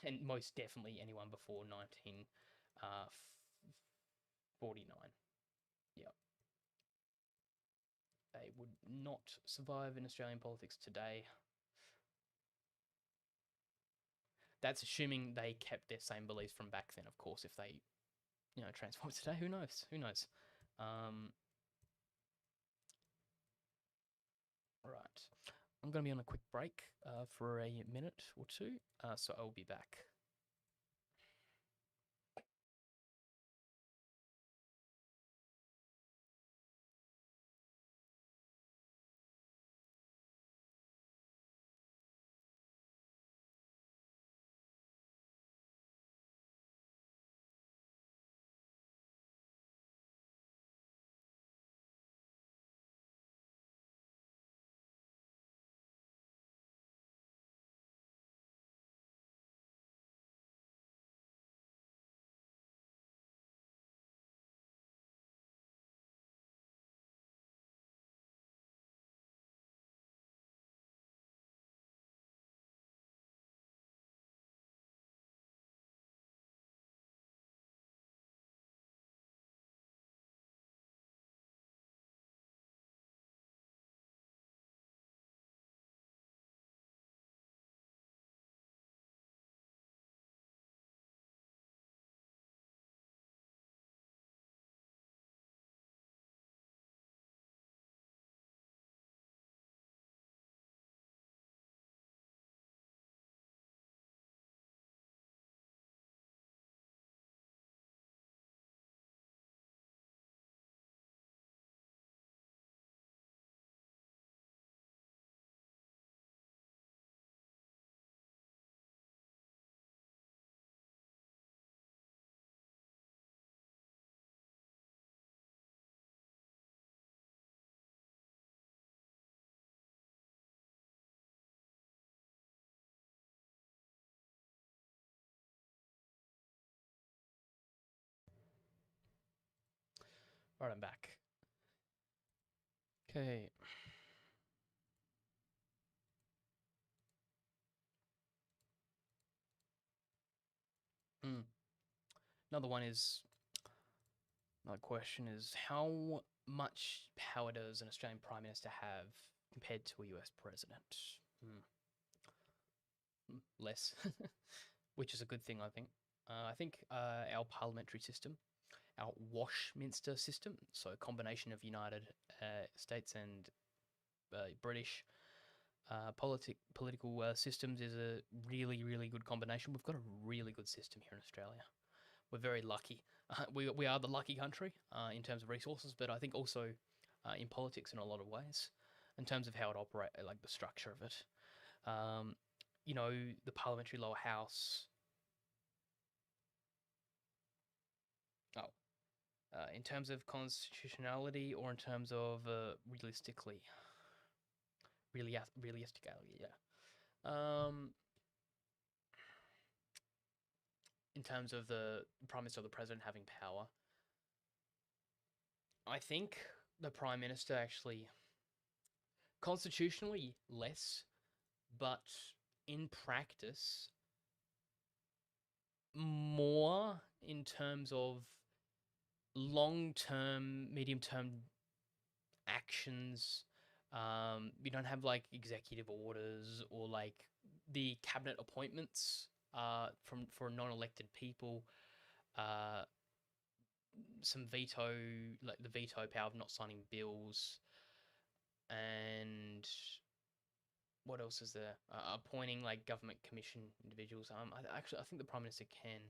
and most definitely anyone before 1949. Yeah. They would not survive in Australian politics today. That's assuming they kept their same beliefs from back then, of course. If they, transform today, who knows? Who knows? Right. I'm going to be on a quick break for a minute or two, so I'll be back. Right, I'm back. Okay. Mm. Another one is another question is how much power does an Australian Prime Minister have compared to a US President? Mm. Less, which is a good thing, I think. I think our parliamentary system, our Washminster system, so a combination of United States and British political systems is a really, really good combination. We've got a really good system here in Australia. We're very lucky. We are the lucky country in terms of resources, but I think also in politics in a lot of ways, in terms of how it operates, like the structure of it. Um, you know, the parliamentary lower house. Oh, in terms of constitutionality or in terms of realistically, realistically, yeah. In terms of the prime minister or the president having power, I think the prime minister actually constitutionally less, but in practice more in terms of long term, medium term actions. We don't have like executive orders or like the cabinet appointments from for non-elected people. Uh, some veto, like the veto power of not signing bills, and what else is there? Appointing like government commission individuals. I think the prime minister can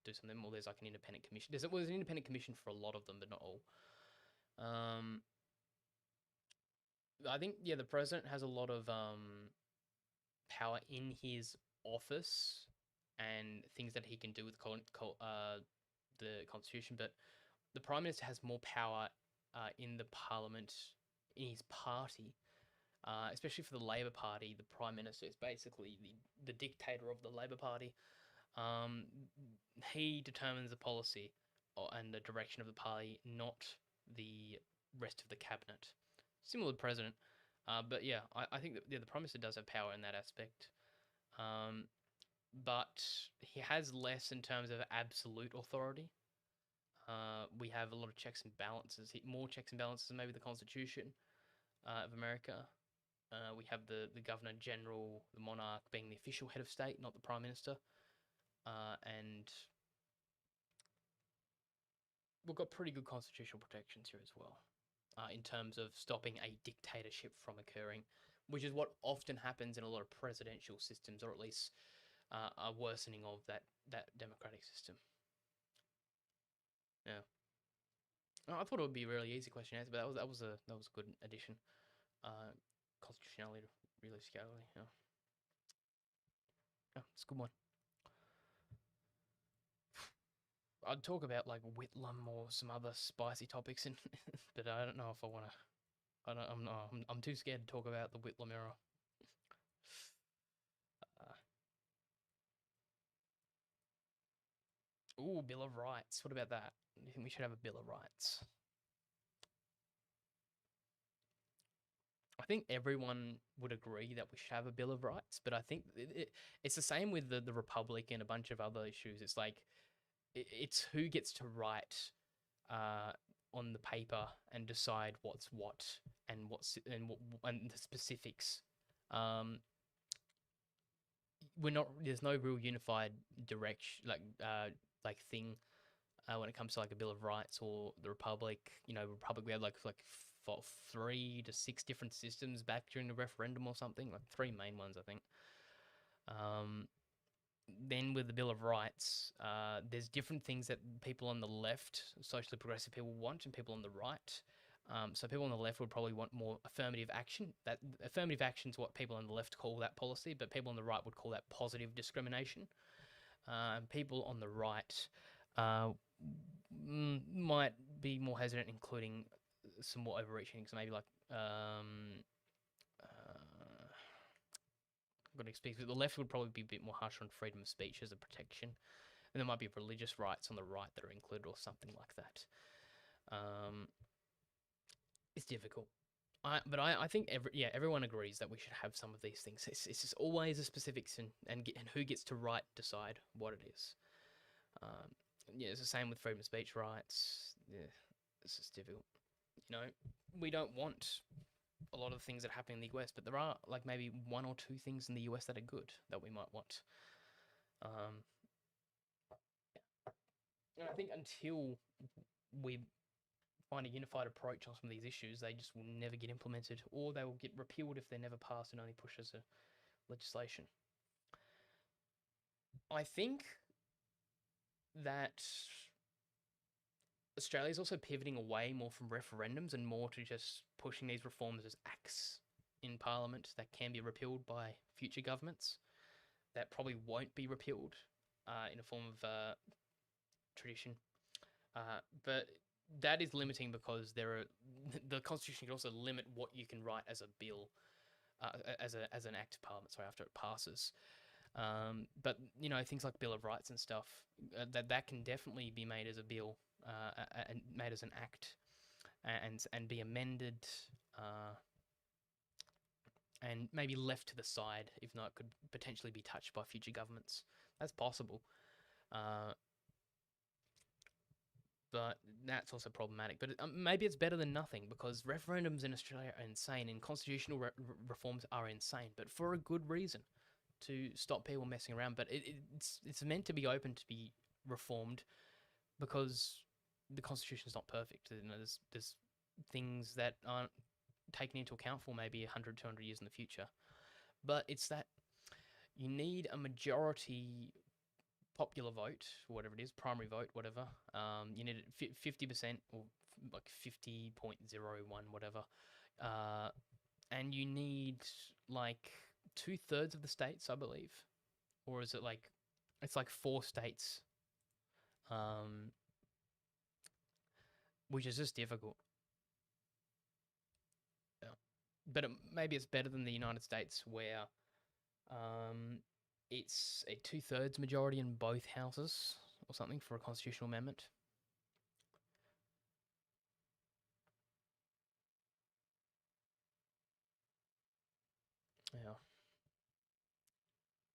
do something. Or there's like an independent commission. There's an independent commission for a lot of them, but not all. I think the president has a lot of power in his office and things that he can do with the constitution, but the prime minister has more power in the parliament in his party. Especially for the Labor Party, the Prime Minister is basically the dictator of the Labor Party. Um, he determines the policy and the direction of the party, not the rest of the cabinet. Similar to the president, but yeah, I think that the Prime Minister does have power in that aspect. Um, but he has less in terms of absolute authority. We have a lot of checks and balances, more checks and balances than maybe the Constitution of America. We have the Governor General, the monarch, being the official head of state, not the Prime Minister. And we've got pretty good constitutional protections here as well, in terms of stopping a dictatorship from occurring, which is what often happens in a lot of presidential systems, or at least a worsening of that democratic system. Yeah. I thought it would be a really easy question to answer, but that was a good addition. Constitutionality, realistically, yeah. Yeah, it's a good one. I'd talk about like Whitlam or some other spicy topics, but I don't know if I want to. I don't. I'm not. I'm too scared to talk about the Whitlam era. Ooh, Bill of Rights. What about that? Do you think we should have a Bill of Rights? I think everyone would agree that we should have a Bill of Rights, but I think it's the same with the Republic and a bunch of other issues. It's like it's who gets to write uh, on the paper and decide what's what and the specifics. Um, we're not. There's no real unified direction like thing when it comes to like a Bill of Rights or the Republic. Republic we had like 3 to 6 different systems back during the referendum or something, like 3 main ones, I think. Then with the Bill of Rights, there's different things that people on the left, socially progressive people, want, and people on the right. So people on the left would probably want more affirmative action. That affirmative action is what people on the left call that policy, but people on the right would call that positive discrimination. People on the right might be more hesitant, including some more overreaching things, maybe like I'm going to speak. The left would probably be a bit more harsh on freedom of speech as a protection, and there might be religious rights on the right that are included or something like that. Um, it's difficult. I think everyone agrees that we should have some of these things. It's just always the specifics and who gets to decide what it is. Um, yeah, it's the same with freedom of speech rights. Yeah, it's just difficult. You know, we don't want a lot of things that happen in the US, but there are like maybe one or two things in the US that are good that we might want. Um, and I think until we find a unified approach on some of these issues, they just will never get implemented, or they will get repealed if they're never passed and only pushed as a legislation. I think that Australia is also pivoting away more from referendums and more to just pushing these reforms as acts in Parliament that can be repealed by future governments. That probably won't be repealed in a form of tradition. But that is limiting because the Constitution can also limit what you can write as a bill, as an act of Parliament. Sorry, after it passes. But things like Bill of Rights and stuff that can definitely be made as a bill and made as an act and be amended and maybe left to the side if not could potentially be touched by future governments. That's possible. But that's also problematic. But maybe it's better than nothing because referendums in Australia are insane and constitutional reforms are insane, but for a good reason, to stop people messing around. But it's meant to be open to be reformed because the Constitution is not perfect. There's things that aren't taken into account for maybe 100, 200 years in the future. But it's that you need a majority popular vote, whatever it is, primary vote, whatever. You need 50% or like 50.01, whatever. And you need like 2/3 of the states, I believe. Or is it like, it's like 4 states, which is just difficult. Yeah. But maybe it's better than the United States where it's a 2/3 majority in both houses or something for a constitutional amendment. Yeah.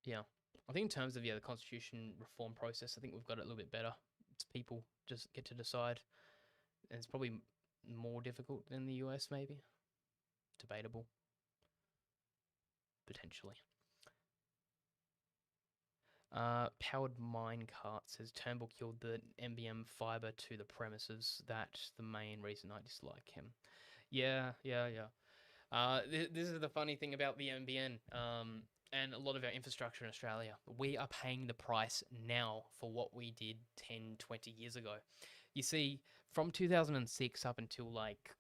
Yeah. I think in terms of the constitution reform process, I think we've got it a little bit better. It's people just get to decide, and it's probably more difficult than the US. Maybe debatable, potentially. Powered minecart says Turnbull killed the NBN fiber to the premises. That's the main reason I dislike him. Yeah. This is the funny thing about the NBN and a lot of our infrastructure in Australia. We are paying the price now for what we did 10, 20 years ago. You see, from 2006 up until like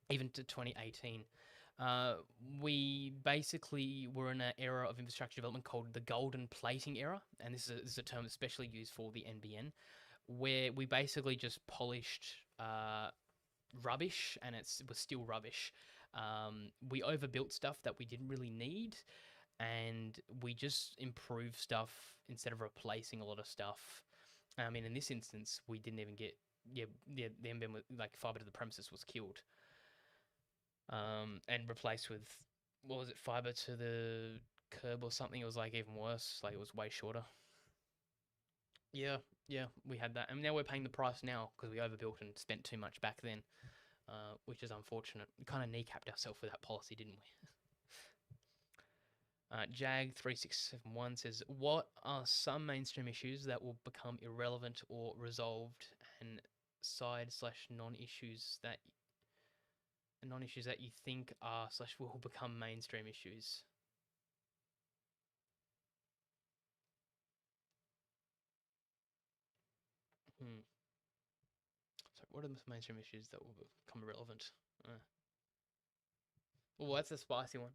even to 2018, we basically were in an era of infrastructure development called the golden plating era. And this is a term especially used for the NBN, where we basically just polished rubbish and it was still rubbish. We overbuilt stuff that we didn't really need, and we just improved stuff instead of replacing a lot of stuff. I mean, in this instance, we didn't even get the NBN like fiber to the premises was killed, and replaced with what was it, fiber to the curb or something. It was like even worse. Like it was way shorter. Yeah, we had that, and now we're paying the price now because we overbuilt and spent too much back then. Which is unfortunate. We kind of kneecapped ourselves with that policy, didn't we? Jag3671 says, what are some mainstream issues that will become irrelevant or resolved, and side/non-issues that you think are/will become mainstream issues? So what are the mainstream issues that will become irrelevant? Well, that's a spicy one.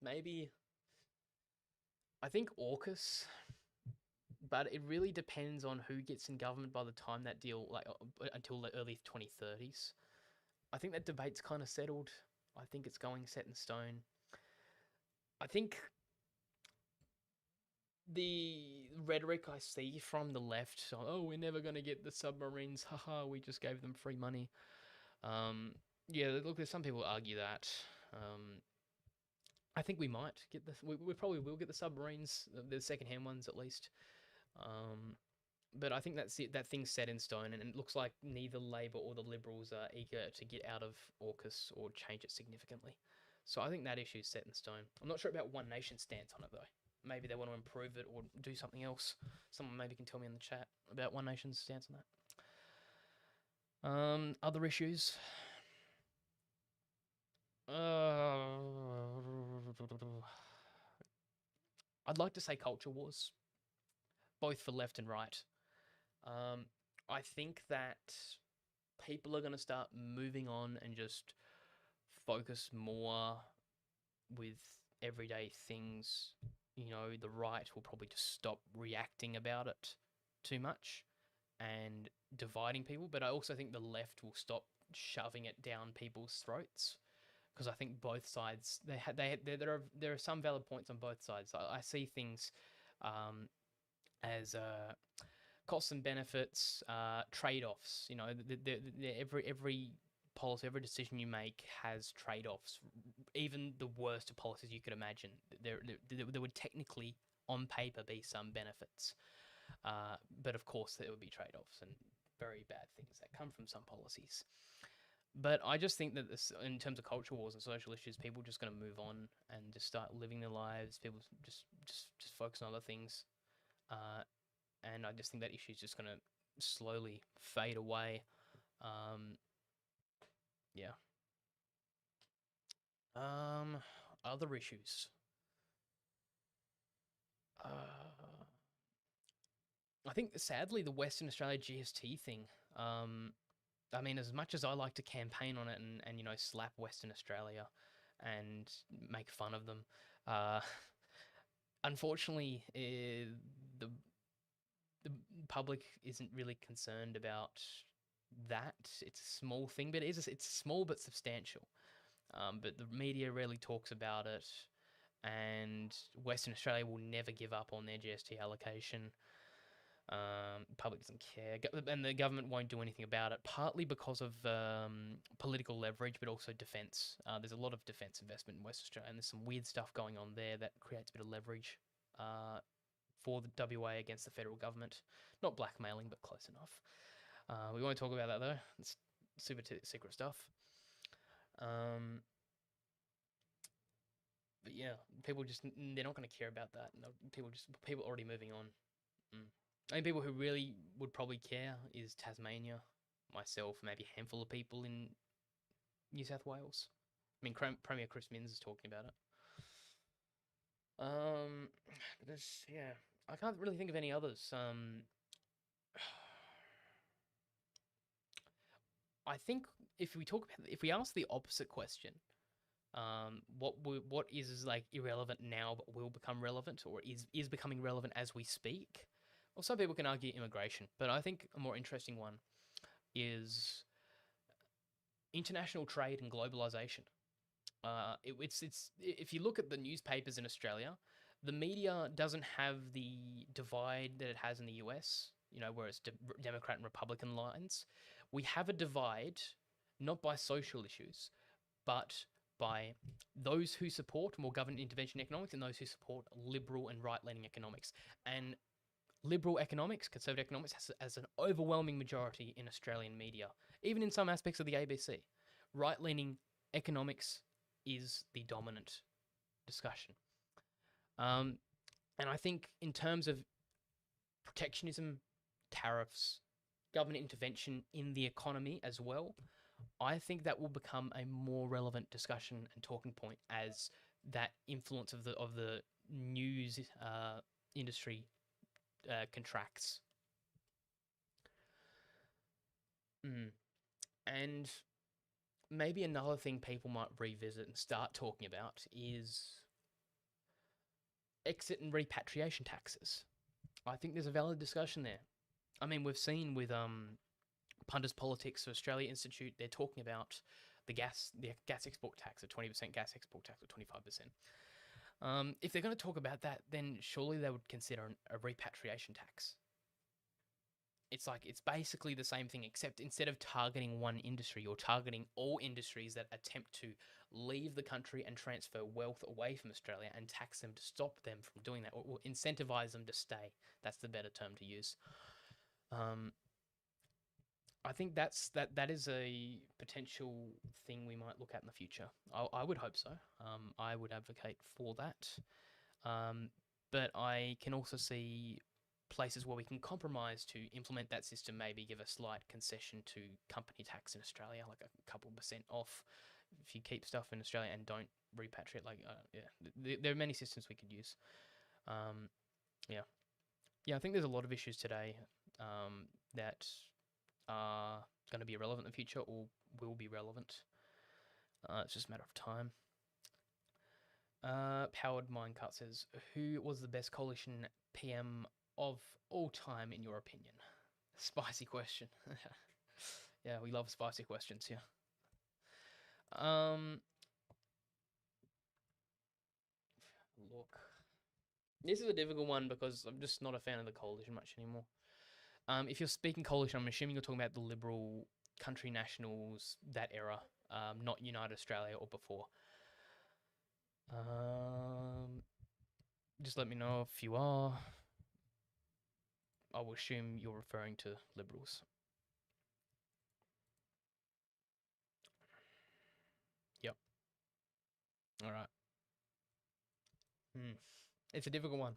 Maybe I think AUKUS, but it really depends on who gets in government by the time that deal, like until the early 2030s. I think that debate's kind of settled. I think it's going set in stone. I think the rhetoric I see from the left, so, oh, we're never going to get the submarines, haha, we just gave them free money. Yeah, look, there's some people who argue that. I think we might get we probably will get the submarines, the second-hand ones at least. But I think that's it. That thing's set in stone, and it looks like neither Labor or the Liberals are eager to get out of AUKUS or change it significantly. So I think that issue is set in stone. I'm not sure about One Nation's stance on it though. Maybe they want to improve it or do something else. Someone maybe can tell me in the chat about One Nation's stance on that. Other issues. I'd like to say culture wars, both for left and right. I think that people are going to start moving on and just focus more with everyday things. You know, the right will probably just stop reacting about it too much and dividing people. But I also think the left will stop shoving it down people's throats, because I think both sides there are some valid points on both sides. I see things as costs and benefits, trade-offs. You know, every policy, every decision you make has trade-offs. Even the worst of policies you could imagine, there would technically, on paper, be some benefits, but of course there would be trade-offs and very bad things that come from some policies. But I just think that this, in terms of culture wars and social issues, people are just going to move on and just start living their lives. People just focus on other things, and I just think that issue is just going to slowly fade away. Yeah. Other issues. I think sadly the Western Australia GST thing. I mean, as much as I like to campaign on it and you know, slap Western Australia and make fun of them, unfortunately, the public isn't really concerned about that. It's a small thing, but it's small but substantial. But the media rarely talks about it, and Western Australia will never give up on their GST allocation. Public doesn't care, and the government won't do anything about it, partly because of political leverage, but also defence. There's a lot of defence investment in Western Australia, and there's some weird stuff going on there that creates a bit of leverage for the WA against the federal government. Not blackmailing, but close enough. We won't talk about that though. It's super secret stuff. But yeah, people just, they're not going to care about that. People already moving on. I mean, people who really would probably care is Tasmania, myself, maybe a handful of people in New South Wales. I mean, Premier Chris Minns is talking about it. Yeah, I can't really think of any others. I think if we ask the opposite question, what is like irrelevant now but will become relevant, or is becoming relevant as we speak? Well, some people can argue immigration, but I think a more interesting one is international trade and globalization. It's if you look at the newspapers in Australia, the media doesn't have the divide that it has in the US, you know, where it's Democrat and Republican lines. We have a divide not by social issues, but by those who support more government intervention economics and those who support liberal and right-leaning economics. And liberal economics, conservative economics, has an overwhelming majority in Australian media, even in some aspects of the ABC. Right-leaning economics is the dominant discussion. And I think in terms of protectionism, tariffs, government intervention in the economy as well, I think that will become a more relevant discussion and talking point as that influence of the news industry contracts. And maybe another thing people might revisit and start talking about is exit and repatriation taxes. I think there's a valid discussion there. I mean, we've seen with Pundit's Politics Australia Institute, they're talking about the gas export tax, a 20% gas export tax, or 25%. If they're going to talk about that, then surely they would consider a repatriation tax. It's like it's basically the same thing, except instead of targeting one industry, you're targeting all industries that attempt to leave the country and transfer wealth away from Australia, and tax them to stop them from doing that, or incentivize them to stay. That's the better term to use. I think that is a potential thing we might look at in the future. I would hope so. I would advocate for that. But I can also see places where we can compromise to implement that system, maybe give a slight concession to company tax in Australia, like a couple % off if you keep stuff in Australia and don't repatriate. Like, there are many systems we could use. Yeah. Yeah, I think there's a lot of issues today that are going to be relevant in the future or will be relevant. It's just a matter of time. Powered Minecart says, who was the best coalition PM of all time in your opinion? Spicy question. Yeah, we love spicy questions here. Look. This is a difficult one because I'm just not a fan of the coalition much anymore. If you're speaking coalition, I'm assuming you're talking about the Liberal Country Nationals, that era, not United Australia or before. Just let me know if you are. I will assume you're referring to Liberals. Yep. All right. It's a difficult one.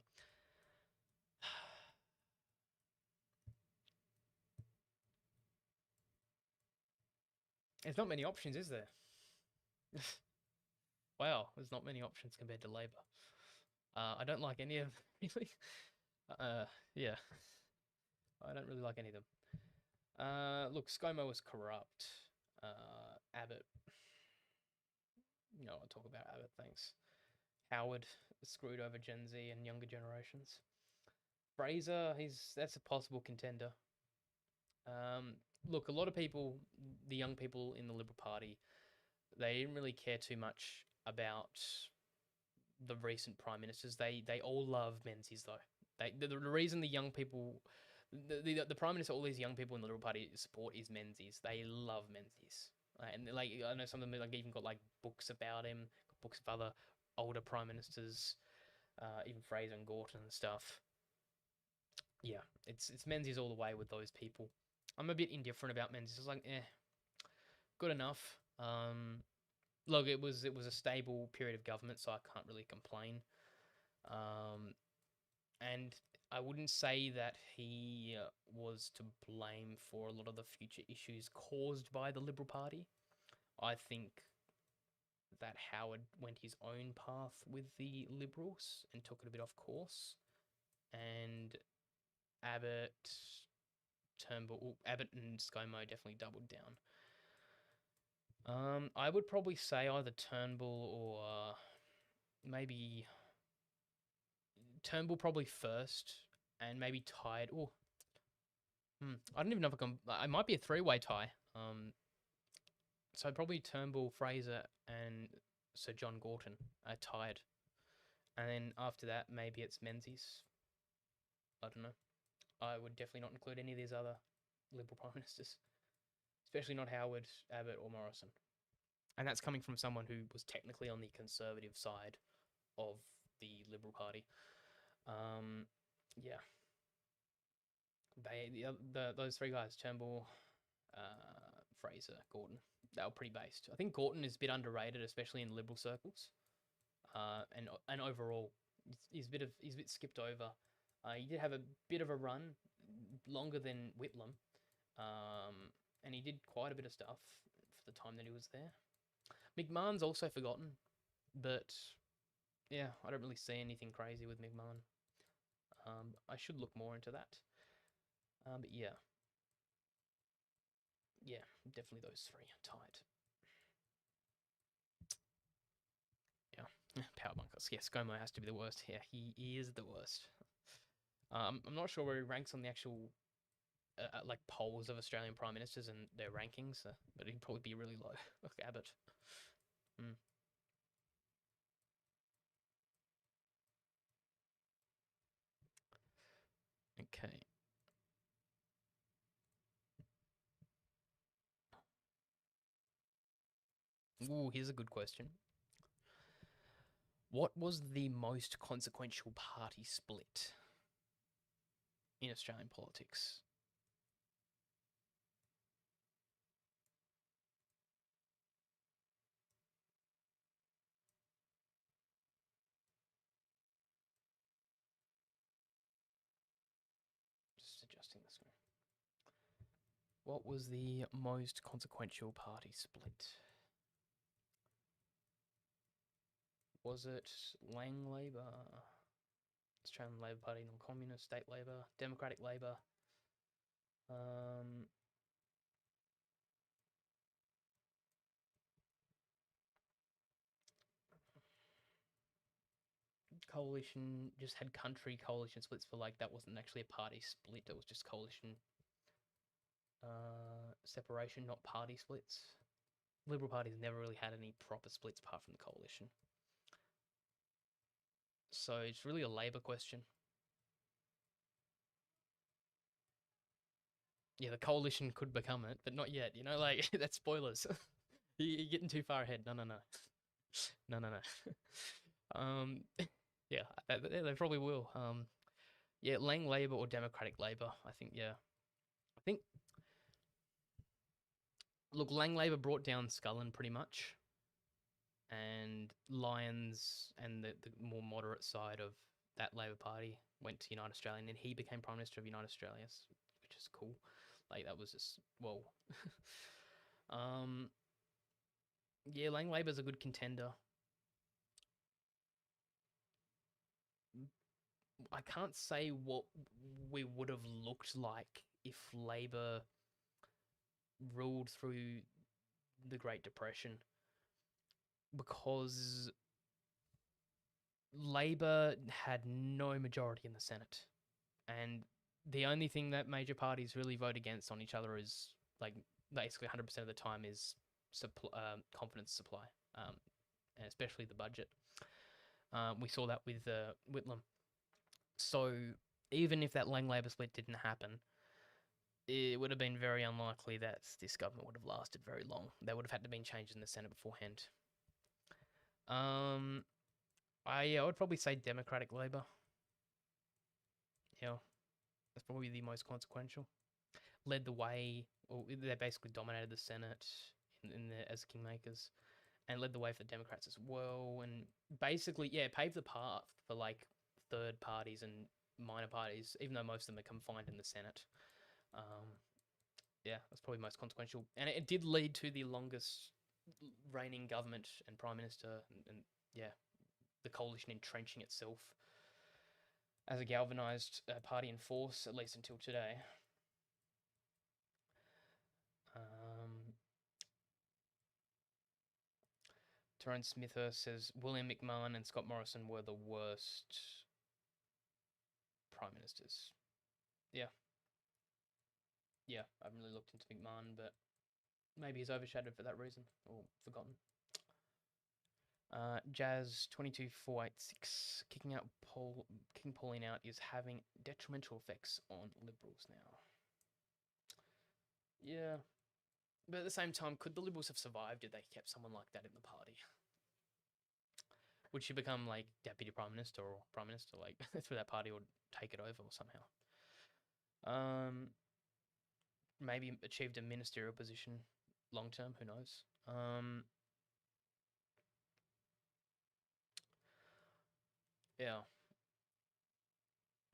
There's not many options, is there? Wow, there's not many options compared to Labor. I don't like any of them, really. Yeah. I don't really like any of them. Look, ScoMo was corrupt. Abbott. No, I'll talk about Abbott, thanks. Howard screwed over Gen Z and younger generations. Fraser, that's a possible contender. Look, a lot of people, the young people in the Liberal Party, they didn't really care too much about the recent prime ministers. They all love Menzies though. The reason the young people, the prime minister, all these young people in the Liberal Party support is Menzies. They love Menzies, and like I know some of them like even got like books about him, books of other older prime ministers, even Fraser and Gorton and stuff. Yeah, it's Menzies all the way with those people. I'm a bit indifferent about Menzies. It's like, good enough. Look, it was a stable period of government, so I can't really complain. And I wouldn't say that he was to blame for a lot of the future issues caused by the Liberal Party. I think that Howard went his own path with the Liberals and took it a bit off course. And Abbott, Turnbull, Abbott and ScoMo definitely doubled down. I would probably say either Turnbull or maybe Turnbull probably first, and maybe tied. Oh, I don't even know if I might be a three-way tie. So probably Turnbull, Fraser, and Sir John Gorton are tied, and then after that maybe it's Menzies. I don't know. I would definitely not include any of these other Liberal prime ministers, especially not Howard, Abbott, or Morrison. And that's coming from someone who was technically on the Conservative side of the Liberal Party. Yeah. Those three guys, Turnbull, Fraser, Gorton, they were pretty based. I think Gorton is a bit underrated, especially in Liberal circles. And overall, he's a bit skipped over. He did have a bit of a run, longer than Whitlam, and he did quite a bit of stuff for the time that he was there. McMahon's also forgotten, but yeah, I don't really see anything crazy with McMahon. I should look more into that. But yeah, definitely those three tied. Yeah, power bunkers. Yes, ScoMo has to be the worst here. He is the worst. I'm not sure where he ranks on the actual like polls of Australian prime ministers and their rankings, but he'd probably be really low. Like Abbott. Okay. Ooh, here's a good question. What was the most consequential party split in Australian politics? Just adjusting the screen. What was the most consequential party split? Was it Lang Labor, Australian Labor Party, Non-Communist, State Labor, Democratic Labor? Coalition just had country coalition splits for like that wasn't actually a party split. It was just coalition separation, not party splits. Liberal parties never really had any proper splits apart from the coalition. So it's really a Labor question. Yeah, the coalition could become it, but not yet. You know, like that's spoilers. You're getting too far ahead. No, no, no, no, no, no. Yeah, they probably will. Yeah, Lang Labor or Democratic Labor. I think. Yeah, I think. Look, Lang Labor brought down Scullin pretty much, and Lyons and the more moderate side of that Labor Party went to United Australia, and he became Prime Minister of United Australia, which is cool. Like that was just whoa. um, yeah, Lang Labor's a good contender. I can't say what we would have looked like if Labor ruled through the Great Depression because Labor had no majority in the Senate. And the only thing that major parties really vote against on each other is like basically 100% of the time is confidence supply, and especially the budget. We saw that with Whitlam. So even if that Lang Labor split didn't happen, it would have been very unlikely that this government would have lasted very long. They would have had to been changed in the Senate beforehand. I would probably say Democratic Labor. Yeah, that's probably the most consequential. Led the way, or they basically dominated the Senate as kingmakers, and led the way for the Democrats as well. And basically, yeah, paved the path for like third parties and minor parties, even though most of them are confined in the Senate. Yeah, that's probably most consequential, and it did lead to the longest reigning government and prime minister, and yeah, the coalition entrenching itself as a galvanized party in force, at least until today. Terence Smithhurst says William McMahon and Scott Morrison were the worst prime ministers. Yeah. Yeah, I haven't really looked into McMahon, but maybe he's overshadowed for that reason or forgotten. Jazz 22486 kicking Pauline out is having detrimental effects on Liberals now. Yeah, but at the same time, could the Liberals have survived if they kept someone like that in the party? Would she become like deputy prime minister or prime minister? Like through that party, or take it over somehow? Maybe achieved a ministerial position long term. Who knows? Yeah,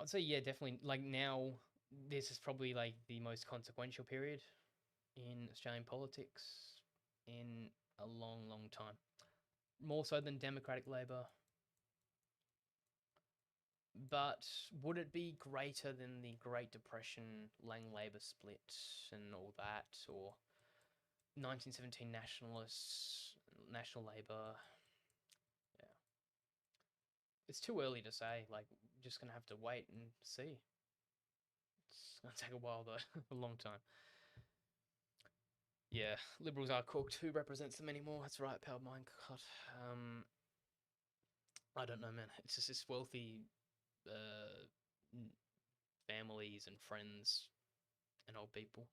I'd say yeah, definitely. Like now, this is probably like the most consequential period in Australian politics in a long, long time. More so than Democratic Labor. But would it be greater than the Great Depression, Lang Labor split, and all that, or 1917 nationalists, National Labor? Yeah, it's too early to say. Like, just gonna have to wait and see. It's gonna take a while though, a long time. Yeah, Liberals are cooked. Who represents them anymore? That's right, Powered Minecart. I don't know, man. It's just this wealthy families and friends and old people.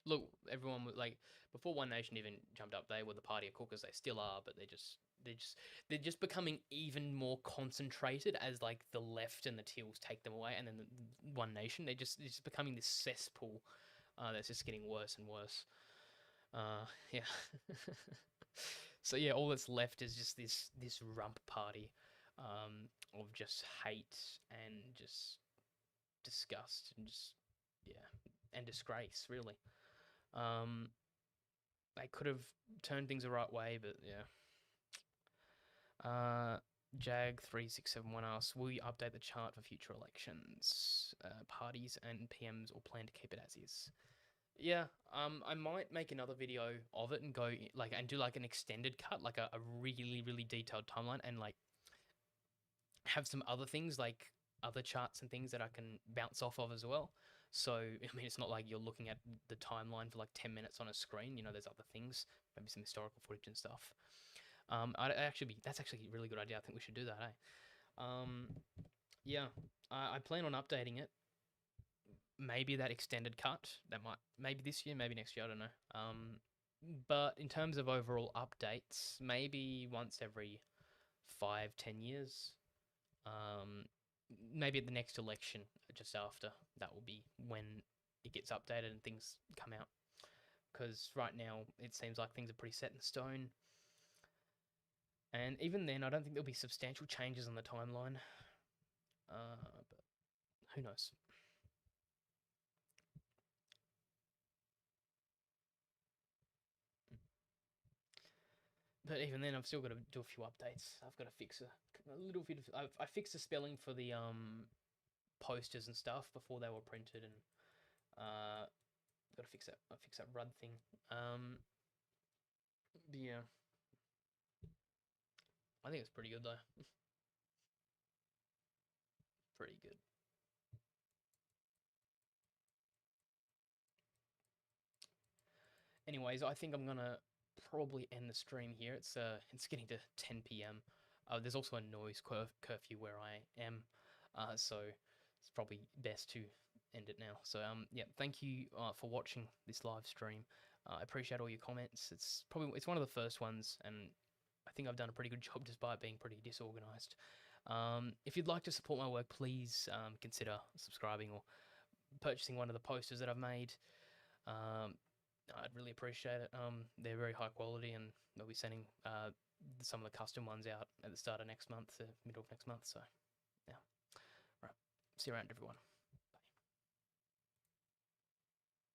Look, everyone was like before One Nation even jumped up, they were the party of cookers. They still are, but they're just becoming even more concentrated as like the left and the teals take them away, and then the One Nation they're just becoming this cesspool that's just getting worse and worse. Yeah. So yeah, all that's left is just this rump party of just hate and just disgust and just yeah and disgrace really. Um, they could have turned things the right way, but yeah. Jag3671 asks, will you update the chart for future elections? Parties and PMs or plan to keep it as is? Yeah, I might make another video of it and go like and do like an extended cut, like a really, really detailed timeline, and like have some other things like other charts and things that I can bounce off of as well. So I mean, it's not like you're looking at the timeline for like 10 minutes on a screen. You know, there's other things, maybe some historical footage and stuff. That's actually a really good idea. I think we should do that, eh? Yeah, I plan on updating it. Maybe that extended cut. That might maybe this year, maybe next year. I don't know. But in terms of overall updates, maybe once every 5-10 years. Um, maybe at the next election, just after that will be when it gets updated and things come out. Because right now it seems like things are pretty set in stone. And even then, I don't think there'll be substantial changes on the timeline. But who knows? But even then, I've still got to do a few updates. I've got to fix a little bit. I fixed the spelling for the posters and stuff before they were printed, and got to fix that. I fix that RUD thing. Yeah, I think it's pretty good though. Pretty good. Anyways, I think I'm gonna probably end the stream here. It's getting to 10 p.m. There's also a noise curfew where I am, so it's probably best to end it now. So yeah, thank you for watching this live stream. I appreciate all your comments. It's one of the first ones, and I think I've done a pretty good job despite being pretty disorganized. If you'd like to support my work, please consider subscribing or purchasing one of the posters that I've made. Um, I'd really appreciate it. They're very high quality, and they'll be sending some of the custom ones out at the start of next month, middle of next month. So, yeah. Right. See you around, everyone.